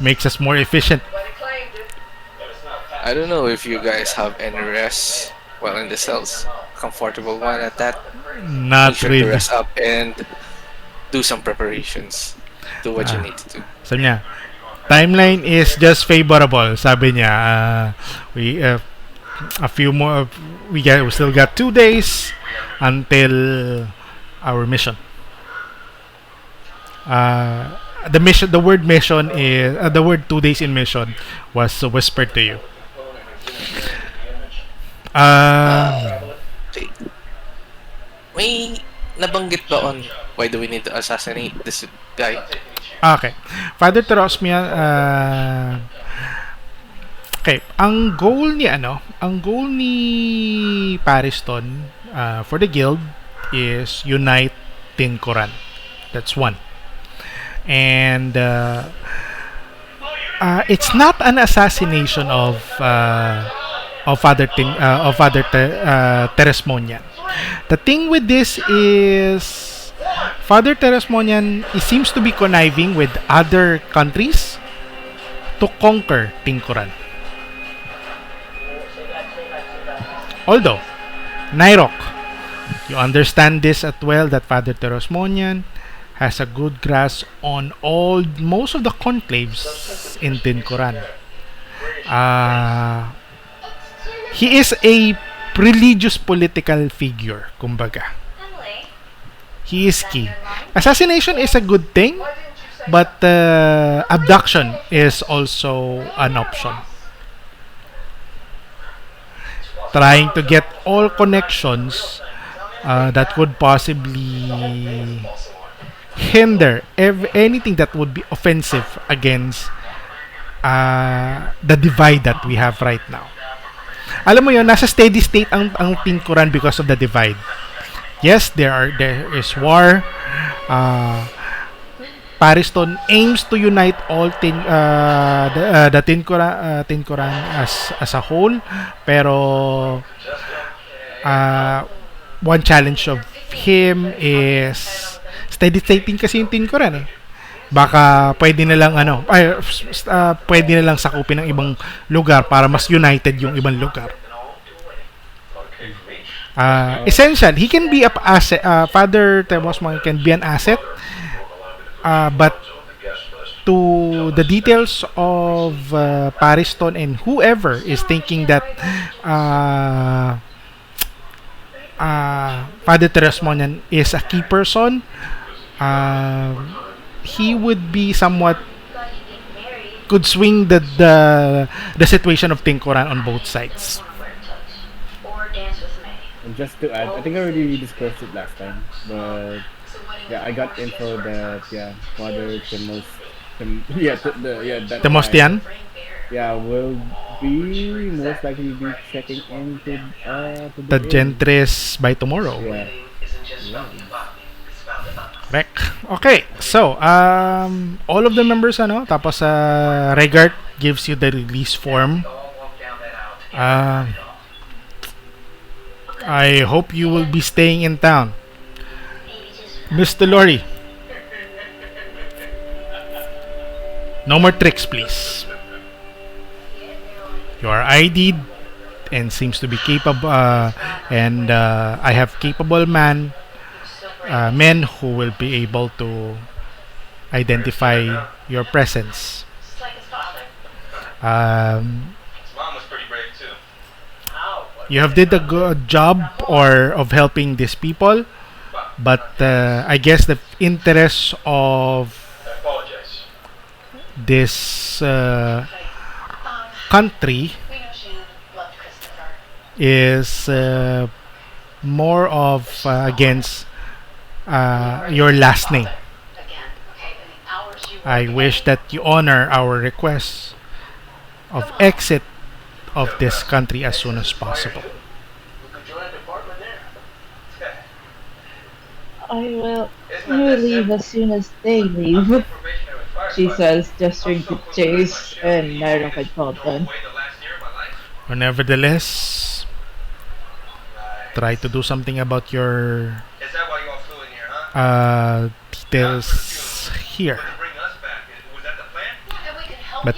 Makes us more efficient. I don't know if you guys have any rest while in the cells. Comfortable one at that. Not Make sure really. to rest up and do some preparations. Do what you need to do. Sabi niya, timeline is just favorable. Sabi niya, we a few more. We still got 2 days until our mission. The word mission is the word 2 days in mission was whispered to you. Okay. May nabanggit ba on why do we need to assassinate this guy? Okay. Father Terosmia, okay, ang goal ni Pariston for the guild is unite Tincorran. That's one. And it's not an assassination of Father Teresmonian. The thing with this is Father Teresmonian seems to be conniving with other countries to conquer Tincorran. Although NYROC, you understand this as well, that Father Teresmonian has a good grasp on most of the conclaves in Tincorran. He is a religious political figure, kumbaga. He is key. Assassination is a good thing, but abduction is also an option. Trying to get all connections that would possibly hinder anything that would be offensive against the divide that we have right now. Alam mo yun, nasa steady state ang Tincorran because of the divide. Yes, there is war. Pariston aims to unite all the Tincorran as a whole, pero one challenge of him is steady stating kasi yung Tincorran eh. Baka pwede na lang pwede na lang sakupin ng ibang lugar para mas united yung ibang lugar. Essential, he can be a asset. Father Teresmonian can be an asset, but to the details of Pariston and whoever is thinking that Father Teresmonian is a key person, he would be somewhat could swing the situation of Tincorran on both sides. And just to add, I think I already discussed it last time, but yeah, I got info that Father Temostian? will be most likely be checking into The Gentris by tomorrow. Yeah. Correct. Okay, so all of the members tapos Regard gives you the release form. I hope you will be staying in town. Miss Telllori, no more tricks, please. You are ID'd and seems to be capable, and I have capable men who will be able to identify your presence. Um, you have did a good job or of helping these people, but I guess the interest of this country is more of against your last name. I wish that you honor our request of exit of this country as soon as possible. I will leave as soon as they leave, she says, gesturing to Chase and NYROC and COLTON. But nevertheless, try to do something about your details here. But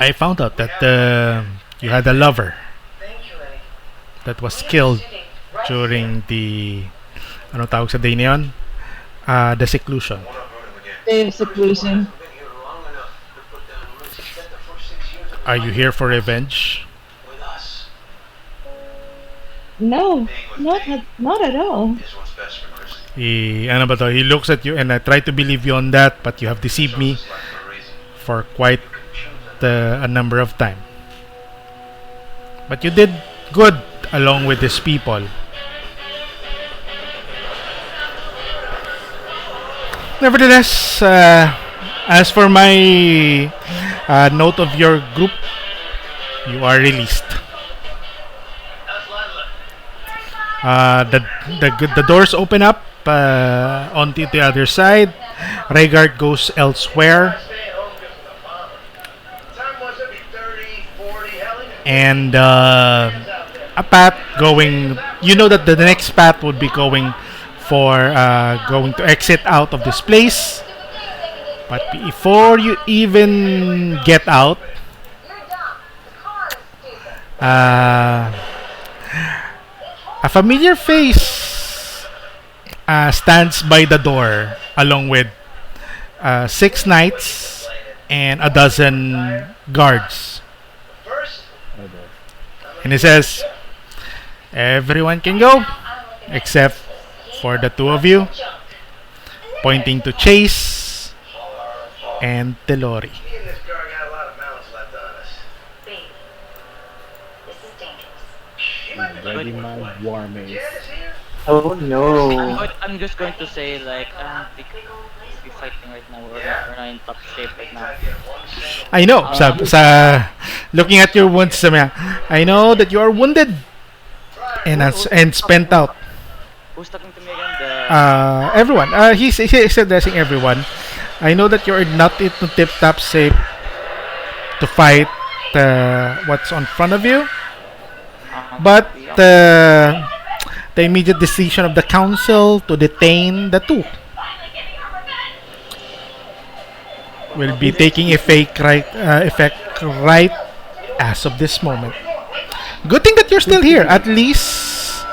I found out that you had a lover that was killed during the ano tawag sa day na yun? The seclusion. Day of seclusion. Are you here for revenge? No, not at all. Ano ba to? He looks at you and I try to believe you on that, but you have deceived me for quite a number of time. But you did good along with these people. Nevertheless, as for my note of your group, you are released. The doors open up onto the other side. Rhaegar goes elsewhere. And a path going, you know that the next path would be going for going to exit out of this place. But before you even get out, a familiar face stands by the door along with 6 knights and a dozen guards. And he says, everyone can go except for the two of you, pointing to Chase and Tellori. Ready my war mace. Oh no. I'm just going to say, like, I don't think we'll be fighting right now. We're not in top shape right now. I know, looking at your wounds, I know that you are wounded and spent out. Who's talking to me again? Everyone. He's addressing everyone. I know that you're not in tip-top shape to fight what's on front of you. But the immediate decision of the council to detain the two will be taking effect right as of this moment. Good thing that you're still here. At least,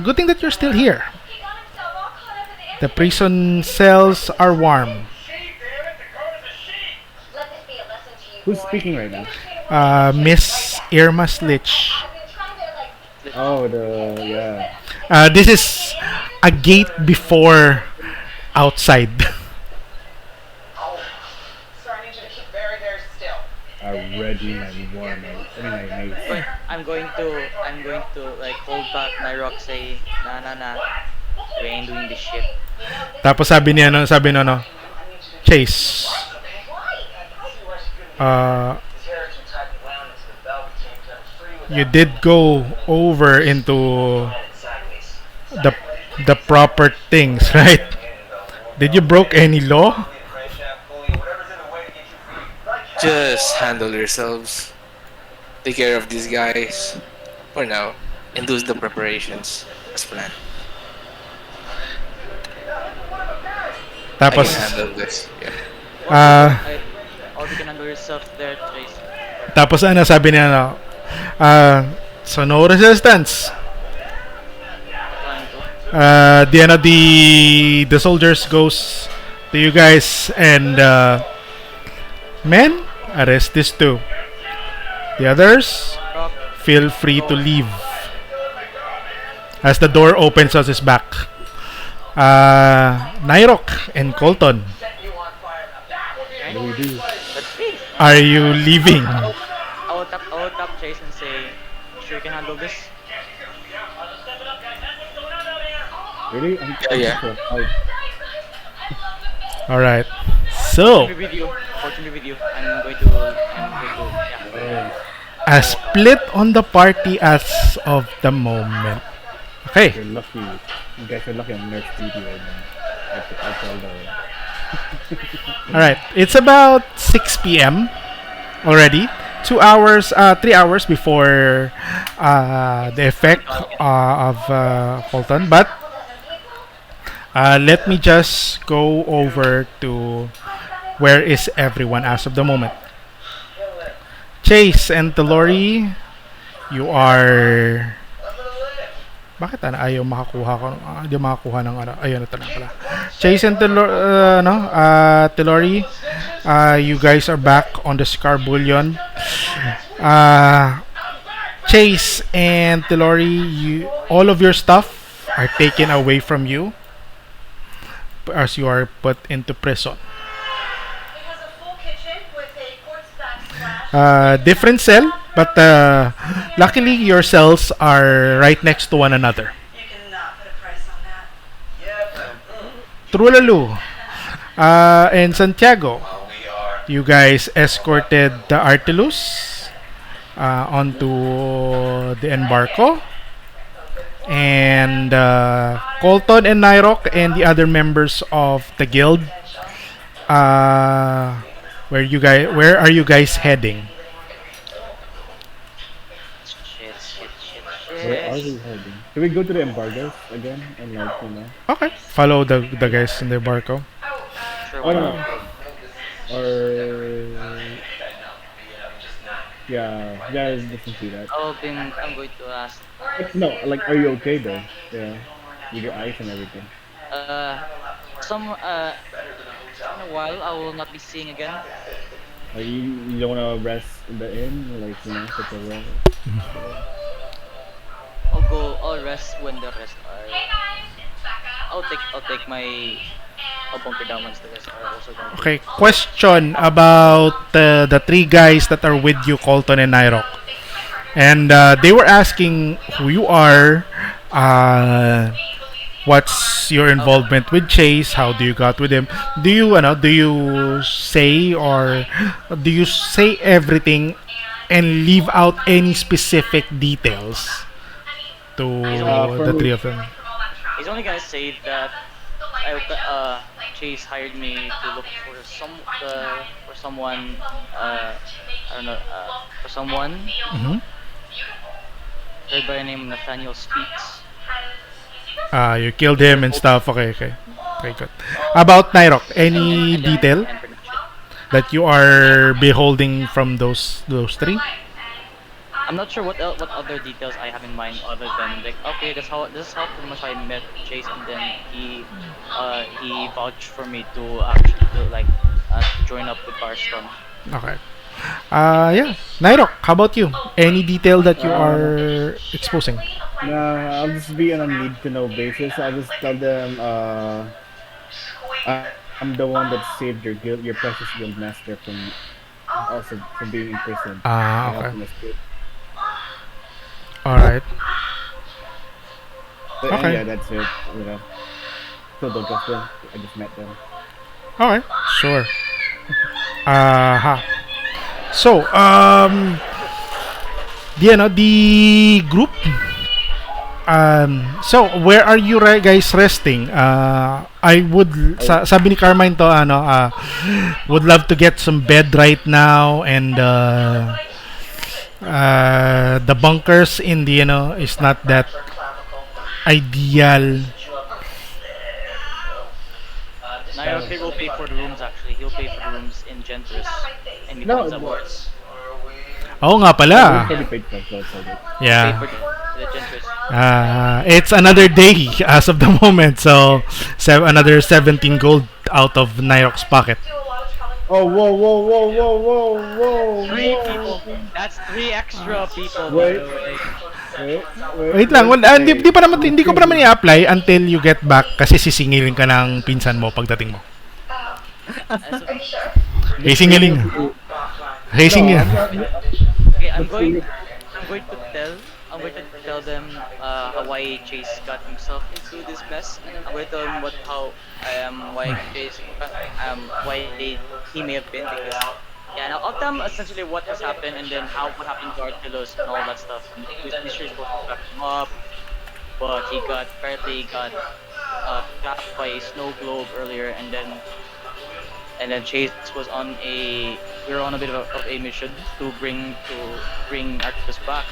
good thing that you're still here. The prison cells are warm. Who's speaking right now? Miss Irma Slitch. Oh, yeah. This is a gate before outside. I ready my war mace. I mean, my mace. I'm going to like hold back NYROC, say, nah, we ain't doing this shit. Tapos sabi no, Chase. You did go over into the proper things, right? Did you broke any law? Just handle yourselves. take care of these guys for now, and do the preparations as planned. I Tapos, can handle this. Yeah. ah, Or you can handle yourself there, Trace. tapos ano, sabi niya, ano, so no resistance. Trying to. The end of the soldiers goes to you guys and men, arrest this too. The others, Rock, feel free to leave. As the door opens on his back, NYROC and COLTON, okay? What do we do? Let's see. are you leaving? I will tap Trace and say, sure you can handle this. Really? Yeah. All right. Fortune So, be with you. Fortune be with you. Yeah. a split on the party as of the moment. Okay. You're lucky. You guys are lucky I'm Nurse TV right now. I tell that. All right. It's about 6 p.m. already. 2 hours, 3 hours before the effect of COLTON. But let me just go over to where is everyone as of the moment. Chase and TELLORI, you are... Bakit ayaw makakuha ko? Hindi makakuha ng ano. Ayun, ito lang pala. Chase and TELLORI, you guys are back on the Scarbullion. Chase and TELLORI, all of your stuff are taken away from you as you are put into prison. Different cell, but luckily your cells are right next to one another. TRULALU and Santiago, you guys escorted the Artilus onto the Embarco, and COLTON and NYROC and the other members of the guild. Where are you guys heading? Where are Shit. we heading? Can we go to the embargoes again and Okay, follow the guys in the Embarco. Sure, Oh, no, why no. not? Or yeah, let's do that. I'm going to ask. No, like, are you okay though? Yeah, with your eyes and everything. Uh, in a while I will not be seeing again. Like, you don't wanna rest in the inn, like, such a rest. I'll rest when the rest are. I'll take my. I'll bunker down once the rest are also going. Okay, question about the three guys that are with you, COLTON and NYROC. And they were asking who you are, what's your involvement with Chase, how do you got with him? Do you say everything and leave out any specific details to the three of them? He's only gonna say that Chase hired me to look for someone. I don't know. For someone Mm-hmm. heard by the name Nathaniel Speaks. You killed him and stuff. Okay, good. About NYROC, any And then- detail and pretty much it. that you are beholding from those three? I'm not sure what other details I have in mind other than like okay, this is how pretty much I met Chase, and then he vouched for me to actually to join up with Barston. Okay. Yeah. NYROC, how about you? Any detail that you are exposing? Nah, I'll just be on a need to know basis. I'll just tell them, I'm the one that saved your precious guild master from being imprisoned. I helped Okay. him escape. All right. But, Okay. yeah, that's it. Still don't trust them. I just met them. All right. Sure. So, the group. So where are you guys resting? I would sabi ni Carmine to would love to get some bed right now and The bunkers in the is not that ideal. Nairo will pay for the rooms actually. He'll pay for the rooms in Gentress. Any No, points that works. Oo nga pala. no, we've already paid for it. Pay Yeah. for the Gentress. It's another day as of the moment. So, another 17 gold out of Nyroc's pocket. Oh, whoa, whoa, whoa, whoa, whoa, whoa, Three whoa. people. That's three extra people. Wait. By the way. Wait lang, hindi pa naman, hindi ko pa naman i-apply until you get back kasi sisingilin ka ng pinsan mo pagdating mo. Hey, singilin. Hey, singil. Okay, I'm going to tell them why Chase got himself into this mess. I'm going to tell them why Chase why he may have been because yeah, now I'll tell them essentially what has happened and then what happened to Artilos and all that stuff. This sure supposed to back him up, but he apparently got trapped by a snow globe earlier and then Chase was we were on a bit of a mission to bring Arctus back.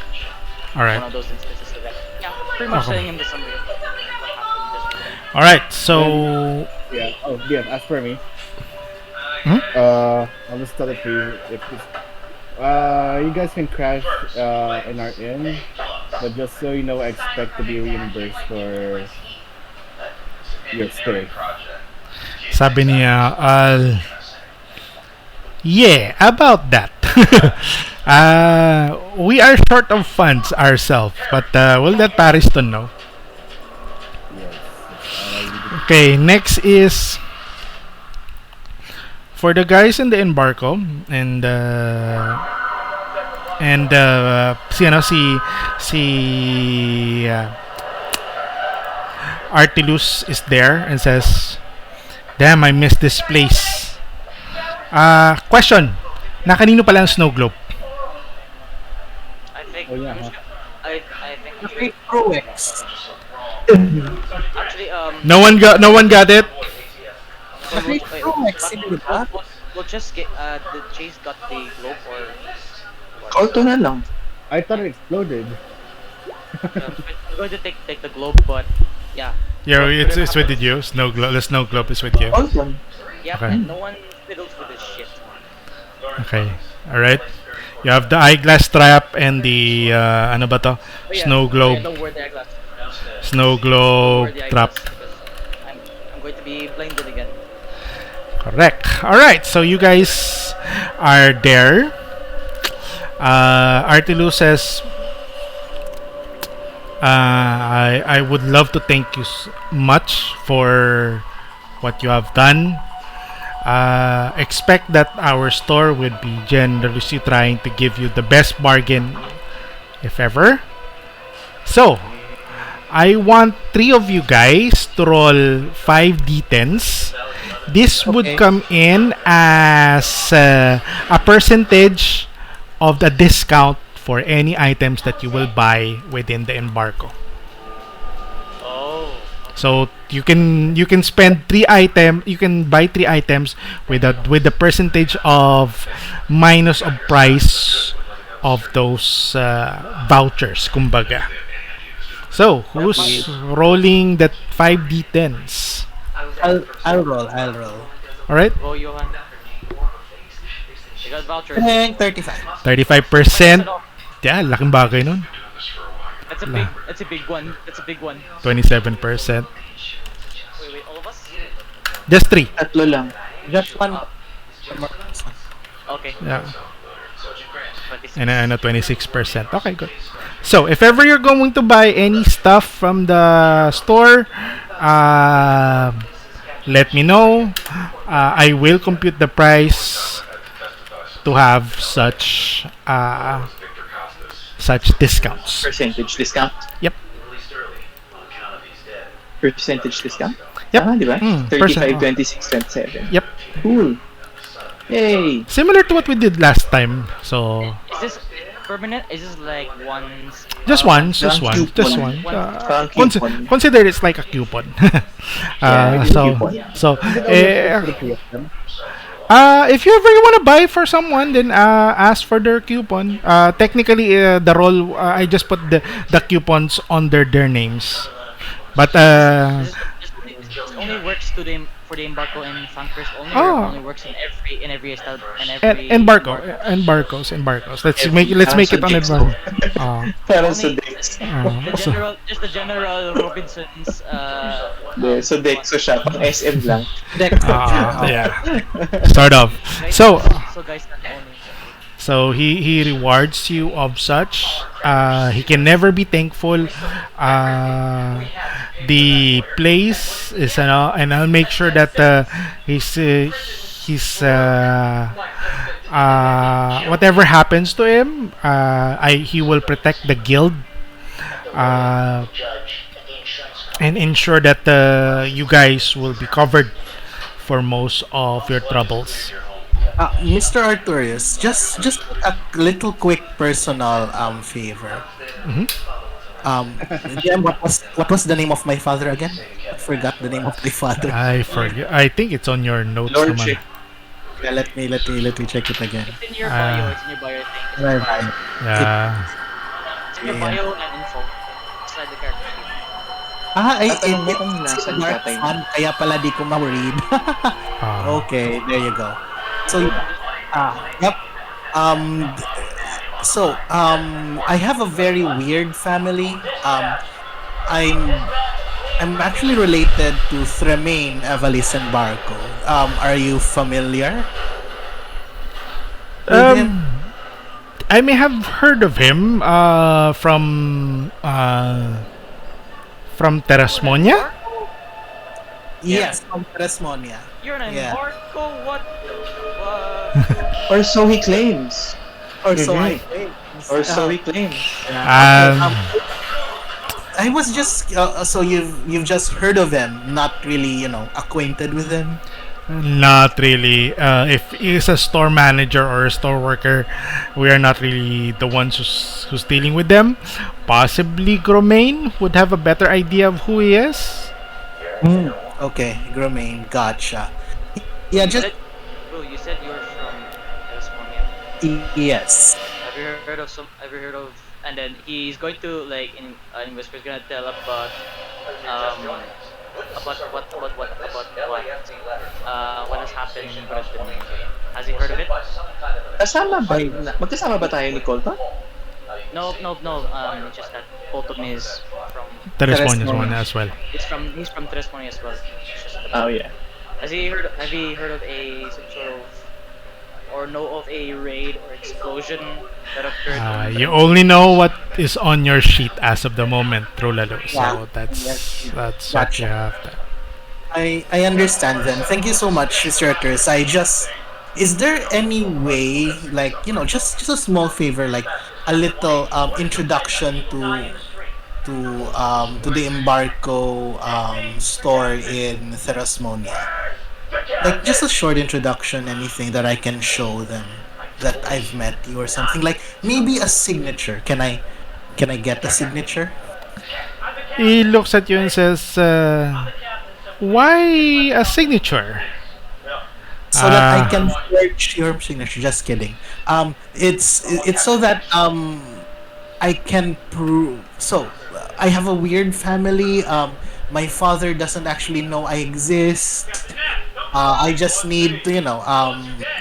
All right. One of those instances of that. Yeah, pretty much Okay. telling him the summary of what happened this weekend. All right. So, Yeah. Oh, yeah. As for me, Hmm? I'll just tell it to you. If this, you guys can crash in our inn, but just so you know, I expect to be reimbursed for your stay. sabi niya, yeah, about that. We are short of funds ourselves, but we'll let Pariston know. Okay, next is for the guys in the embargo and si Artilus is there and says, "Damn, I missed this place." Question. Na kanino pala ang snow globe? I think. Oh, yeah, huh? I think. Wait, Proex. Actually, No one got it. Wait, Proex, hindi ba? We'll just get. The Chase got the globe or. What? COLTON na lang. I thought it exploded. We're going to take the globe, but yeah. Yo, it's with you. The snow globe is with you. COLTON. Yeah, Okay. no one fiddles with this shit. Okay. All right. You have the eyeglass trap and the ano ba to? Oh, yeah. Snow globe. Yeah, don't wear the eyeglass. Snow Don't globe wear the trap. eyeglass because I'm going to be blinded again. Correct. All right. So you guys are there. Artilu says, I would love to thank you much for what you have done. Expect that our store would be generously trying to give you the best bargain, if ever. So, I want 3 of you guys to roll 5 d10s. This would Okay. come in as a percentage of the discount for any items that you will buy within the embargo. Oh. So you can spend you can buy 3 items with the percentage of minus of price of those vouchers, kumbaga. So who's rolling that 5d10s? I'll roll. All right, Go, Johan. You got vouchers. And 35. 35%. Yeah, laking bagay nun. That's a big one. That's a big one. 27%. Wait, all of us? Just 3. Tatlo lang. Just one. Okay. Yeah. 26. And 26%. Okay, good. So, if ever you're going to buy any stuff from the store, let me know. I will compute the price to have such discounts. Percentage discount. Yep. Percentage discount? Yep. Di ba? Mm, 35, percent. 26, 27. Yep. Cool. Yay! Similar to what we did last time. So, Is this permanent? Is this like once? just once, just one, coupon. just one. Parang coupon. Consider it's like a coupon. Yeah, so, coupon. so, Is it only for the 3 of them? If you ever want to buy for someone, then ask for their coupon. Technically, the role I just put the coupons under their names, but This only works to the for the embargo and Funkers only, or oh, only works in every style and every embargo, embargo. embargoes. Let's Parang make it on Sodexo. advance. Uh, Parang Only Sodexo. so just the general Robinsons De, Sodexo siya. Pang SM lang. yeah, sort of. So guys not only. he rewards you of such. He can never be thankful. The place is and I'll make sure that his whatever happens to him, he will protect the guild uh, and ensure that you guys will be covered for most of your troubles. Mr. Artorius, just a little quick personal favor. Mhm. DM, what was the name of my father again? I forgot the name of my father. I forget. I think it's on your notes, naman. Lordship. Yeah, let me check it again. It's in your Ah. bio. It's in your bio. I think. It's in Right, your bio. right. It's in your bio and info. Slide the character sheet. Tatanong mo kung it's nasan Dark tatay mo. Fan, kaya pala di ko ma-read. Ah. Okay, there you go. So, yep. Um, I have a very weird family. I'm I'm actually related to Tremaine, Evalis, and Barco. Are you familiar with him? Um, I may have heard of him from Terrasmonia. Yes, from Tresmonia. You're an Yeah. Marco. What the Or so he claims. Or so I Mhm. think. Or so he claims. Um, I was just so you've just heard of him, not really acquainted with him. Not really. If he's a store manager or a store worker, we are not really the ones who's dealing with them. Possibly Gromain would have a better idea of who he is. Okay, Gromain, gotcha. Yeah, just Bro, you said you're from California. yes. Have you heard of? And then he's going to like in whispers gonna tell about what has happened in Britain. Has he heard of it? Magkasama ba tayo ni Colton? No, no, no. It's just that Colton is from. Terrasmonia's one as well. He's from Tresmoni as well. It's just that- Oh yeah. Have you heard of some sort of or know of a raid or explosion that occurred? You only know what is on your sheet as of the moment, Trulalu. So Yeah. that's Yes. that's what Gotcha. you have to. I understand then. Thank you so much, Mr. Arturs. Is there any way, like, just a small favor, like a little introduction to the Embarco store in Therasmonia? Like just a short introduction, anything that I can show them that I've met you or something. Like maybe a signature. Can I get a signature? He looks at you and says, "Why a signature?" So that I Ah. can search your signature. Just kidding. It's so that I can prove. So I have a weird family. My father doesn't actually know I exist. I just need to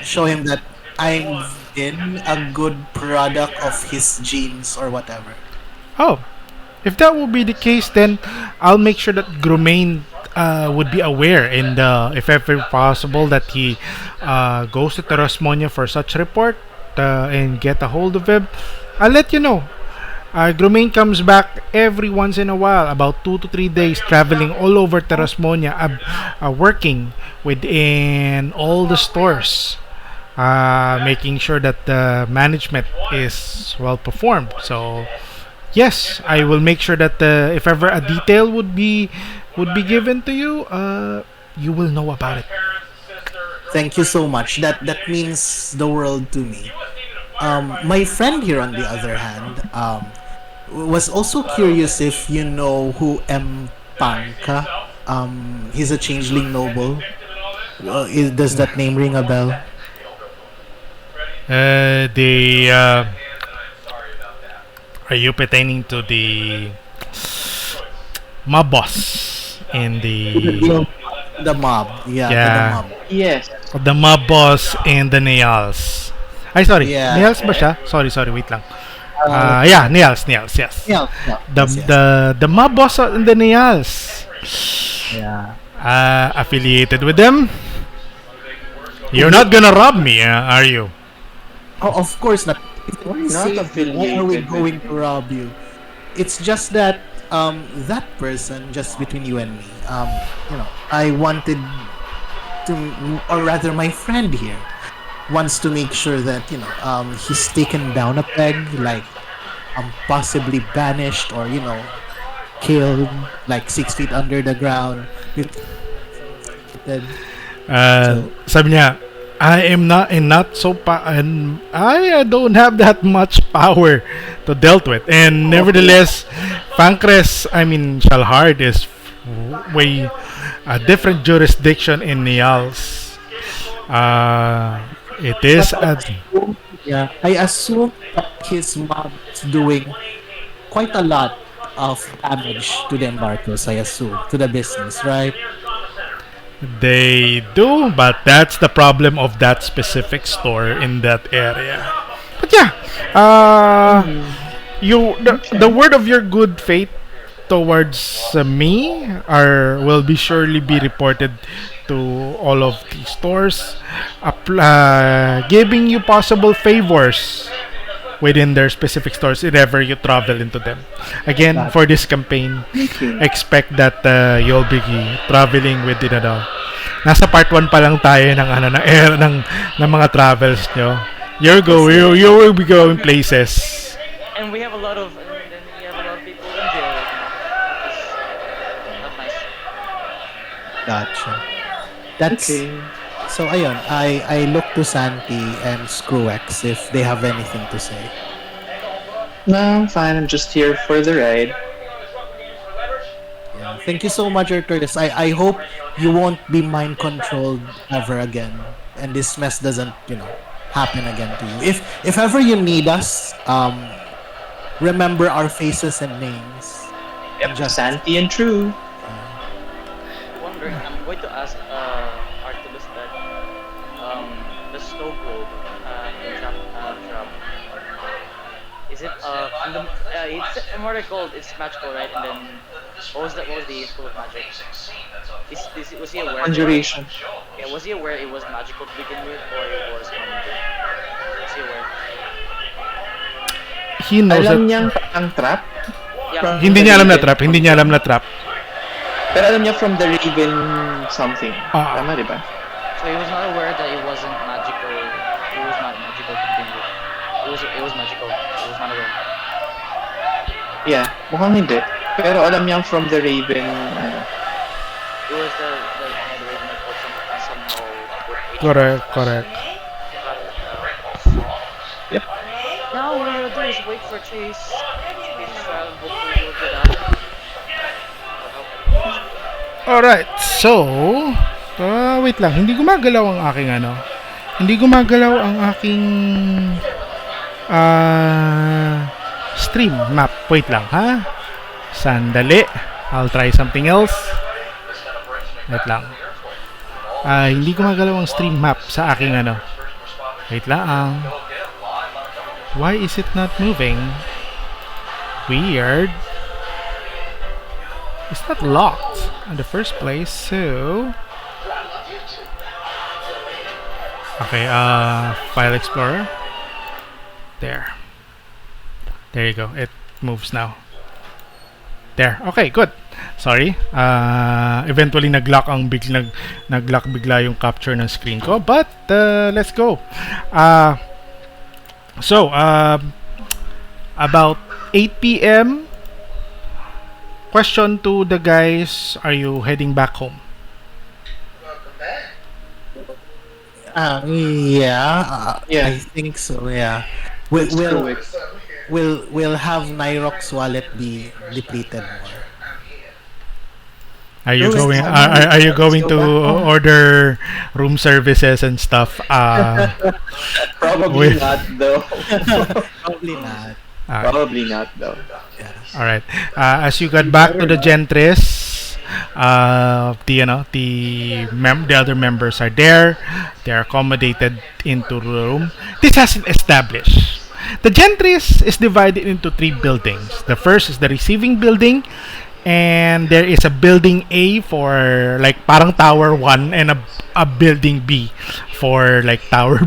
show him that I've been a good product of his genes or whatever. Oh, if that will be the case, then I'll make sure that Gromain would be aware, and if ever possible, that he goes to Terrasmonia for such report and get a hold of him. I'll let you know. Gromain comes back every once in a while, about 2 to 3 days, traveling all over Terrasmonia, working within all the stores, making sure that the management is well performed. So yes, I will make sure that if ever a detail would be given to you, you will know about it. Thank you so much. That means the world to me. My friend here, on the other hand, was also curious if you know who M. Panka. He's a changeling noble. Does that name ring a bell? The are you pertaining to the mob boss in the To the mob. Yeah, to the yeah mob. Yes. the mob boss and the nails? Ay, sorry. Yeah. Nails ba siya? Sorry, wait lang. Let me Yeah, check. nails, yes. Yeah, yeah, The yes, yes. the mob boss and the nails. Yeah. Affiliated with them? You're not gonna rob me, are you? Oh, of course not. Why If not we save you, why are we affiliated with going to rob you? It's just that that person, just between you and me, I wanted to, or rather, my friend here wants to make sure that he's taken down a peg, like possibly banished or killed, like 6 feet under the ground. So Sabi niya, I am not and not so and I don't have that much power to dealt with. And nevertheless, Pancres, I mean Shalhard is way a different jurisdiction in Nials. It is a yeah, I assume that his mob is doing quite a lot of damage to the embargoes. I assume to the business, right? they do, but that's the problem of that specific store in that area. But yeah, the word of your good faith towards me will be surely be reported to all of the stores, giving you possible favors within their specific stores if ever you travel into them. Again, for this campaign, expect that you'll be traveling with nasa part 1 pa lang tayo ng ng mga travels nyo. You will be going places. And we have a lot of and then we have a lot of people in jail right now. It's not nice. Gotcha. That's Okay. so. Ayun, I look to Santi and Screwex if they have anything to say. No, I'm fine. I'm just here for the ride. Yeah. Thank you so much, Arturus. I hope you won't be mind controlled ever again, and this mess doesn't happen again to you. If ever you need us, remember our faces and names. Yep, just Santi and True. Wondering, I'm going to ask Artemis that the snow globe trap is it it's from what I called it's magical, right? And then what was the school of magic? Was he aware? Conjuration. Yeah, was he aware it was magical to begin with, or it was was he aware? He knows Alam that niyang ang trap. Yeah. hindi niya alam na trap, hindi niya alam na trap. Pero alam niya from the Raven something. Ah. Tama, di ba? So he was not aware that it wasn't magical. It was not magical to begin with. It was magical. He was not aware. Yeah, mukhang hindi. Pero alam niyang from the Raven, It was the Raven that also somehow put Correct. Yep. Now what we're gonna do is wait for Chase. Hopefully we'll get out. Alright, so wait lang, hindi gumagalaw ang aking Hindi gumagalaw ang aking stream map. Wait lang, ha? Sandali. I'll try something else. Wait lang. Hindi gumagalaw ang stream map sa aking Wait lang. Why is it not moving? Weird. It's not locked in the first place, so okay, File Explorer. There you go. It moves now. There. Okay, good. Sorry. Eventually nag-lock bigla yung capture ng screen ko, but let's go. So, about 8 p.m. Question to the guys, are you heading back home? Yeah, Yeah. I think so. Yeah, we'll have NYROC's wallet be depleted more. Are you Ruins going? memory. Are you Let's going go to back home. order room services and stuff? Probably With not though. Probably not. uh, Probably not though. Yeah. all right. As you got You back to better the not. Gentris, the other members are there. They are accommodated into the room. This has been established. The Gentris is divided into three buildings. The first is the receiving building, and there is a building A for like parang tower 1 and a building B for like tower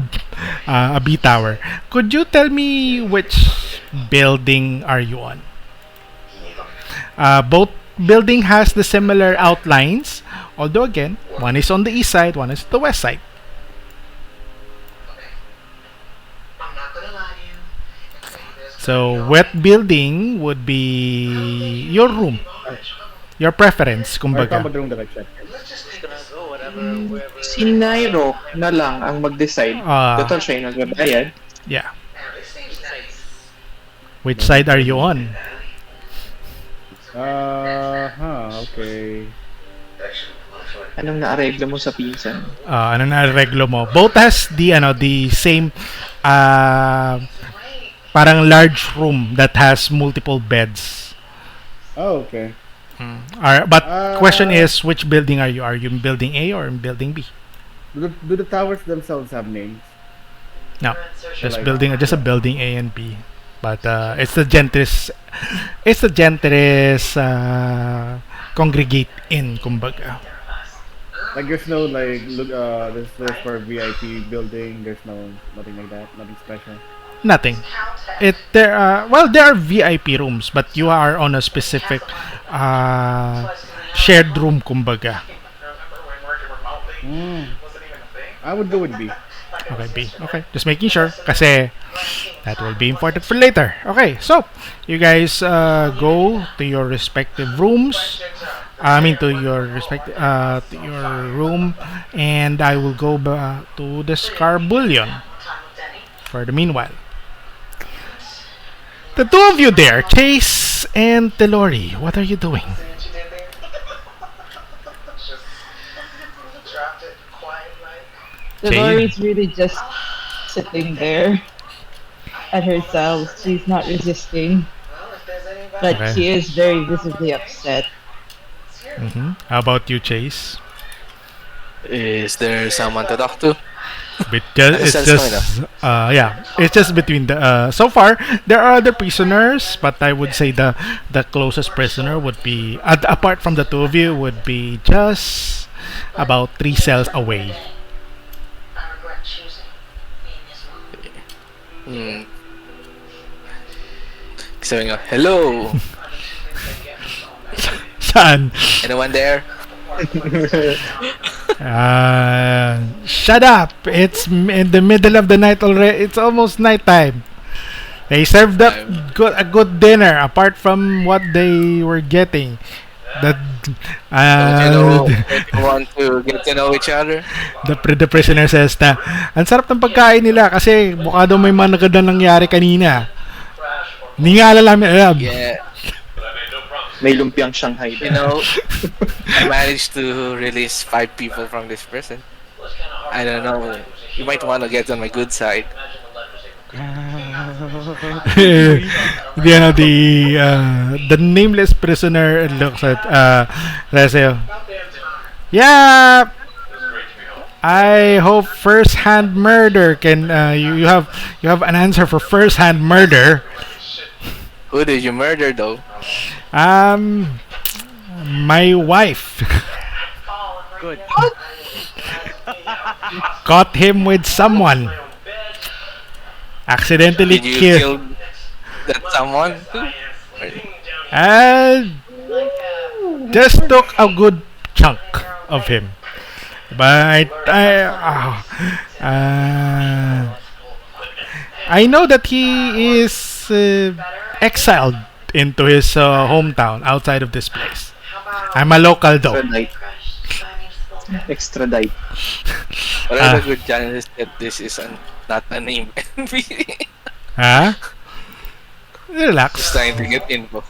a B tower. Could you tell me which building are you on? Both building has the similar outlines, although again, one is on the east side, one is the west side. I'm not gonna lie to you and say there's gonna So, be wet building would be your room, your preference, Or come kumbaga. with the room that I checked. let's just Just gonna go whatever, Mm, wherever. si NYROC na lang ang mag-decide. Uh, Total siya yung nagbabayad. yeah. Man, this seems nice. Which side are you on? Okay. Anong naareglo mo sa pinsan? Ano na reglo mo? Both has the same parang large room that has multiple beds. Oh, okay. But question Uh, is, which building are you? Are you in building A or in building B? do the towers themselves have names? No, just Like- just a building A and B. But it's the Gentris. It's the Gentris congregate in, kumbaga. Like there's no like there's for VIP building. There's nothing like that. Nothing special. Nothing. There are VIP rooms, but you are on a specific shared room, kumbaga. Remember when working remotely wasn't even a thing? I would go with B. Okay, B. Okay, just making sure, kasi that will be important for later. Okay, so you guys go to your respective rooms. I mean, to your to your room, and I will go to the Scarbullion for the meanwhile. The two of you there, Chase and Tellori, what are you doing? See what you did there? Just dropped it quiet like. The Jane? Lori's really just sitting there at herself. She's not resisting, Well, if there's anybody but Okay. she is very visibly upset. How about you, Chase? Is there someone to talk to? It's That's just yeah, it's just between the so far there are other prisoners, but I would say the closest prisoner would be apart from the two of you would be just about 3 cells away. I regret choosing being this one. Hmm. Sabi nga, hello! Saan? Anyone there? Shut up! It's in the middle of the night already. It's almost nighttime. They served up a good dinner apart from what they were getting. That Don't you know if you want to get to know each other? the prisoner says na ang sarap ng pagkain nila kasi mukha daw may mga naganda nangyari kanina. Hindi nga alam. Yeah, May lumpiang Shanghai you din. know, I managed to release 5 people from this prison. I don't know, you might want to get on my good side. The nameless prisoner looks at says, yeah, I hope first-hand murder can you have an answer for first-hand murder. Who did you murder though? My wife Good. caught him with someone. Accidentally Did you killed. kill that someone too? And just took a good chunk of him. But I know that he is exiled into his hometown outside of this place. I'm a local though. Extradite. What are the good chances that this is not a name NPC? Huh? Just Relax. trying to get info.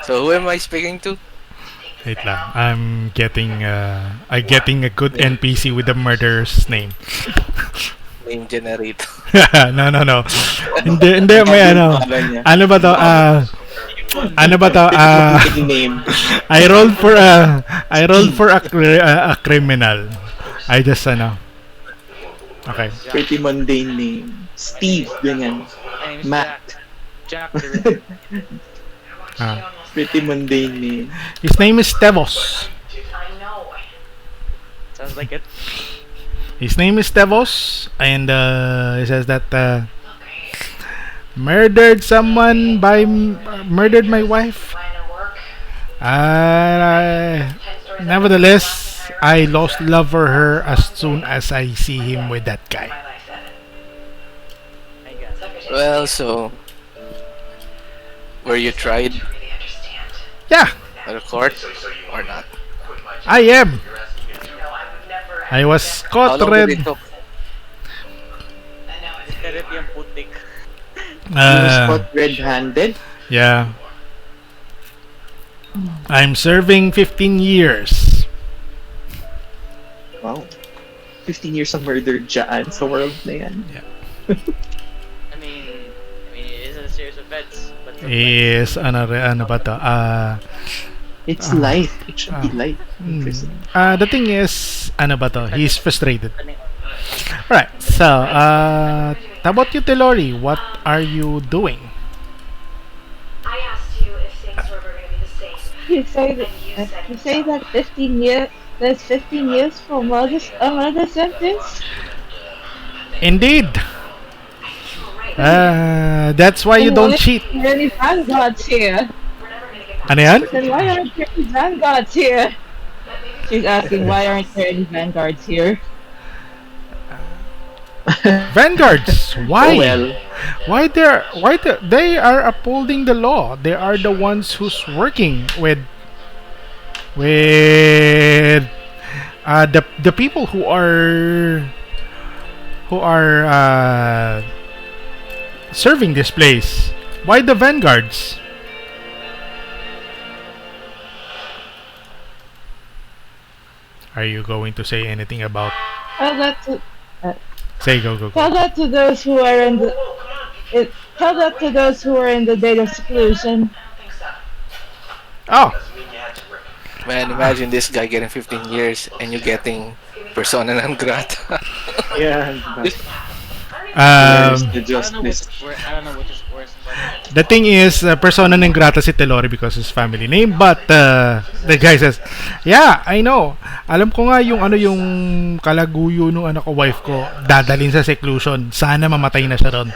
So who am I speaking to? Wait lang. I'm getting a good Name, NPC with the murderer's name. name generator. No, no, no. Hindi, may Ano yung ano. pangalan niya? Ano ba to? Ano ba to? Pretty name. I rolled for a criminal. I just Okay. Pretty mundane name. Steve, ganyan. My name is Matt. Jack the Ripper. Ah. Pretty mundane name. His name is Tevos. Sounds like it. His name is Tevos, and he says that murdered my wife. Nevertheless, I lost love for her as soon as I see him with that guy. I guess. Well, so were you tried Yeah, at a court or not? I am. I was How caught long did it red. took? Therapy ang putik. He was Uh, caught red-handed. yeah. I'm serving 15 years. Wow. 15 years of murder dyan sa world na yan. It is a serious offense, but Is ano ba to? It's life. It should be life. The thing is, ano ba to? He's frustrated. Alright, so, how about you, Telori? What are you doing? You say that 15 years. That's 15 years for murder sentence. Indeed. That's why you Then don't why cheat. aren't there any vanguards here? Ano yan? Then why aren't there any vanguards here? She's asking why aren't there any vanguards here? Vanguards. Why? Oh well. They are upholding the law. They are the ones who's working with the people who are serving this place. Why the vanguards? Are you going to say anything about? Tell that to Say go. tell that to those who are in the tell that to those who are in the date of seclusion. Oh, Man, imagine this guy getting 15 years and you getting persona non grata. Yeah. Where's um, the justice? I don't know which is worse. But the thing is, persona non grata si Telori because his family name. But the guy says, "Yeah, I know. Alam ko nga yung kalaguyo nung anak ko, wife ko, dadalhin sa seclusion. Sana mamatay na siya ron."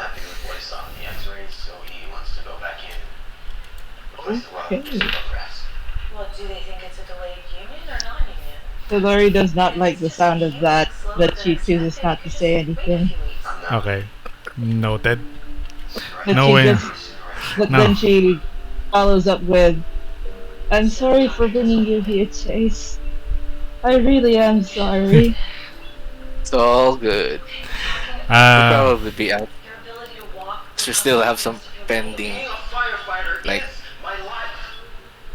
Tellori does not like the sound of that, but she chooses not to say anything. Okay, noted. But No she way. but No. then she follows up with, "I'm sorry for bringing you here, Chase. I really am sorry." It's all good. We'll probably be out. We still have some pending, like,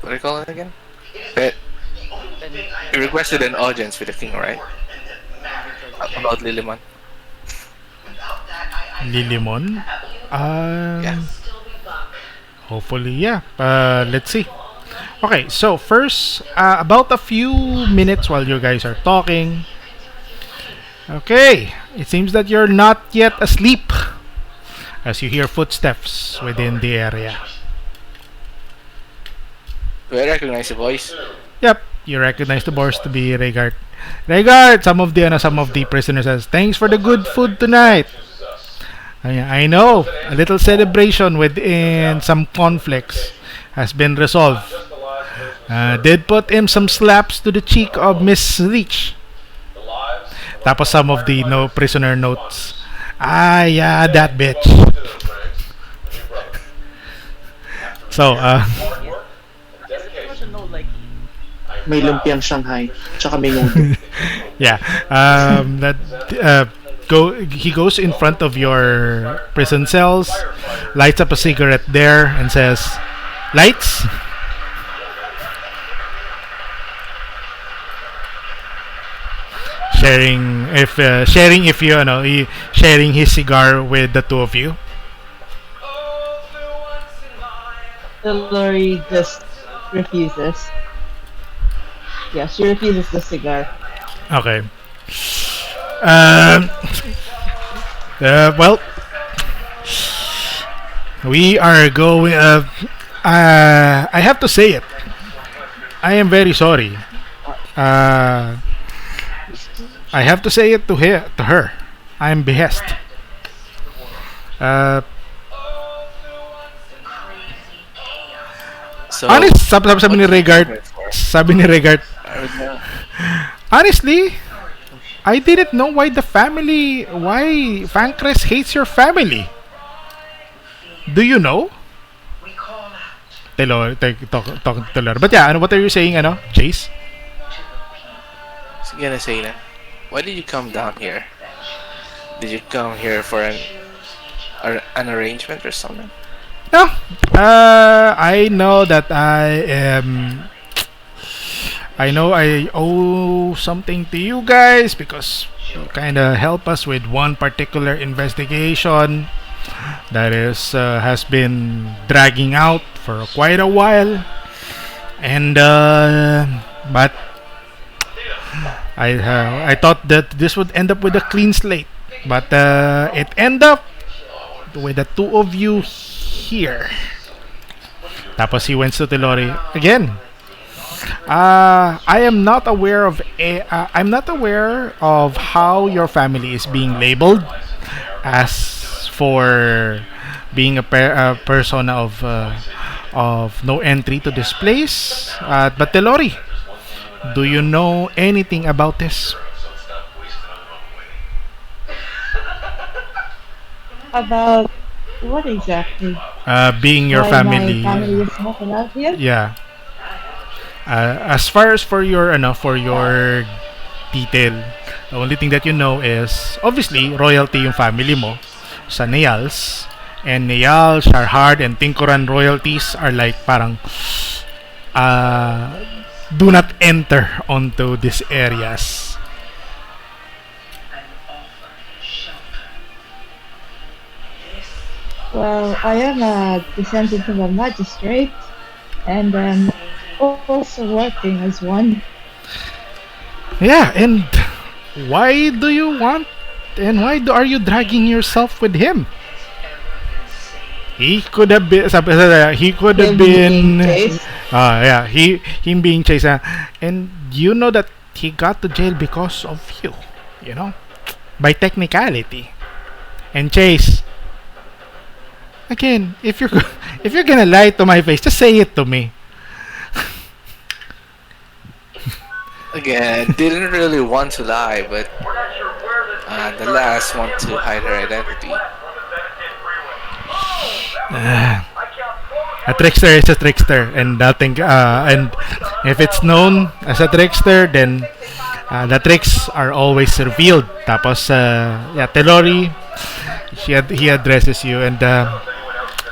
what do you call it again? Pe- you requested an audience with the king, right? About Lilimon. Lilimon? Yeah. Hopefully, yeah. Let's see. Okay, so first, about a few minutes while you guys are talking. Okay, it seems that you're not yet asleep as you hear footsteps within the area. Do I recognize the voice? Yep, you recognize the boss to be Regard. Regard, some of the prisoners says, "Thanks for the good food tonight." I know, a little celebration within some conflicts has been resolved. Did put him some slaps to the cheek of Miss Leech. Tapos some of the prisoner notes. Ah, yeah, that bitch. So, May lumpiang Shanghai. Tsaka may noodle. yeah, he goes in front of your prison cells, lights up a cigarette there, and says, "Lights." sharing if you know sharing his cigar with the two of you. Tellori just refuses. Yeah, she refuses the cigar. Okay. Um. Well, we are going. I have to say it. I am very sorry. Uh, I have to say it to her. To her, I am behest. Uh, So, honest, sabi what ni did you come Regard, here for? sabi ni Regard, Uh, honestly, I didn't know why Fancrest hates your family. Do you know? Talking to Lord. But yeah, what are you saying, Chase? I was gonna say that. Why did you come down here? Did you come here for an arrangement or something? No. I know that I know I owe something to you guys because you kind of help us with one particular investigation that has been dragging out for quite a while, and but I thought that this would end up with a clean slate, but it ended up with the two of you here. Tapos he went to Tellori again. I'm not aware of how your family is being labeled as for being a person of no entry to this place. But Tellori, do you know anything about this? About what exactly? Being your Why family. my family is not allowed here? Yeah. As far as for your detail, the only thing that you know is obviously royalty yung family mo sa Neals, and Neal, Sharhard, and Tincorran royalties are like parang do not enter onto these areas. Well, I am a descendant of a magistrate, and also working as one. Yeah, and why do you want and are you dragging yourself with him? He could have been he could have Him being been chased. yeah, him being chased, and you know that he got to jail because of you, you know, by technicality. And Chase, again, if you're if you're gonna lie to my face, just say it to me. Again, didn't really want to lie, but the last want to hide her identity. A trickster is a trickster, and nothing. And if it's known as a trickster, then the tricks are always revealed. Tapos, yeah, Tellori, he addresses you, and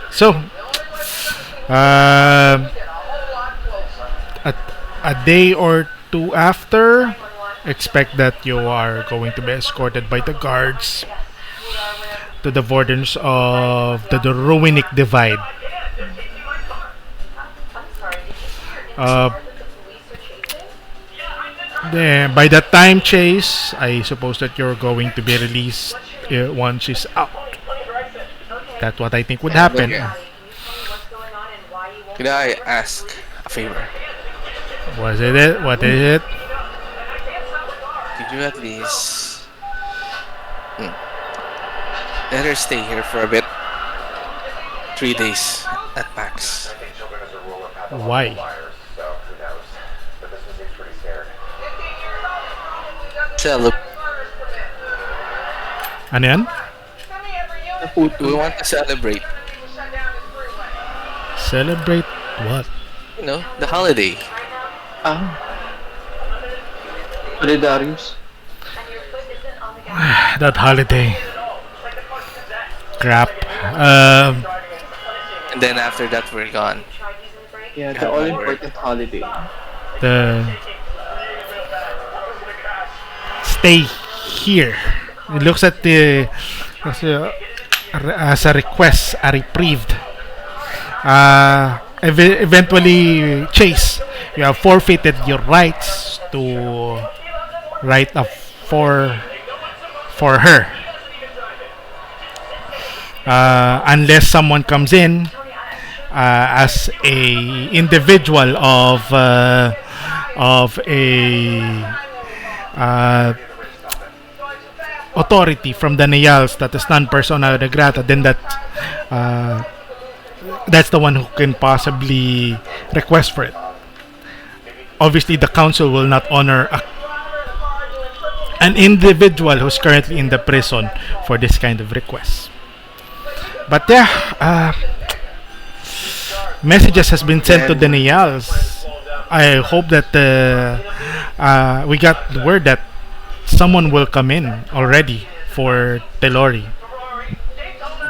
so, a, a day or two after, expect that you are going to be escorted by the guards to the borders of the Ruinic Divide. Uh, then by that time, Chase, I suppose that you're going to be released once she's out. That's what I think would happen. Okay. Could I ask a favor? Was it it? What is it? Could you at least let her stay here for a bit? 3 days at max. Why? So, look, Ano yan? we want to celebrate, Celebrate what? you know, the holiday. Ah, Solidarius. That holiday. Crap. And then after that, we're gone. Yeah, the all-important holiday. The stay here. He looks at the as a request, a reprieve. Eventually, Chase, you have forfeited your rights to write up for her. Unless someone comes in as a individual of a uh, authority from the Nayals that is non-persona de grata, then uh, that's the one who can possibly request for it. Obviously, the council will not honor an individual who's currently in the prison for this kind of request. But yeah, messages has been sent to the Nayals. I hope that we got the word that someone will come in already for TELLORI.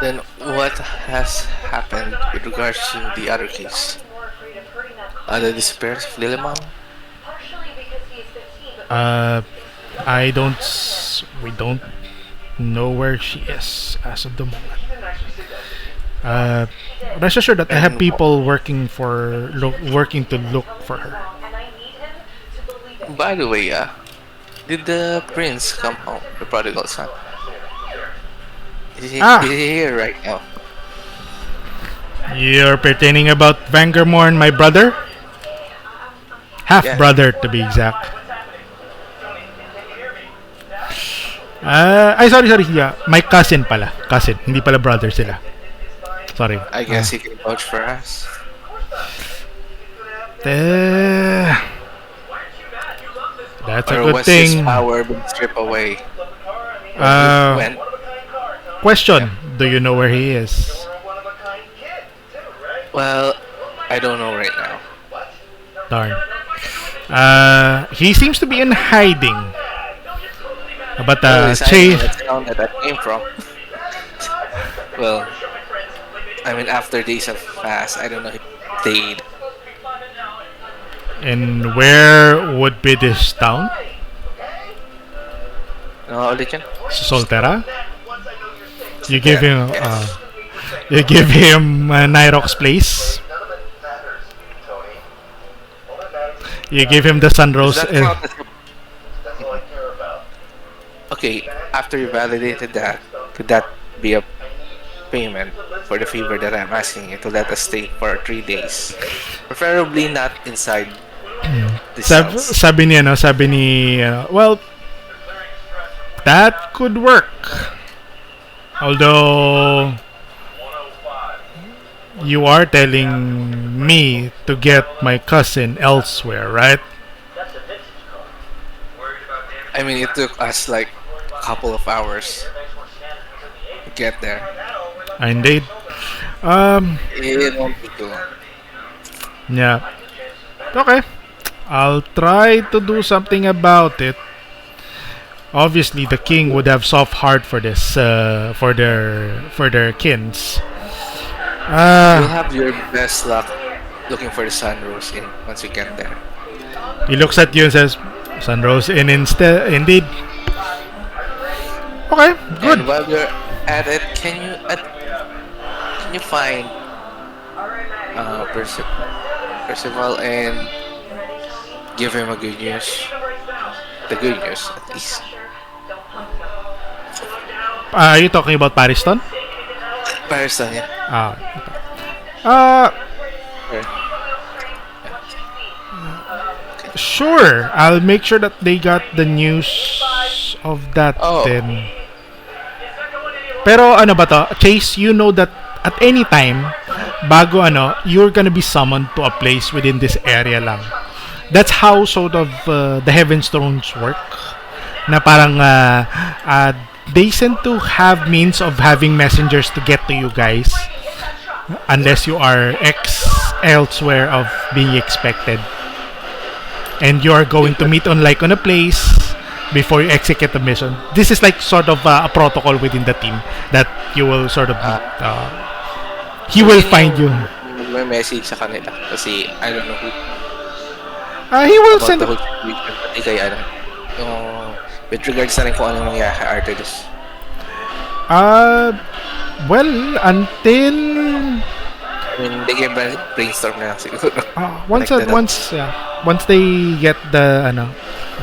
Then what has happened with regards to the other case? The disappearance of Lilimon? I don't. We don't know where she is as of the moment. Rest assured that I have people working working to look for her. By the way, did the prince come home, the prodigal son? Is he here right now? You're pertaining about VANGERMORN, my brother? Half brother to be exact. Sorry. Yeah, my cousin pala. Cousin, hindi pala brother sila. Sorry. I guess he can vouch for us. That's or a good was thing. His power been stripped away? When? Question: do you know where he is? Well, I don't know right now. Darn. He seems to be in hiding. But Chase. That's the town that I came from. Well, I mean, after days of fast, I don't know if he stayed. And where would be this town? No, ulit yun? Soltera? You give him NYROC's place. You give him the Sunrose. Okay, after you validated that, could that be a payment for the favor that I'm asking you to let us stay for 3 days? Preferably not inside this house. Sabi ni, well, that could work. Although, you are telling me to get my cousin elsewhere, right? I mean, it took us like a couple of hours to get there. Indeed. It won't be too long. Yeah. Okay. I'll try to do something about it. Obviously, the king would have soft heart for this, for their kins. You'll have your best luck looking for the Sunrose Inn once you get there. He looks at you and says, "Sunrose Inn instead, indeed." Okay, good. And while you're at it, can you find Percival and give him a good news? The good news, at least. Are you talking about Pariston? Patterson, yeah. Okay. Sure. I'll make sure that they got the news of that then. Pero ano ba to? Chase, you know that at any time, bago you're gonna be summoned to a place within this area lang. That's how sort of the Heaven's Thrones work. Na parang they tend to have means of having messengers to get to you guys unless you are elsewhere of being expected. And you are going to meet on a place before you execute the mission. This is like sort of a protocol within the team that you will sort of meet. He will find you. May message sa kanila kasi I don't know who. He will send. The whole situation, pati kay yung With regards na rin kung ano nangyari kay Artemis. Uh, well, until I mean, they can brainstorm na lang siguro. once Connected. once they get the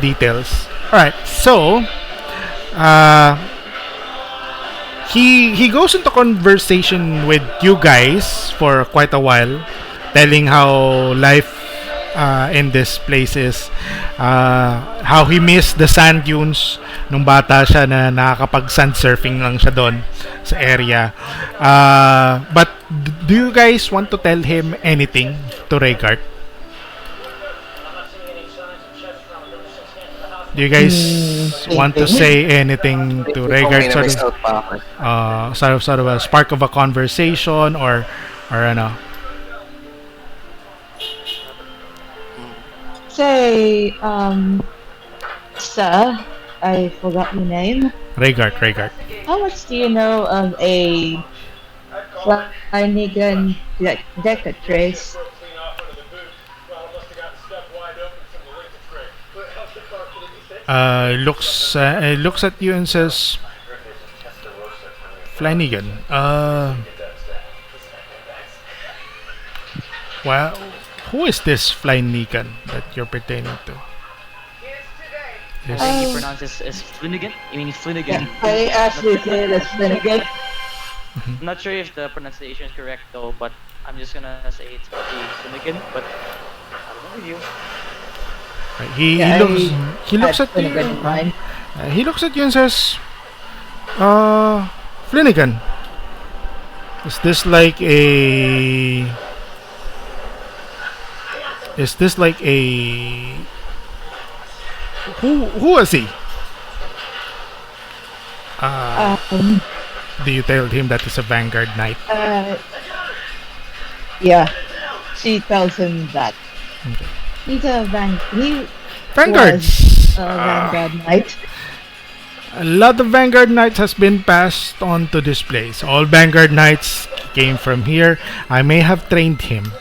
details. All right. So, uh, he goes into conversation with you guys for quite a while, telling how life in this place is, how he missed the sand dunes nung bata siya na nakakapag sand surfing lang siya doon sa area. But do you guys want to tell him anything to Rhaegar? Do you guys want to say anything to Rhaegar? Sort of a spark of a conversation or ano? Say, sir, I forgot your name. Rhaegar. How much do you know of a Flanagan Decatrice? Looks at you and says, Flanagan. Well, who is this Flanagan that you're pertaining to? I think he pronounces as Flanagan. You mean Flanagan? I actually say that's Flanagan. I'm not sure if the pronunciation is correct though, but I'm just gonna say it's probably Flanagan. But I don't know with you. He looks at you. He looks at you and says, Flanagan. Is this like a? Is this like a? Who is he? Do you tell him that he's a Vanguard Knight? Yeah, she tells him that. Okay. He's a Vanguard. Was a Vanguard Knight. A lot of Vanguard Knights has been passed on to this place. All Vanguard Knights came from here. I may have trained him.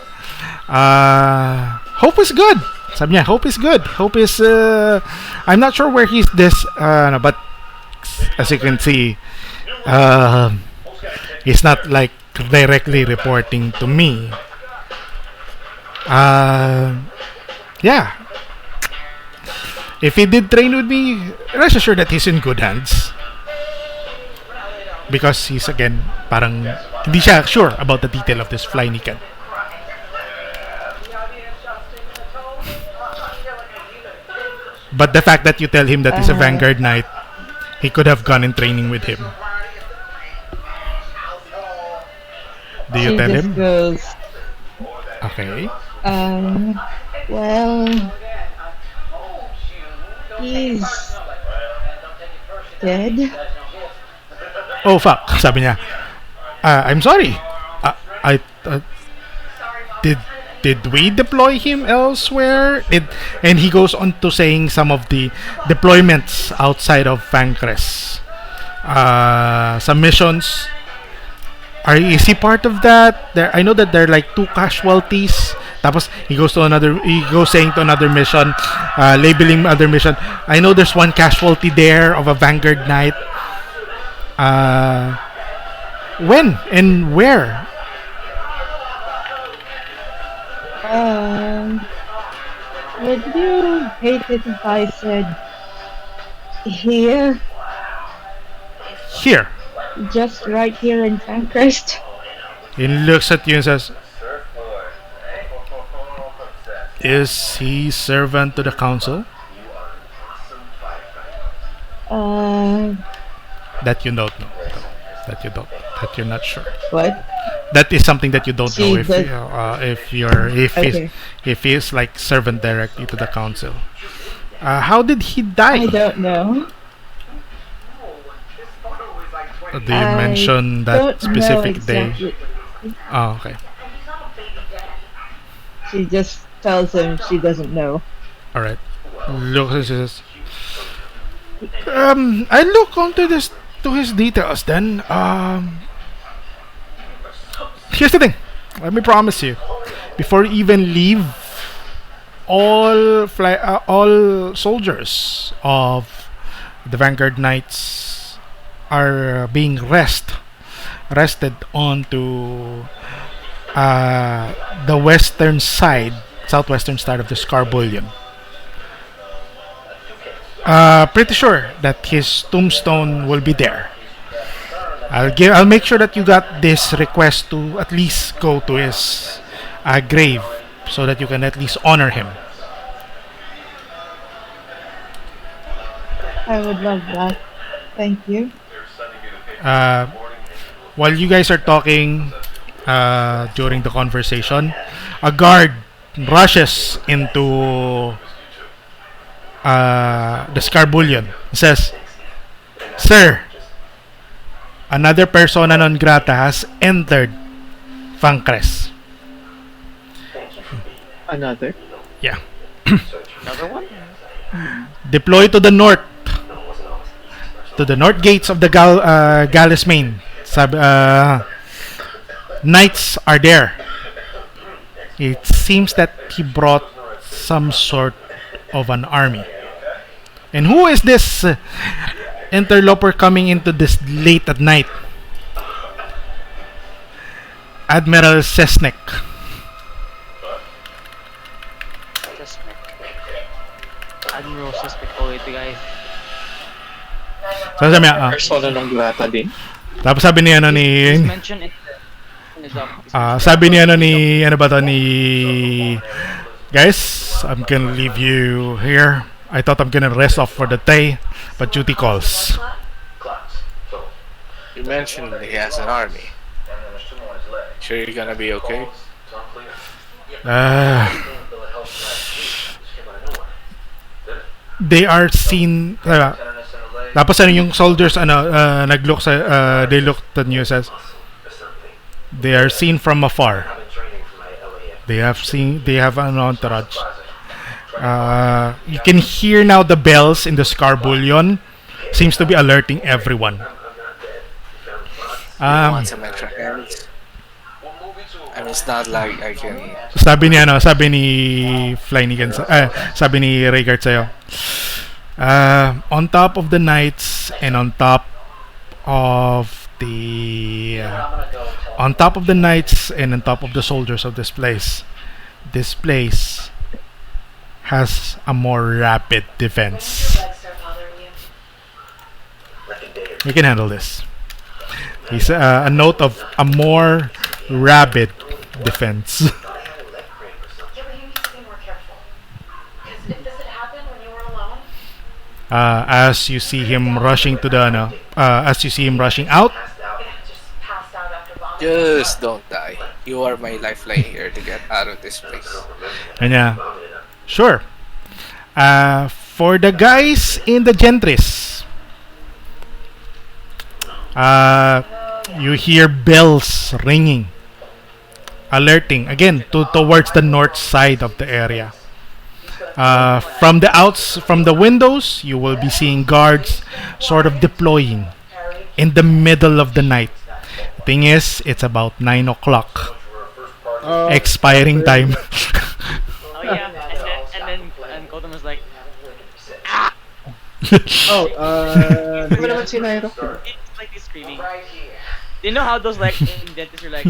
Hope is good. Sabi niya, Hope is good. Hope is, I'm not sure where he's this, but as you can see, he's not like directly reporting to me. Yeah. If he did train with me, rest assured that he's in good hands. Because he's again, parang hindi siya sure about the detail of this Flanagan. But the fact that you tell him that he's a Vanguard Knight, he could have gone in training with him. Do you tell him? Goes, Okay. well, he's dead. Oh fuck, sabi niya. I'm sorry. Did we deploy him elsewhere? And he goes on to saying some of the deployments outside of Vancrest. Some missions. Is he part of that? I know that there are like 2 casualties. Tapos he goes saying to another mission, labeling other mission. I know there's 1 casualty there of a Vanguard Knight. When and where? Would you hate it if I said here? Here. Just right here in Fancrest? He looks at you and says, is he servant to the council? That you don't know. That you're not sure. What? That is something that you don't know Okay. if he is like servant directly to the council. How did he die? I don't know. Do you mention that specific day? Exactly. Oh, okay. She just tells him she doesn't know. All right. Look, he says, I look onto this to his details. Then, here's the thing. Let me promise you, before you even leave, all soldiers of The Vanguard Knights are being rested onto the western side, southwestern side of the Scarbullion. Pretty sure that his tombstone will be there. I'll make sure that you got this request to at least go to his grave so that you can at least honor him. I would love that. Thank you. Uh, while you guys are talking during the conversation, a guard rushes into the Scarbullion. He says, "Sir, another persona non grata has entered Fancres." Another? Yeah. Another one? Deploy to the north. To the north gates of the Gallus Main. Knights are there. It seems that he brought some sort of an army. And who is this interloper coming into this late at night? Admiral Sesnek. Suspect. Admiral Suspect. Oh, ito guys. So, sabi niya, Persona non grata din. tapos sabi niya ano He's ni mentioned in his sabi niya ano ni ano ba to ni guys, I'm gonna leave you here. I thought I'm gonna rest off for the day, but duty calls. You mentioned that he has an army. Sure you're gonna be okay? They are seen tapos ano yung soldiers naglook sa they looked at you says they are seen from afar. They have an entourage. You can hear now the bells in the Scarbullion seems to be alerting everyone. Want some extra hands? I mean, it's not like I can... Sabi ni Flanagan, sabi ni Rhaegar sa'yo, on top of the knights and on top of the knights and on top of the soldiers of this place has a more rapid defense. We can handle this. He's a note of a more rapid defense. Yeah, but you need to be more careful. Because if this had happened when you were alone, as you see him rushing to the as you see him rushing out, just passed out after vomiting. Just don't die. You are my lifeline here to get out of this place. and sure. For the guys in the Gentries, you hear bells ringing, alerting again towards the north side of the area. From the windows, you will be seeing guards sort of deploying in the middle of the night. The thing is, it's about 9 o'clock, expiring time. Oh yeah, and Colton was like, Di ba naman si NYROC? it's like he's screaming. You know how those like in dentists are like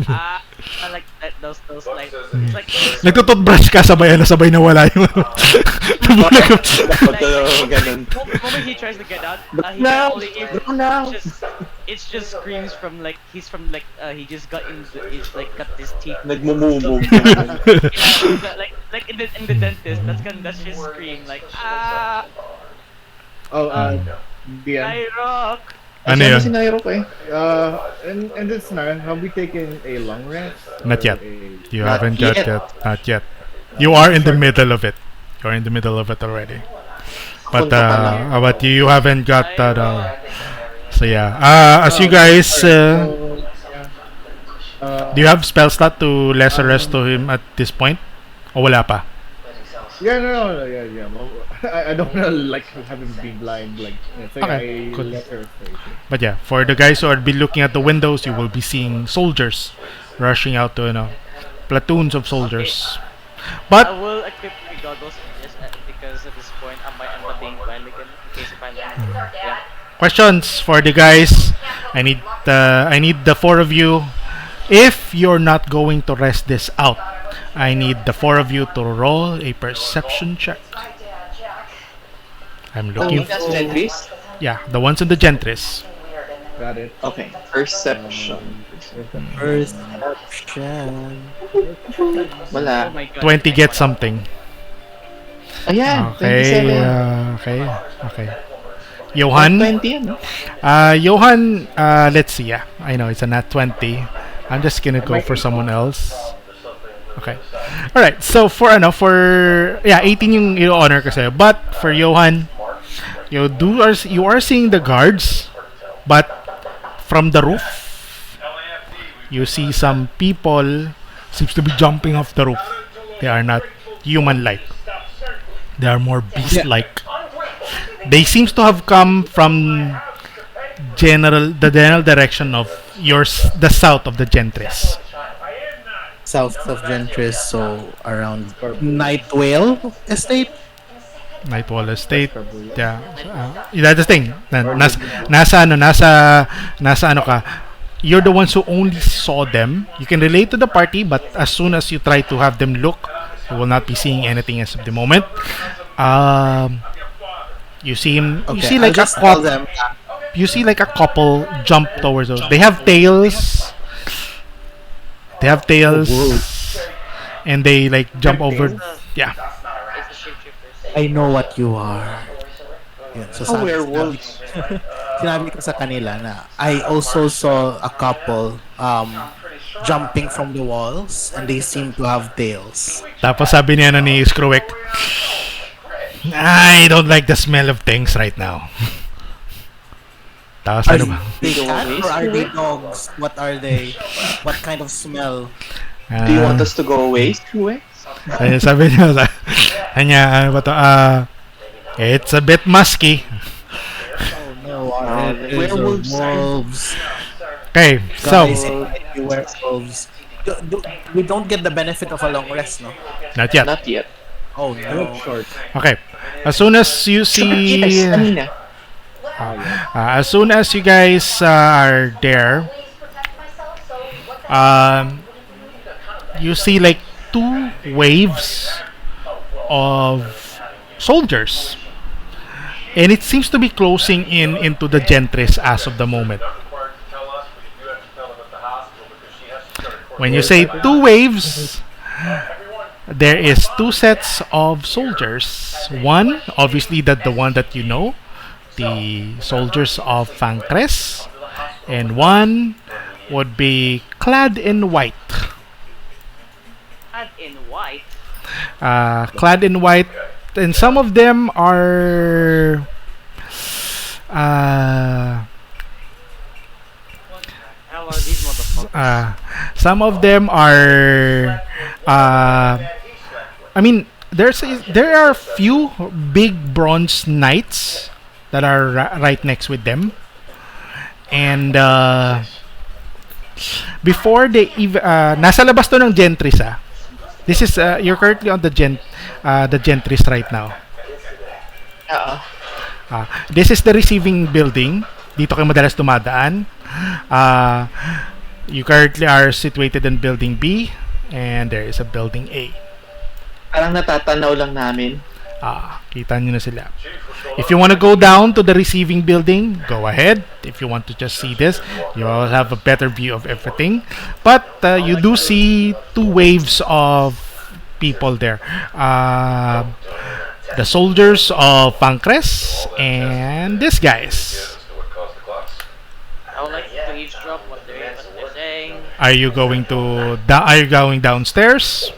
like that, those like it's like Nagtututbrush ka, sabay nawala yung nabulag. Ganun. the moment he tries to get out, he Now! can only Now! it's just screams from like he just got he's like cut his teeth. Nagmumumog. like in the dentist, that's just scream like DM. NYROC. Ano Kasama yun? si NYROC eh. In this scenario, have we taken a long rest? Not Or yet. a- You Not haven't got yet. yet. Not yet. You are in the middle of it. You're in the middle of it already. But you haven't got that. So yeah. As you guys, do you have spell slot to lesser rest to him at this point? O wala pa? Yeah, no, yeah. Well, I don't wanna like have him be blind, like so Okay, I cool. let her stay. But yeah, for the guys who are be looking at the windows, you will be seeing soldiers rushing out to platoons of soldiers. I But will equip my goggles just because at this point I'm being blind again in case if I'm yeah. Questions for the guys. I need the four of you. If you're not going to rest this out, I need the four of you to roll a perception check. I'm Only looking. that's Gentries? Yeah, the ones in the gentries. Got it. Okay. Perception. Perception. Wala. Oh my god. 20 get something. Ayan, Okay, 27. okay. Johan? 20 yan, no? Johan, let's see. Yeah, I know it's a nat 20. I'm just gonna go for someone else. Okay. Alright, so for 18 yung i-honor kasi. But for Johan, you are seeing the guards, but from the roof, you see some people seems to be jumping off the roof. They are not human-like. They are more beast-like. They seems to have come from the general direction of the south of the Gentries. South of Gentris, so around Night Whale Estate. Nightwall Estate. Yeah. That's the thing. Nasa ano ka. You're the ones who only saw them. You can relate to the party, but as soon as you try to have them look, you will not be seeing anything as of the moment. You see him. Okay, You see I'll like a just tell couple. them. You see like a couple jump towards us. They have tails. They have tails, and they like jump over. Yeah. It's the shapeshifters. I know what you are. Yun, so Oh, werewolves. sinabi ko sa kanila na I also saw a couple jumping from the walls and they seem to have tails. Tapos sabi niya ni Screwick, I don't like the smell of things right now. Tapos Are ano ba? they cats or are they dogs? What are they? What kind of smell? Do you want us to go away, Screw? Sabi niya, ano ba to? It's a bit musky. No, werewolves. wolves. Okay, so, Guys, it might be werewolves. We don't get the benefit of a long rest, no? not yet. Not yet. Oh I look no. short. Okay, as soon as you see, Kanina. as soon as you guys are there, you see like two waves of soldiers, and it seems to be closing in into the gentries as of the moment. When you say two waves, there is two sets of soldiers. One, obviously, the one that you know, the soldiers of Fancres, and one would be clad in white. And in white. Clad in white, and some of them are How are these motherfuckers? some of them are I mean there are few big bronze knights that are right next with them, and before they nasa labas to ng gentries. This is you're currently on the gentries right now. This is the receiving building. Dito kayo madalas dumadaan. You currently are situated in building B, and there is a building A. Parang natatanaw lang namin. Kita nyo na sila. If you want to go down to the receiving building, go ahead. If you want to just see this, you will have a better view of everything. But you do see two waves of people there. The soldiers of Pancres and these guys. I would like to eavesdrop what they're saying. Are you going downstairs?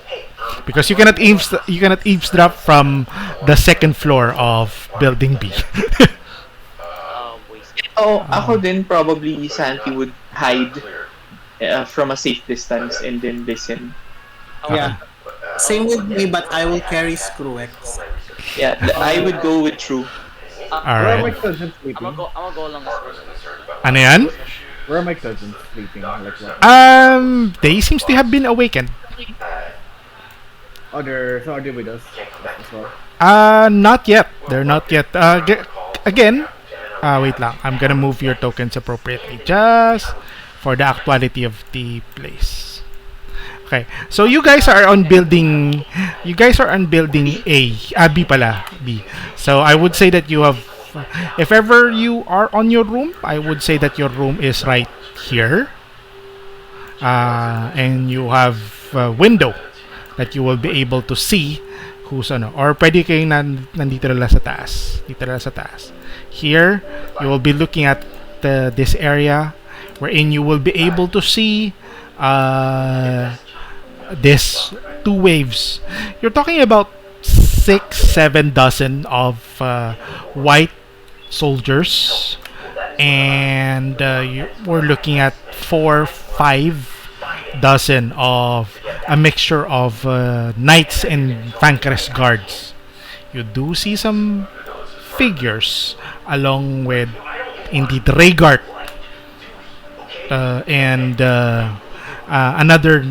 Because you cannot eavesdrop from the second floor of building B. Oh, ako din probably Santi would hide from a safe distance and then listen. Yeah. Same with me, but I will carry Screwex. Yeah, I would go with True. Where are my Alright. cousins sleeping? I'm gonna go along as well. Ano yan? Where are my cousins sleeping? Like what? They seems to have been awakened. are they with us as well? Not yet. They're not yet. Again, wait lang. I'm gonna move your tokens appropriately just for the actuality of the place. Okay. So you guys are on building. You guys are on building A. B pala. B. So I would say that you have. If ever you are on your room, I would say that your room is right here. And you have a window that you will be able to see who's ano. Or pwede kayong nandito lang sa taas. Dito lang sa taas. Here, you will be looking at this area wherein you will be able to see this two waves. You're talking about 6-7 dozen of white soldiers, and we're looking at 4-5 dozen of a mixture of knights and Vanquerest guards. You do see some figures along with indeed Rhaegar and another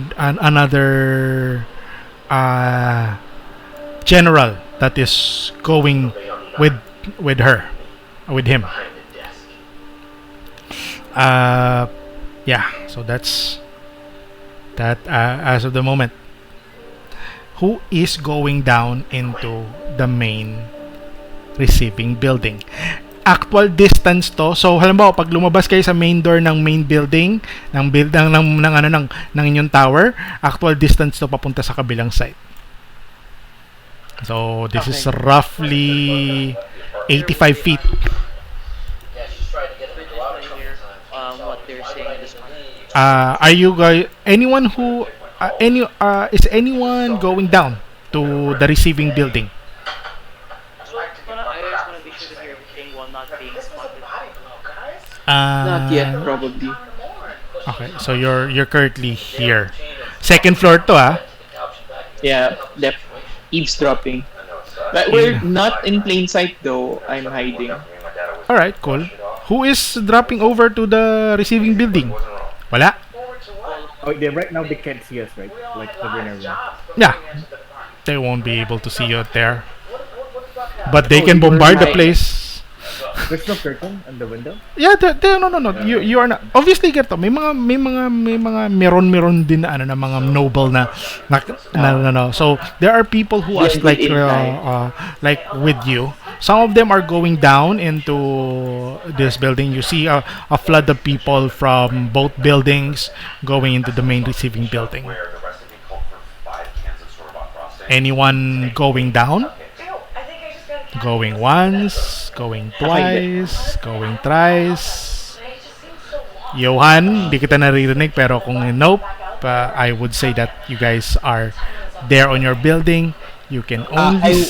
general that is going with her, with him. Yeah, so that's that as of the moment. Who is going down into the main receiving building? Actual distance to. So halimbawa pag lumabas kayo sa main door ng main building ng inyong tower, actual distance to papunta sa kabilang side. So this is roughly 85 feet. What they're saying at this point. Are you guys anyone who is anyone going down to the receiving building? So, I just wanna be sure to hear everything while not being spotted. Not yet, probably. Okay, so you're currently here. Second floor to Yeah, eavesdropping. But we're not in plain sight though. I'm hiding. All right, cool. Who is dropping over to the receiving building? Wala. Oh, right now they can't see us, right? Like the winner room. Yeah, they won't be able to see you out there, but they can bombard the place. There's no curtain on the window. Yeah, no. You are not. Obviously, ganito. May mga meron din na ano na mga noble na. So there are people who are like with you. Some of them are going down into this building. You see a flood of people from both buildings going into the main receiving building. Anyone going down? Going once, going twice, going thrice. Johan, di kita naririnig pero kung nope, I would say that you guys are there on your building. You can only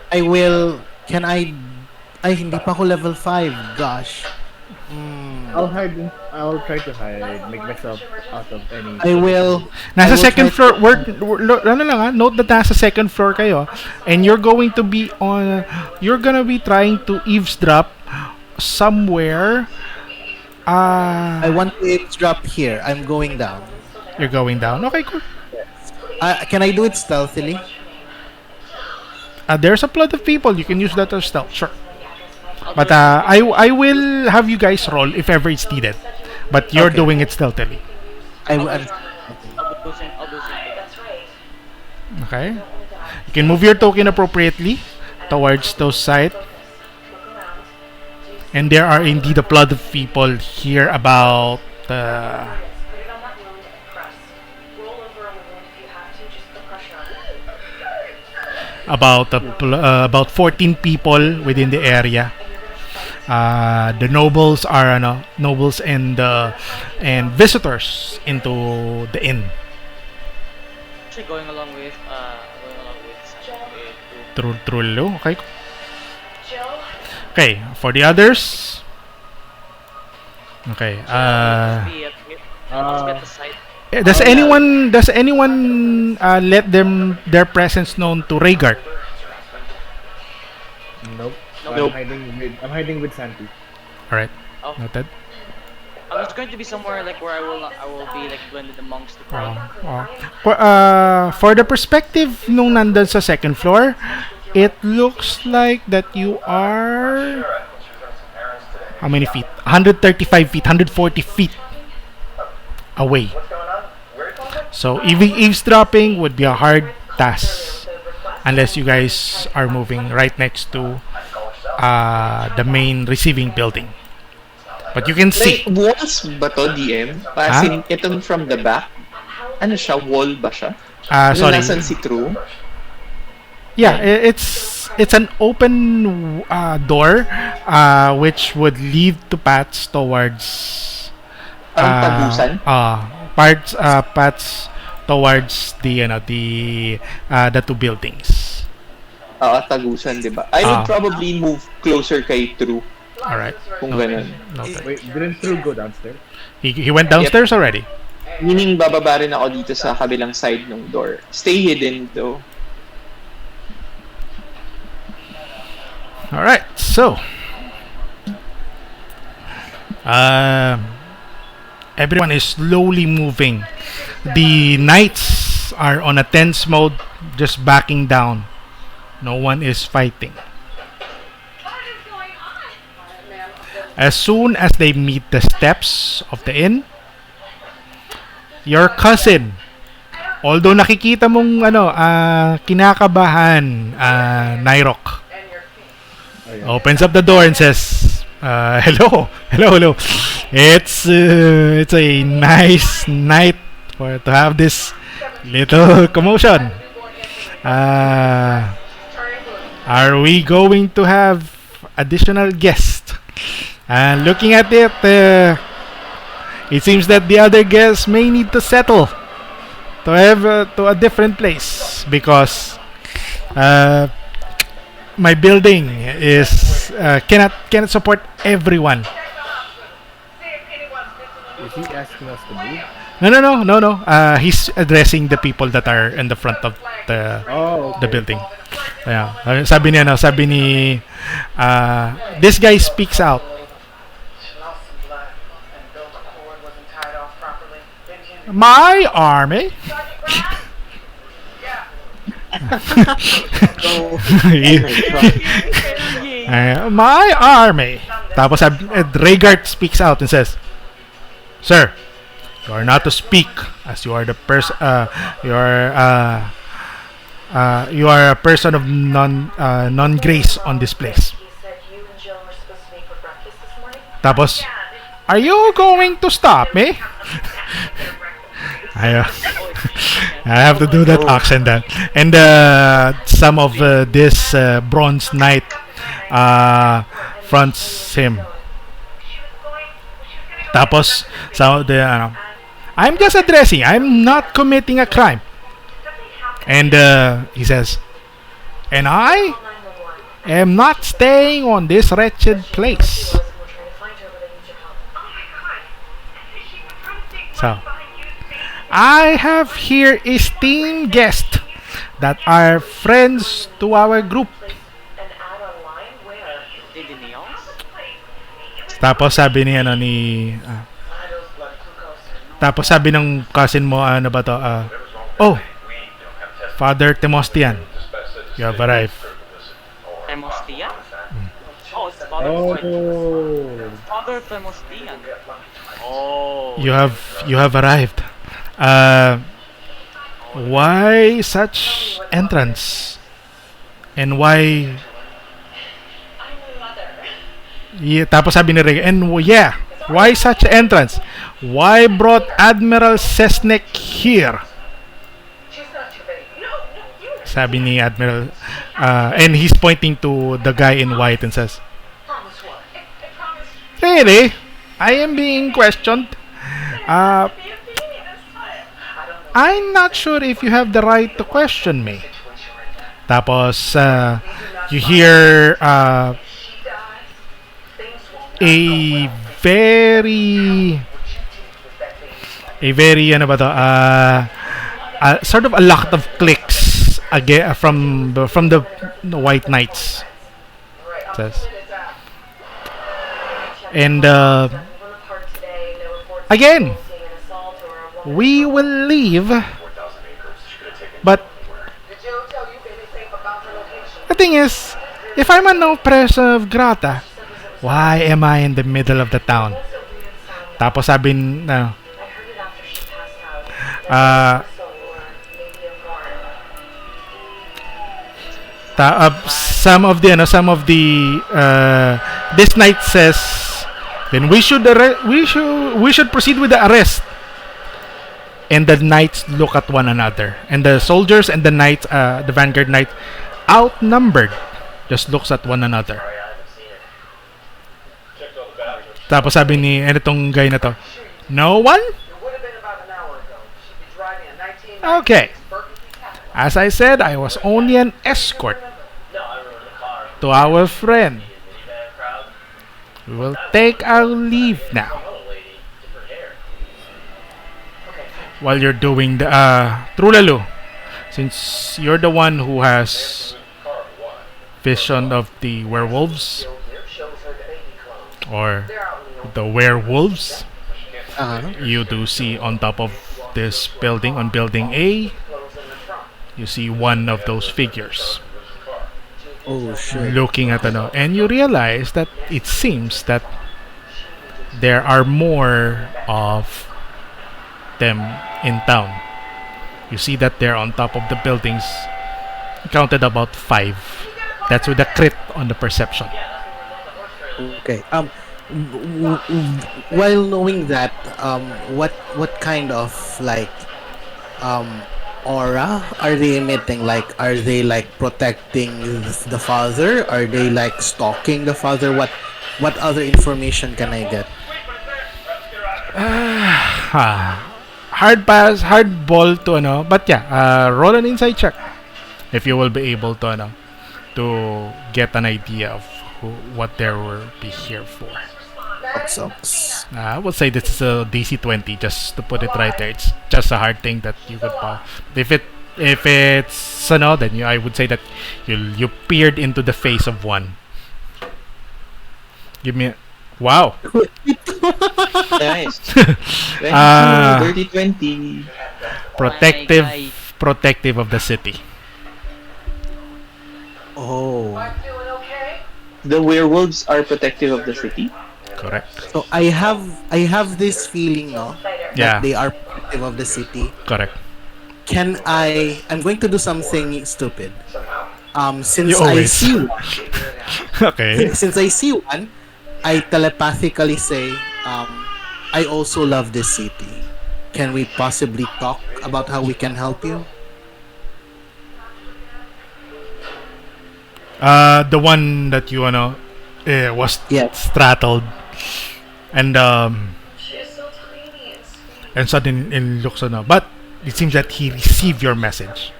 I will. Can I? Ay, hindi pa ako level 5. Gosh. I'll try to hide, make myself out of any. I will. Nasa second floor. Ano lang note that nasa second floor kayo, and you're going to be on. You're gonna be trying to eavesdrop somewhere. I want to eavesdrop here. I'm going down. You're going down. Okay, cool. Can I do it stealthily? There's a flood of people. You can use that as stealth, sure. But I will have you guys roll if ever it's needed. But you're doing it stealthily. I'll do something. Okay. You can move your token appropriately towards those sides. And there are indeed a flood of people here about about 14 people within the area. The nobles are nobles and visitors into the inn. Actually going along with TRULALU. Okay. Okay, for the others. Okay. Let's get the site. Does anyone let their presence known to Rhaegar? Nope. Nope. I'm hiding with Santi. All right. Oh. Noted. It's going to be somewhere like where I will be like blended amongst the crowd. For the perspective nung nandun sa second floor, it looks like that you are how many feet? 135 feet, 140 feet away. So eavesdropping would be a hard task unless you guys are moving right next to the main receiving building. But you can see. Like, walls ba to, DM? As in, itong from the back? Ano siya? Wall ba siya? Sorry. Nasan si True? Yeah, it's an open door which would lead to paths towards Tagusan? paths towards the two buildings. Tagusan, di ba? I would probably move closer kay True. Alright. Kung ganun. Noted. Wait, didn't True go downstairs? He went downstairs already. Meaning, bababa rin ako dito sa kabilang side ng door. Stay hidden, though. Alright, so everyone is slowly moving. The knights are on a tense mode, just backing down. No one is fighting. As soon as they meet the steps of the inn, your cousin, although nakikita mong kinakabahan, NYROC, opens up the door and says, hello. It's a nice night to have this little commotion. Are we going to have additional guests? Looking at it, it seems that the other guests may need to settle to a different place because my building is cannot support everyone. Is he asking us to move? No. He's addressing the people that are in the front of the building. Yeah. Sabi ni this guy speaks out. My army. My army. Tapos Rhaegar speaks out and says, "Sir, you are not to speak as you are the person. You are a person of non grace on this place." Tapos, "Are you going to stop me?" I have to do that accent then. And some of this bronze knight fronts him. Tapos, I'm just addressing. I'm not committing a crime. And he says, and I am not staying on this wretched place. So, I have here esteemed guests that are friends to our group. Tapos sabi ni tapos sabi ng cousin mo, ano ba to? Oh, Father Temostian, you have arrived. Temostian? Oh, it's Father Temostian. Oh. You have arrived. Why such entrance? And why? Yeah, tapos sabi ni Rhaegar, and yeah, why such entrance? Why brought Admiral Sesnek here? Sabi ni Admiral, and he's pointing to the guy in white and says, "Really? I am being questioned. I'm not sure if you have the right to question me." Tapos, you hear a very ano ba to? Sort of a lot of clicks again from the White Knights. Says. And Again, we will leave, but the thing is, if I'm an oppressor of Grata, why am I in the middle of the town? Tapos sabi na, uh, this knight says, then we should proceed with the arrest. And the knights look at one another, and the soldiers and the knights, the vanguard knight, outnumbered, just looks at one another. Tapos sabi ni itong guy na to, no one? Okay. As I said, I was only an escort to our friend. We will take our leave now. While you're doing the TRULALU, since you're the one who has vision of the werewolves or the werewolves, you do see on top of this building, on building A, you see one of those figures. Oh shit. Looking at and you realize that it seems that there are more of them in town. You see that they're on top of the buildings. Counted about 5. That's with a crit on the perception. Okay. While knowing that, what kind of like aura are they emitting? Like, are they like protecting the father? Are they like stalking the father? What other information can I get? Hard ball to but yeah, roll an insight check if you will be able to get an idea of what they will be here for. That sucks. I would say this is a DC 20, just to put it right there. It's just a hard thing that you could pop. If it's then I would say that you peered into the face of one. Give me wow. Nice. 20, dirty 20. Protective of the city. Oh. The werewolves are protective of the city. Correct. So I have this feeling, no, Yeah. that they are protective of the city. Correct. I'm going to do something stupid. Since You I always. see one, Okay. since I see one, I telepathically say, I also love this city. Can we possibly talk about how we can help you? The one that you was Yeah. straddled, and suddenly it looks but it seems that he received your message.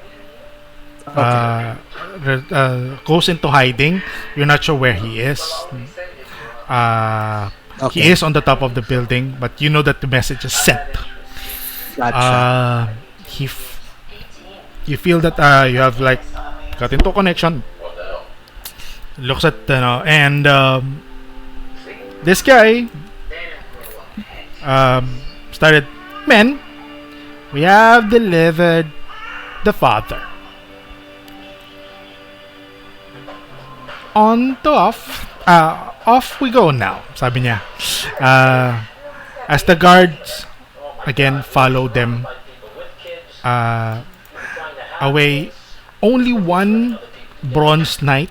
Goes into hiding. You're not sure where he is. He Okay. is on the top of the building, but you know that the message is sent. Gotcha. You feel that you have like got into connection. Looks at and this guy started. Men, we have delivered the father. On to off we go now, sabi niya. As the guards again follow them away, only one bronze knight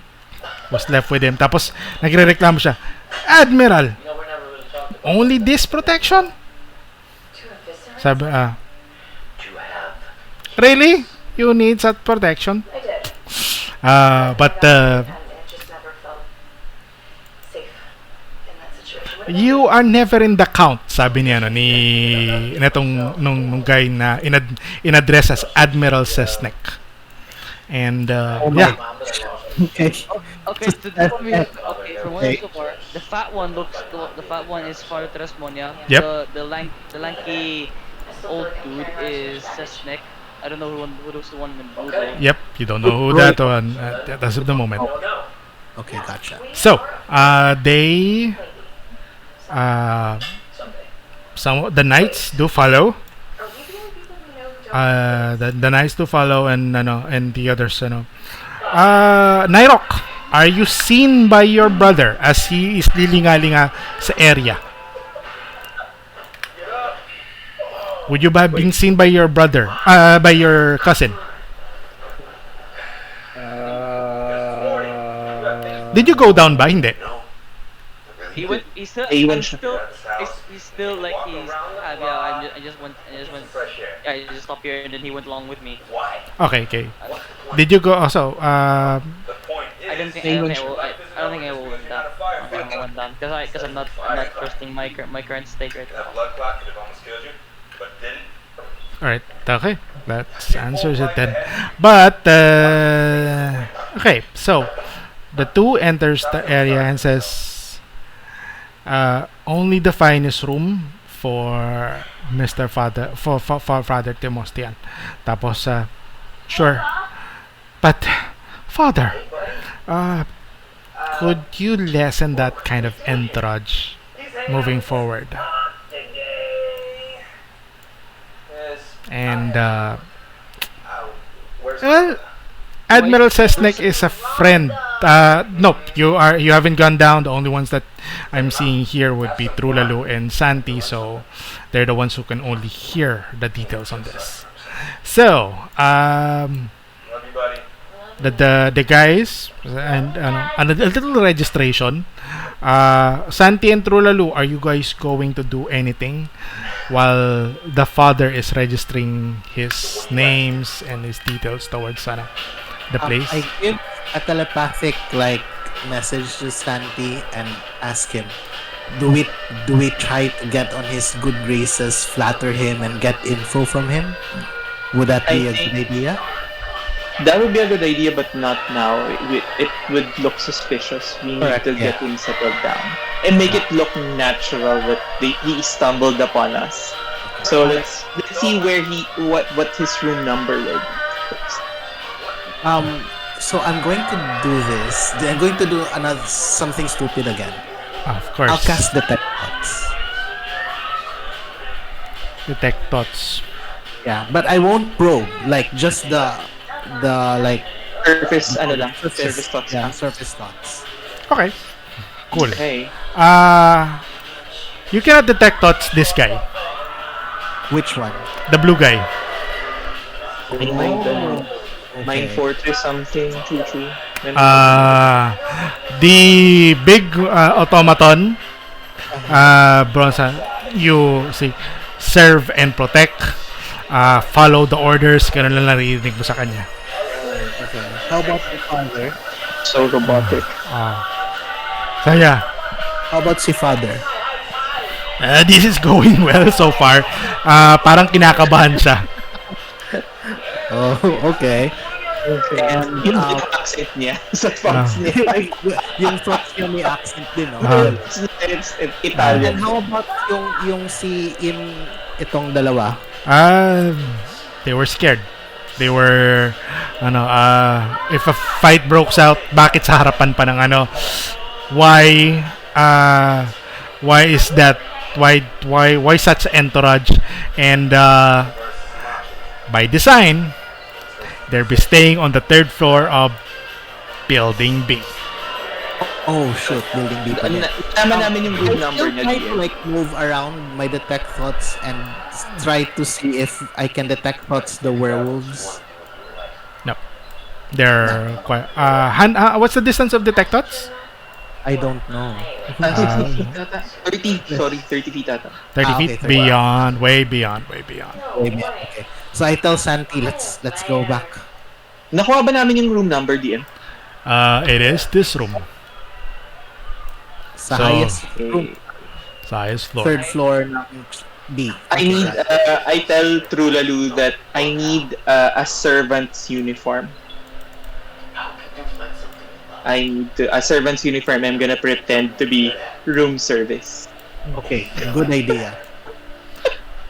was left with him. Tapos nagrereklamo siya, Admiral, only this protection? Sabi, really? You need that protection? But you are never in the count, sabi niya ni nung guy na inaddress as Admiral Sesnek. And yeah. Okay. Okay, so from what so far, the fat one is Father Tresmonia. Yep. The lanky old dude is Sesnek. I don't know who's the one in blue though. Yep, you don't know who that one as of the moment. Okay, gotcha. So, they some the knights do follow. The knights do follow, and and the others, NYROC, are you seen by your brother as he is lilinga-linga sa area? Would you have been seen by your brother? By your cousin? Did you go down ba? Hindi. He went. He's still. He went. He's still like he's. Yeah. I just went. Yeah. I just stopped here and then he went along with me. Okay, okay. Did you go also? I don't think. I don't think I will win that. I don't think I went down because I'm not trusting my current state right now. Alright, okay. That answers it then. But, okay, so, the two enters the area and says, only the finest room for Mr. Father, for Father Timostian. Tapos, sure. But, Father, could you lessen that kind of entourage moving forward? And well, Admiral Sesnek is a friend. No, you haven't gone down. The only ones that I'm seeing here would be TRULALU and Santi, so they're the ones who can only hear the details on this. So, the guys and a little registration. Santi and TRULALU, are you guys going to do anything while the father is registering his names and his details towards the place? I give a telepathic message to Santi and ask him, do we try to get on his good graces, flatter him, and get info from him? Would that be a good idea? That would be a good idea, but not now. It would look suspicious. We need to get him settled down and make it look natural that he stumbled upon us. So let's see where what his room number will be first. So I'm going to do this. I'm going to do something stupid again. Of course. I'll cast Detect Thoughts. Detect Thoughts. Yeah, but I won't probe. Just the surface surface thoughts. Yeah, surface thoughts. Okay. Cool. Okay. You cannot detect thoughts this guy. Which one? The blue guy. Mine Fortress something. True. The big automaton. Bronze. You see, serve and protect. Follow the orders. Ganun lang narinig mo sa kanya. Okay. How about the father? So robotic. So yeah. How about si father? This is going well so far. Parang kinakabahan siya. Oh, okay. And yung accent niya sa thoughts niya. Yung thoughts niya may accent din, no? It's Italian. And how about yung si itong dalawa? They were scared. They were if a fight breaks out, bakit sa harapan pa ng why is that, why such entourage? And by design, they'll be staying on the 3rd floor of building B. Oh shoot, building B pa din. Tama namin yung room number niya. I try to move around my detect thoughts and try to see if I can detect thoughts the werewolves. No. They're quite what's the distance of detect thoughts? I don't know. 30 feet ata. 30 feet? Okay, Beyond, way beyond. Okay. So I tell Santi, let's go back. Nakuha ba namin yung room number, DM? It is this room. Sa So, highest room, Sa highest floor. 3rd floor ng B. I tell TRULALU that I need a servant's uniform. A servant's uniform. I'm gonna pretend to be room service. Okay, good idea.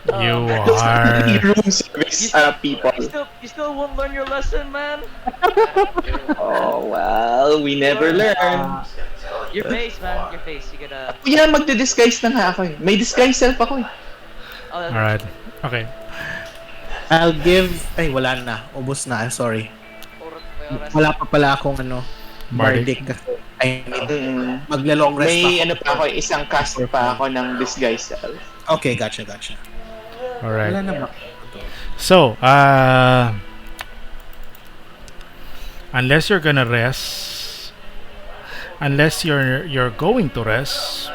You are... room service people. You still won't learn your lesson, man. Oh well, we never learn. Your face, man. Your face. You gotta. Yeah, magdi-disguise na nga ako eh. May disguise self ako eh. Oh, All right. Okay. I'll give... Ay, wala na. Ubos na. I'm sorry. Oras. Wala pa pala akong Bardic. Bardic. I mean, Mm. magla-long rest May pa ano pa ako, isang cast pa ako ng Disguise Self. Okay, gotcha. All right. Wala na ba? So, unless you're gonna rest, unless you're going to rest,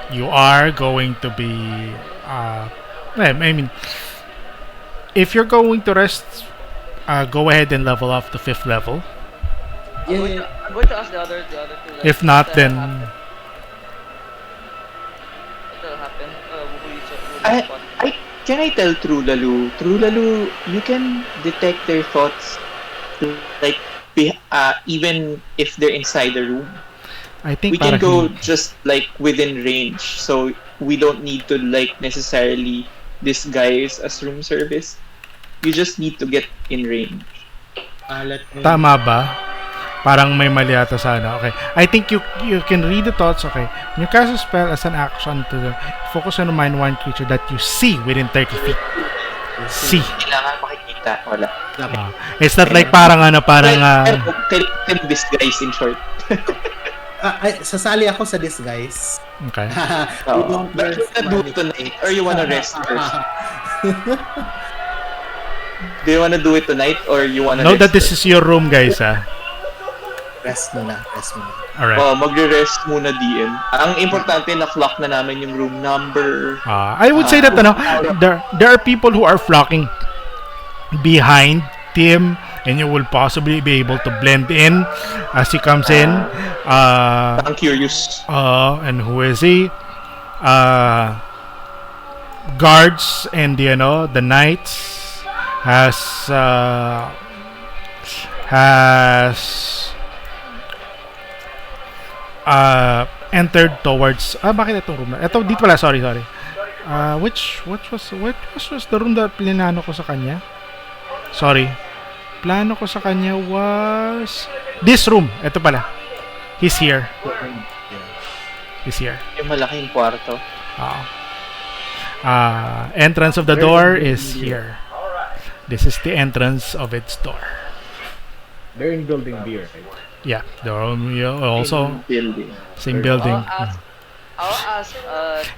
you are going to be. I mean, if you're going to rest, go ahead and level up to 5th level. I'm going to ask the other two. Like, If not, what then will happen? Can I tell TRULALU? TRULALU, you can detect their thoughts, like even if they're inside the room. I think We can go parang just like within range, so we don't need to like necessarily disguise as room service. You just need to get in range. tama ba? Parang may mali ata sana. Okay. I think you can read the thoughts. Okay. When you cast a spell as an action to focus on mind one creature that you see within 30 feet. See. Kailangan makikita. Wala. It's not like parang Can disguise in short. Sasali ako sa disguise. Okay. We don't But you wanna do it tonight or you wanna rest first? Do you wanna do it tonight or you wanna Know rest that this is your room, guys, ah. Rest muna. Alright. Oh, magre-rest muna DM. Ang importante na clock na namin yung room number. I would say that there are people who are flocking behind Tim, and you will possibly be able to blend in as he comes in. I'm curious. And who is he? Guards and the knights has entered towards bakit itong room na? Ito dito pala, sorry. Which was the room that plinano ko sa kanya? Sorry. Plano ko sa kanya was this room. Ito pala. He's here. Yung malaking kwarto. Entrance of the door is here. This is the entrance of its door. They're in building beer, right? Yeah, they're also Building. same building. I'll ask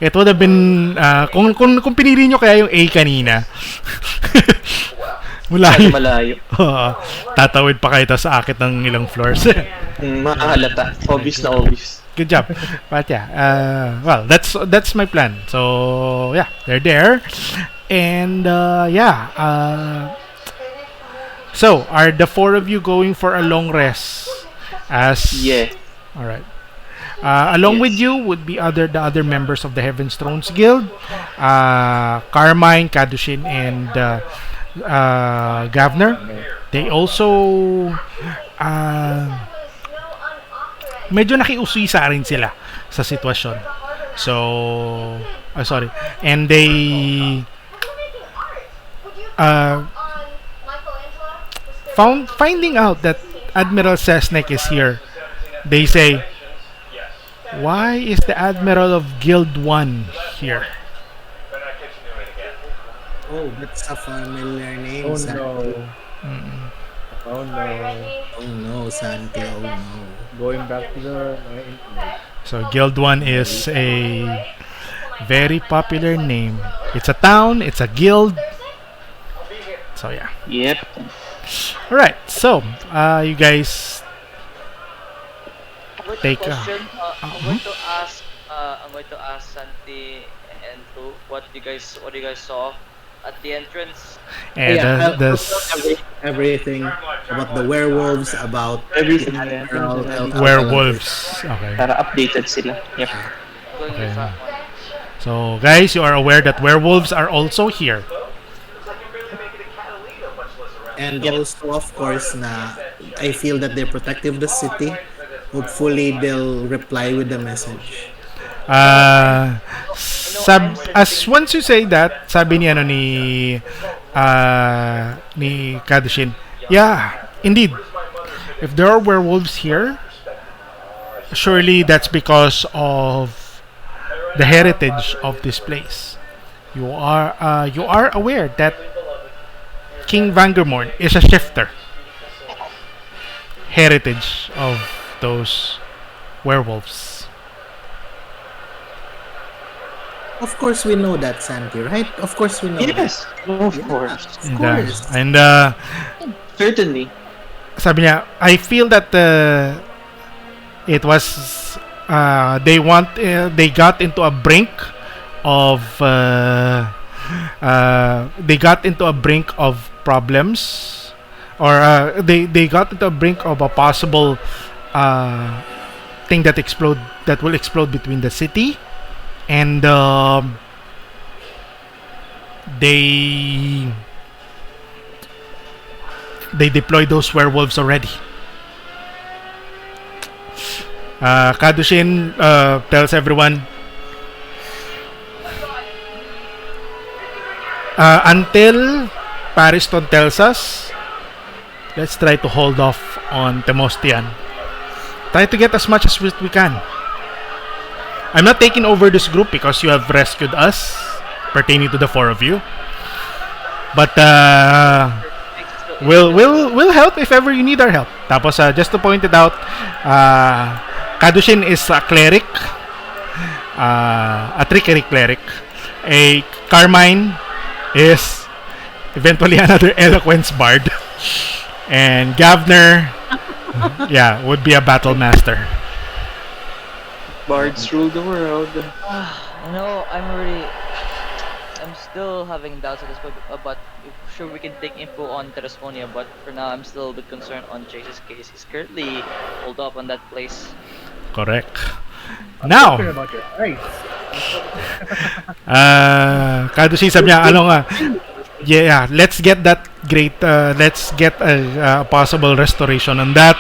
It would have been kung pinili nyo kaya yung A kanina. Malayo. Tatawid pa kayo sa akit ng ilang floors. Makahalata. Obvious na obvious. Good job. But yeah, well, that's my plan. So yeah, they're there, and so are the four of you going for a long rest? Yeah. All right. Along Yes. with you would be the other members of the Heaven's Thrones Guild, Carmine, Kadushin, and Gavner. They also medyo nakiusisa rin sila sa sitwasyon. So, sorry. And they finding out that Admiral Sesnek is here. They say, why is the Admiral of Guild 1 here? Oh, that's a familiar name. Oh Santi. no. Oh no. Oh no, Santi. Oh no. Going back to the So Guild 1 is a very popular name. It's a town, it's a guild. So yeah. Yep. Alright, so you guys quick take question. I'm going to ask Santi and True what you guys saw at the entrance. and I'll the tell everything about the werewolves, about Everything. werewolves. Okay. Para updated sila. Yep. Going Okay. with that one. So guys, you are aware that werewolves are also here. and also of course na I feel that they're protective of the city. Hopefully they'll reply with the message. As once you say that, sabi ni ni Kadushin, yeah, indeed. If there are werewolves here, surely that's because of the heritage of this place. You are aware that King Vangermorn is a shifter. Heritage of those werewolves. Of course we know that, Santi, right? Of course we know Yes, of course. that. Of course. And Certainly. sabi niya, I feel that it was they got into a brink of problems, or they got into a brink of a possible thing that will explode between the city, and they deployed those werewolves already. Kadushin tells everyone, until Pariston tells us, let's try to hold off on Temostian. Try to get as much as we can. I'm not taking over this group because you have rescued us, pertaining to the four of you. But we'll help if ever you need our help. Tapos just to point it out, Kadushin is a cleric, a trickery cleric. A Carmine is eventually another eloquence bard, and Gavner, would be a battle master. Bards rule the world. I'm still having doubts at this point, but sure we can take info on Terrasponia, but for now I'm still a bit concerned on Chase's case. He's currently holed up on that place. Correct. Now, About your eyes. Kadushi sabi niya, ano nga, let's get that great, let's get a possible restoration on that.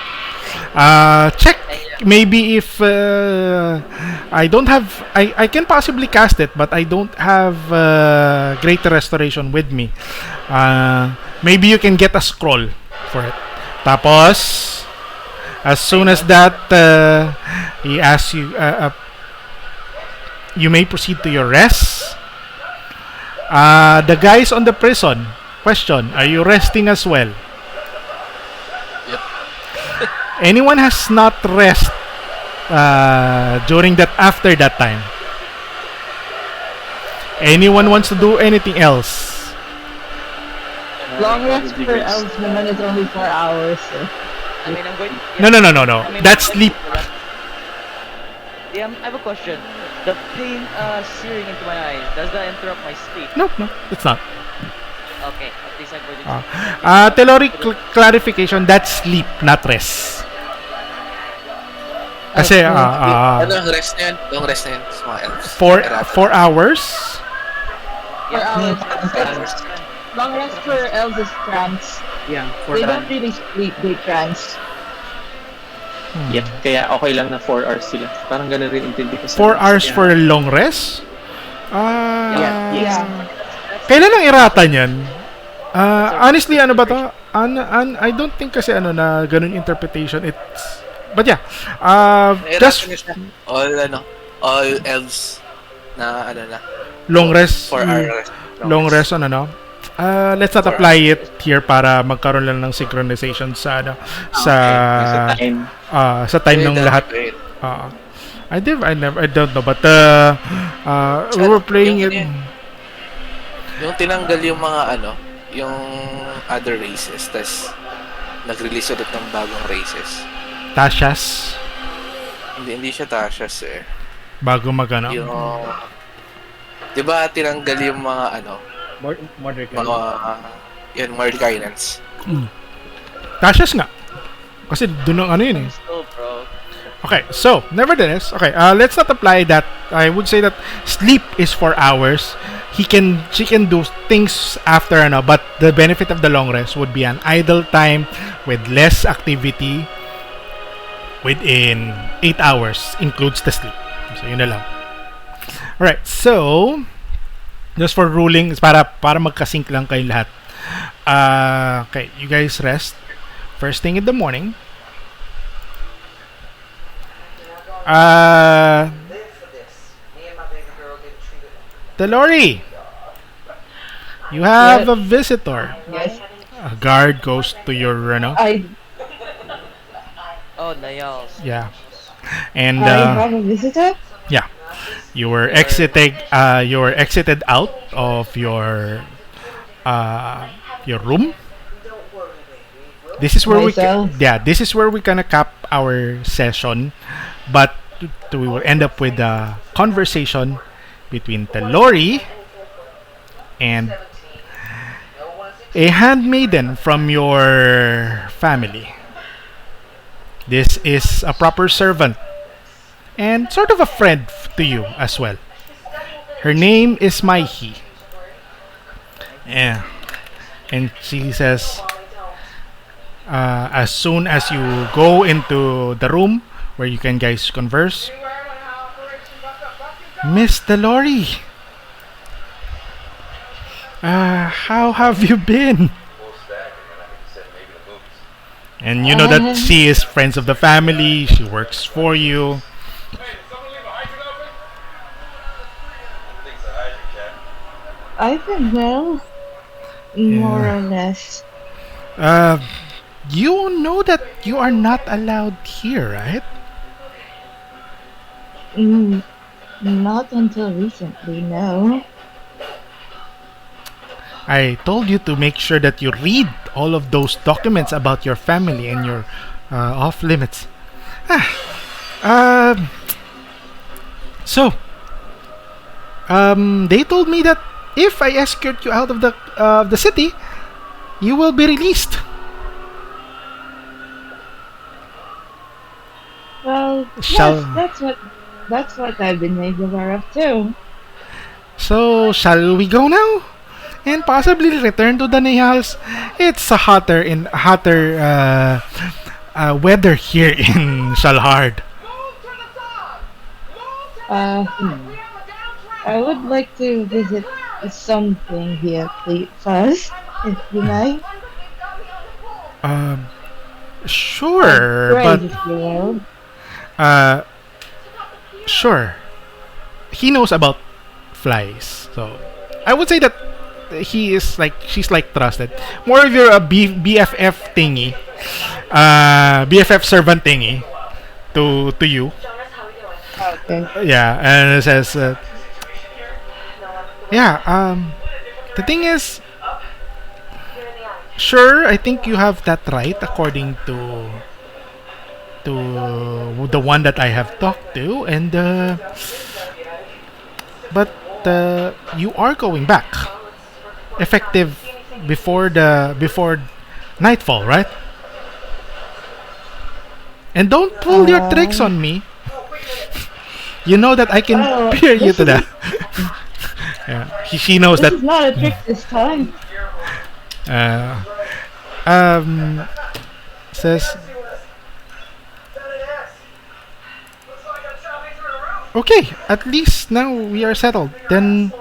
Check maybe if I don't have, I can possibly cast it, but I don't have greater restoration with me. Maybe you can get a scroll for it. Tapos, as soon as that he asks you, you may proceed to your rest. The guys on the prison, question, are you resting as well? Yep. Anyone has not rest during that, after that time? Anyone wants to do anything else? Long rest for elves naman is only 4 hours. So. I mean, I'm going. No. I mean, That's sleep. Yeah, I have a question. The pain searing into my eyes, does that interrupt my sleep? No, it's not. Okay, at least I'm going to. Tellori, clarification, that's sleep, not rest. Kasi, Ano ang rest na yun? Yung rest na yun sa mga elves. 4 hours? 4 hours. Long rest for elves is trance. Yeah, They don't really sleep, they trance. Yep, kaya okay lang na 4 hours sila. Parang ganun rin intindi ko sa 4 hours for a long rest? Yes. Kailan ang iratan yan? Honestly, ano ba to? I don't think kasi na ganun interpretation. It's, but yeah, just all elves na long rest. 4 hours. Long rest on let's not apply it here para magkaroon lang ng synchronization sa sa time ng lahat. I don't know, but we were playing it. Yung tinanggal yung mga yung other races, tas nag-release ulit ng bagong races. Tashas. Hindi siya Tashas eh. Bago magano. Yung, di ba tinanggal yung mga Mordekainans. Tashas nga. Kasi doon ang yun eh. Still, bro. Okay, so, nevertheless, let's not apply that. I would say that sleep is 4 hours. She can do things after, but the benefit of the long rest would be an idle time with less activity within 8 hours, includes the sleep. So, yun na lang. Alright, so, just for ruling, para magka-sync lang kayo lahat. Okay, you guys rest. First thing in the morning. Tellori, you have What? a visitor. Yes. A guard goes to your, I Oh, Niles. yeah, and I have a visitor. yeah, you were You're exited out of uh, your room. This is where Myself. this is where we gonna cap our session, but we will end up with a conversation between Tellori and a handmaiden from your family. This is a proper servant and sort of a friend to you as well. Her name is Maihi. Yeah. And she says, as soon as you go into the room where you can guys converse, Miss Delori, how have you been? And you know that she is friends of the family. She works for you. I've been well, more or less. Uh, you know that you are not allowed here, right? Mm, not until recently, no. I told you to make sure that you read all of those documents about your family and your off limits. Um, so, they told me that if I escort you out of the city, you will be released. Well, Shall- yes, that's what I've been made aware of too. So, shall we go now? And possibly return to the Nihals. It's a hotter weather here in Shalhard. Hmm. I would like to visit something here, please, first, if you may. Um, sure, Right, but if you will. uh, sure. He knows about flies, so I would say that she's like trusted. More of your BFF thingy, BFF servant thingy to you. Okay. Yeah, and it says, yeah. The thing is, sure, I think you have that right according to the one that I have talked to, and but you are going back, effective before nightfall, right? And don't pull your tricks on me. You know that I can Oh, peer you this to is that. Yeah, she knows this that. is not a trick this time. Uh, um, says, okay, at least now we are settled. Then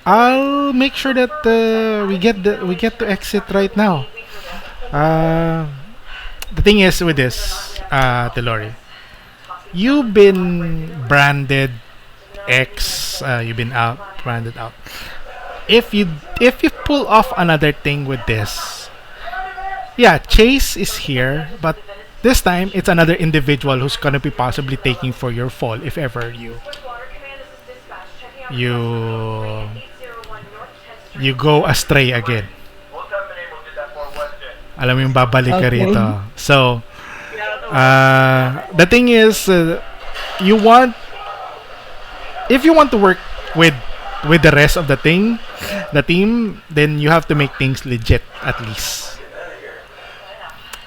I'll make sure that we get to exit right now. Uh, the thing is with this, Telori, you've been branded X. You've been out branded out. If you pull off another thing with this, yeah, Chase is here, but this time it's another individual who's gonna be possibly taking for your fall if ever you you go astray again. Alam mo yung babalik ka Okay. rito. So, the thing is, you want if you want to work with the rest of the team, then you have to make things legit at least.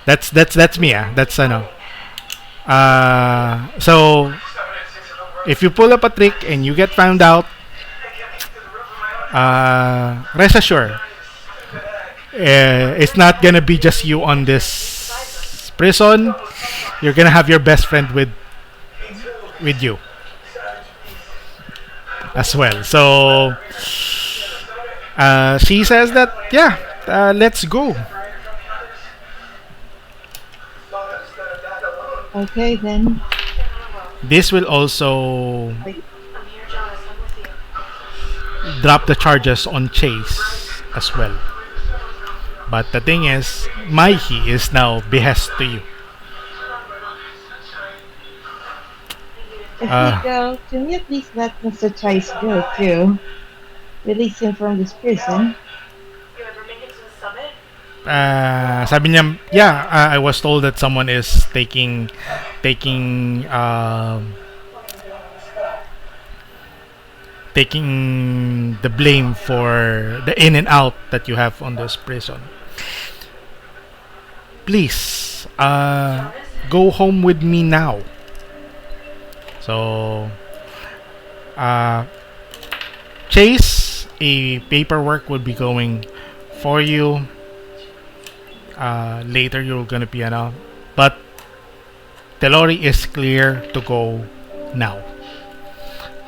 That's me. That's ano. So if you pull up a trick and you get found out, rest assured, it's not gonna be just you on this prison. You're gonna have your best friend with you as well. So she says that yeah, let's go. Okay then. This will also drop the charges on Chase as well. But the thing is, Mikey is now behest to you. If we go, can you please let Mr. Chase go too? Release him from this prison. Sabi niya, yeah, I was told that someone is taking taking the blame for the in and out that you have on this prison. Please, go home with me now. So, Chase, a paperwork would be going for you. Later, you're gonna be but TELLORI is clear to go now.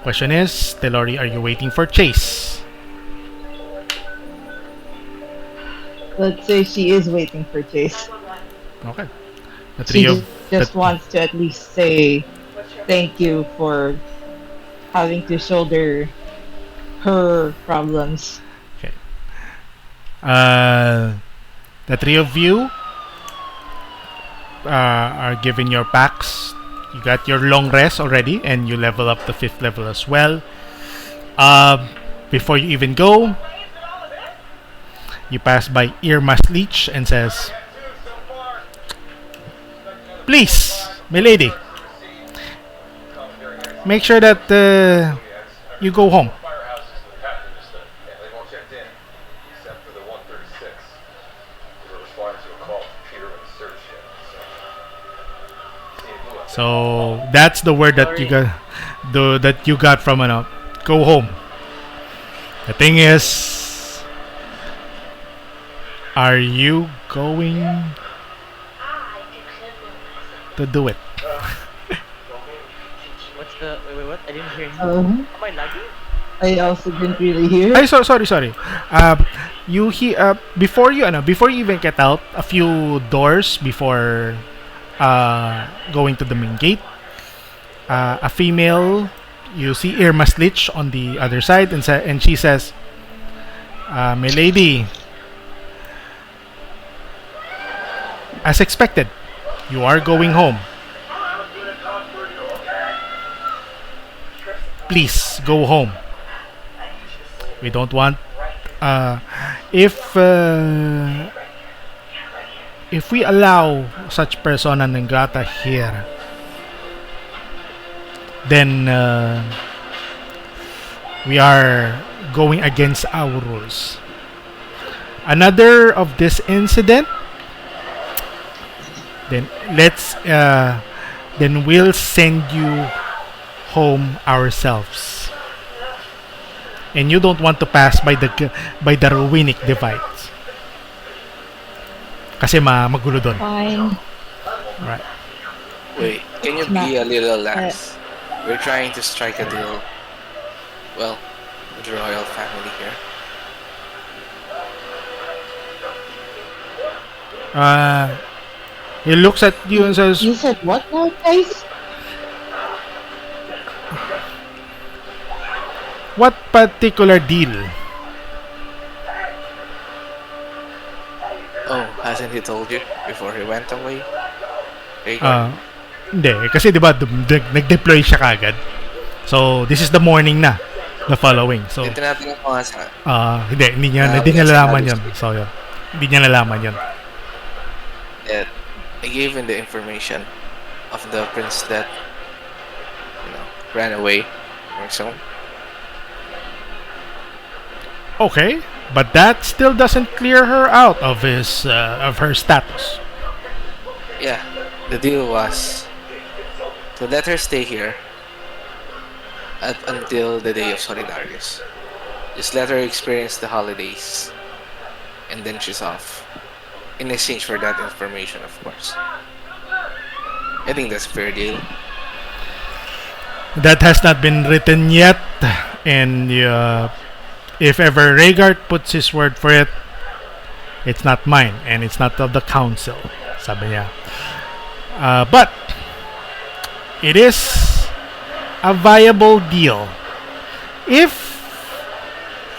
Question is, TELLORI, are you waiting for Chase? Let's say she is waiting for Chase. Okay. The She three of just wants to at least say thank you for having to shoulder her problems. Okay. The three of you are given your packs. You got your long rest already, and you level up the 5th level as well. Before you even go, you pass by Irma's Leech and says, please, my lady, make sure that you go home. So that's the word that you got, that you got from go home. The thing is, are you going to do it? What's the wait, what? I didn't hear you. Um, Am I lagging? I also didn't really hear. Sorry. You before you even get out a few doors before going to the main gate, a female, you see Irma's Lich on the other side, and she says, my lady, as expected, you are going home. Please go home. We don't want if we allow such persona non grata here, then we are going against our rules. Another of this incident, then then we'll send you home ourselves. And you don't want to pass by the Ruinic Divides. Kasi magulo doon. Fine. Right. Wait, can you be a little lax? We're trying to strike a deal. Well, with the royal family here. He looks at you and says, You said what now, guys? what particular deal? Oh, hasn't he told you before he went away? Hindi. Kasi diba, nag-deploy siya kagad. So, this is the morning na. The following. So, Tinatanong ko nga sa... hindi niya nalaman yun. So, yun. Hindi niya nalaman yun. That I gave him the information of the prince that, ran away or so. Okay, but that still doesn't clear her out of her status. Yeah, the deal was to let her stay here until the day of Solidarius. Just let her experience the holidays, and then she's off. In exchange for that information, of course. I think that's a fair deal. That has not been written yet, and if ever Rhaegar puts his word for it, it's not mine, and it's not of the council, sabi niya. But it is a viable deal if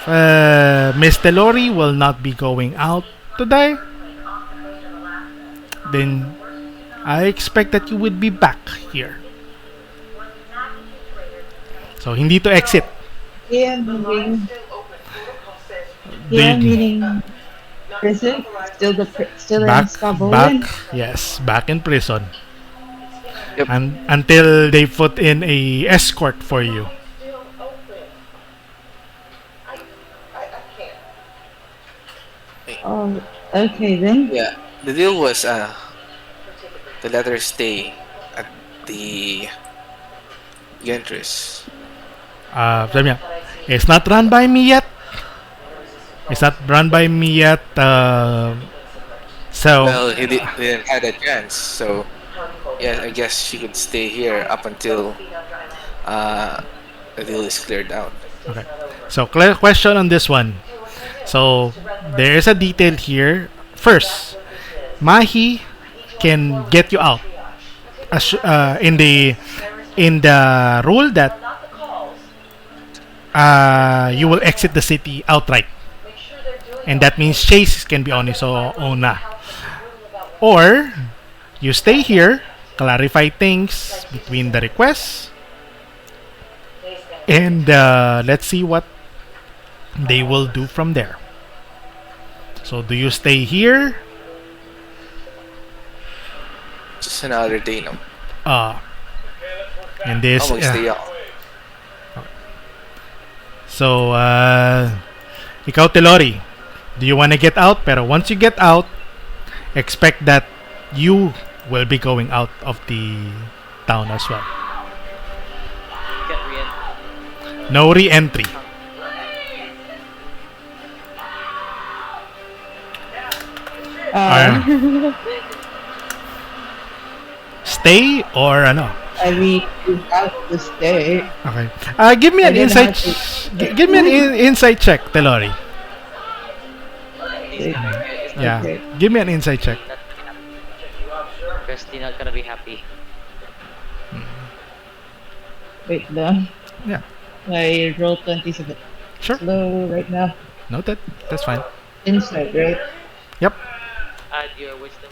Miss TELLORI will not be going out today, then I expect that you would be back here. So, hindi to exit. Yeah, meaning, Did- meaning prison. Still in back, Skabolan. yes, back in prison. Yep. And until they put in a escort for you. Oh, okay then. Yeah. The deal was to let her stay at the entrance. Sabi niya, it's not run by me yet. It's not run by me yet. So, Well, didn't have a chance, so yeah, I guess she could stay here up until the deal is cleared out. okay. So, clear question on this one. So, there is a detail here. First, Mahi can get you out. In the rule that you will exit the city outright, and that means Chase can be on his own na. Or you stay here, clarify things between the requests, and let's see what they will do from there. So, do you stay here? Just another day, no? And this. I'll stay ako. So, ikaw, TELLORI, do you want to get out? Pero once you get out, expect that you will be going out of the town as well. Get re-enter. No re-entry. Stay or ano? I mean, you have to stay. Okay. Give me an I don't insight. have Give me an insight check, TELLORI. Yeah. Okay. Give me an insight check. Christy not gonna be happy. Wait lang. Yeah. I roll 27. Sure. Slow right now. Noted. That's fine. Inside, right? Yep. Add your wisdom.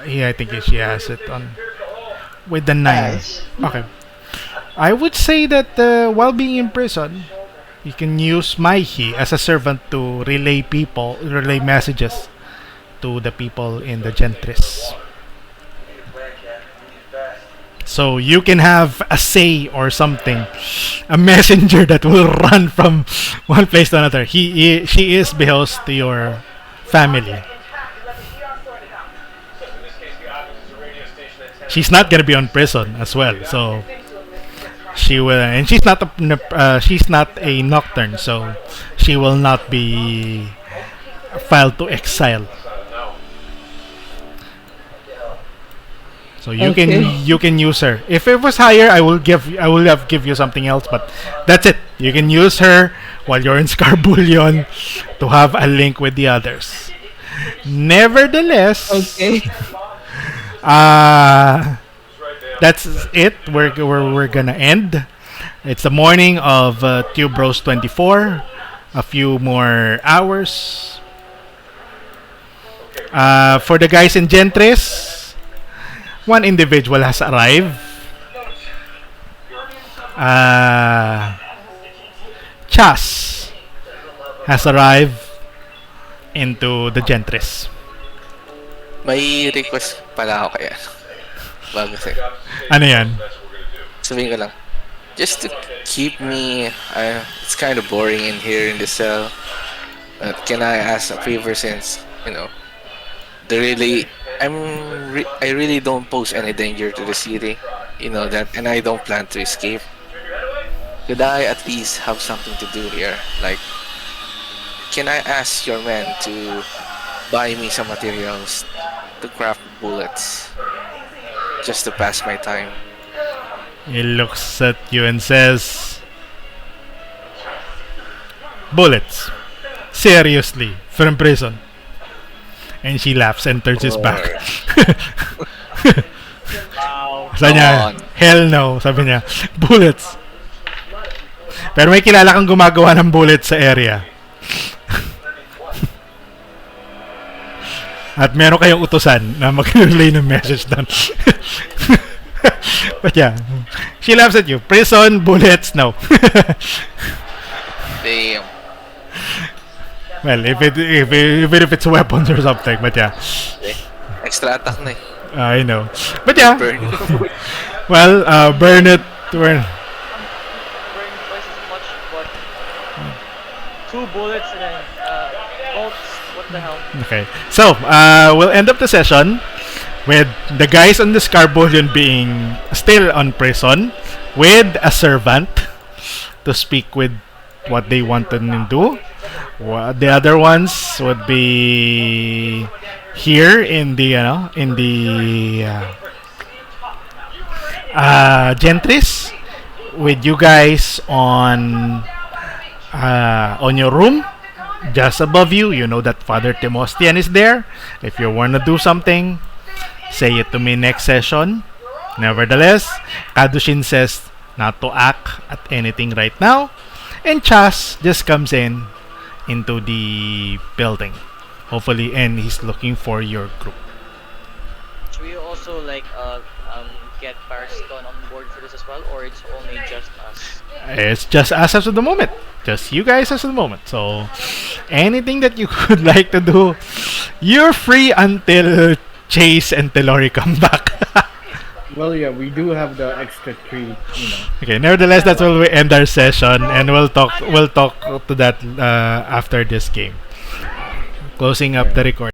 Yeah, I think she has it on with the 9. Nice. Okay. I would say that while being in prison, you can use Maihi as a servant to relay messages to the people in the Gentris. So you can have a say or something, a messenger that will run from one place to another. She is behoused to your family. She's not gonna be on prison as well, so she will, and she's not a nocturne, so she will not be filed to exile. So you can use her. If it was higher, I will have give you something else, but that's it. You can use her while you're in Scarbullion to have a link with the others. Nevertheless, Okay. that's it. We're gonna end. It's the morning of Tube Bros 24. A few more hours. For the guys in Gentris, one individual has arrived. Chas has arrived into the Gentris. May request pala ako kaya. Bago sa'yo. Ano yan? Sabihin ko lang. Just to keep me... it's kind of boring in here in the cell. Can I ask a favor since, I really don't pose any danger to the city. You know that, and I don't plan to escape. Could I at least have something to do here? Like, can I ask your men to buy me some materials to craft bullets just to pass my time? He looks at you and says, "Bullets? Seriously? From prison?" And she laughs and turns his back. Wow. Sabi niya, hell no. Sabi niya, bullets. Pero may kilala kang gumagawa ng bullet sa area. At meron kayong utusan na mag-relay ng message doon. But yeah, she laughs at you. Prison, bullets, no. Damn. Well, even if it's weapons or something, but yeah. Extra attack na eh. I know. But yeah. Burn. Well, burn it. Burn. Burn twice as much, but 2 bullets and then bolts. What the hell? Okay. So, we'll end up the session with the guys on the Scarbullion being still on prison with a servant to speak with what they want to do. The other ones would be here in the Gentries with you guys on your room. Just above you, you know that Father Timostian is there. If you want to do something, say it to me next session. Nevertheless, Kadushin says not to act at anything right now. And Chas just comes into the building. Hopefully, and he's looking for your group. Should we also get KIERSTEN on board for this as well, or it's only just us? It's just us as of the moment. Just you guys as of the moment. So, anything that you would like to do, you're free until Chase and TELLORI come back. Well, yeah, we do have the extra 3, Okay, nevertheless, that's where we end our session, and we'll talk to that after this game. Closing up the record.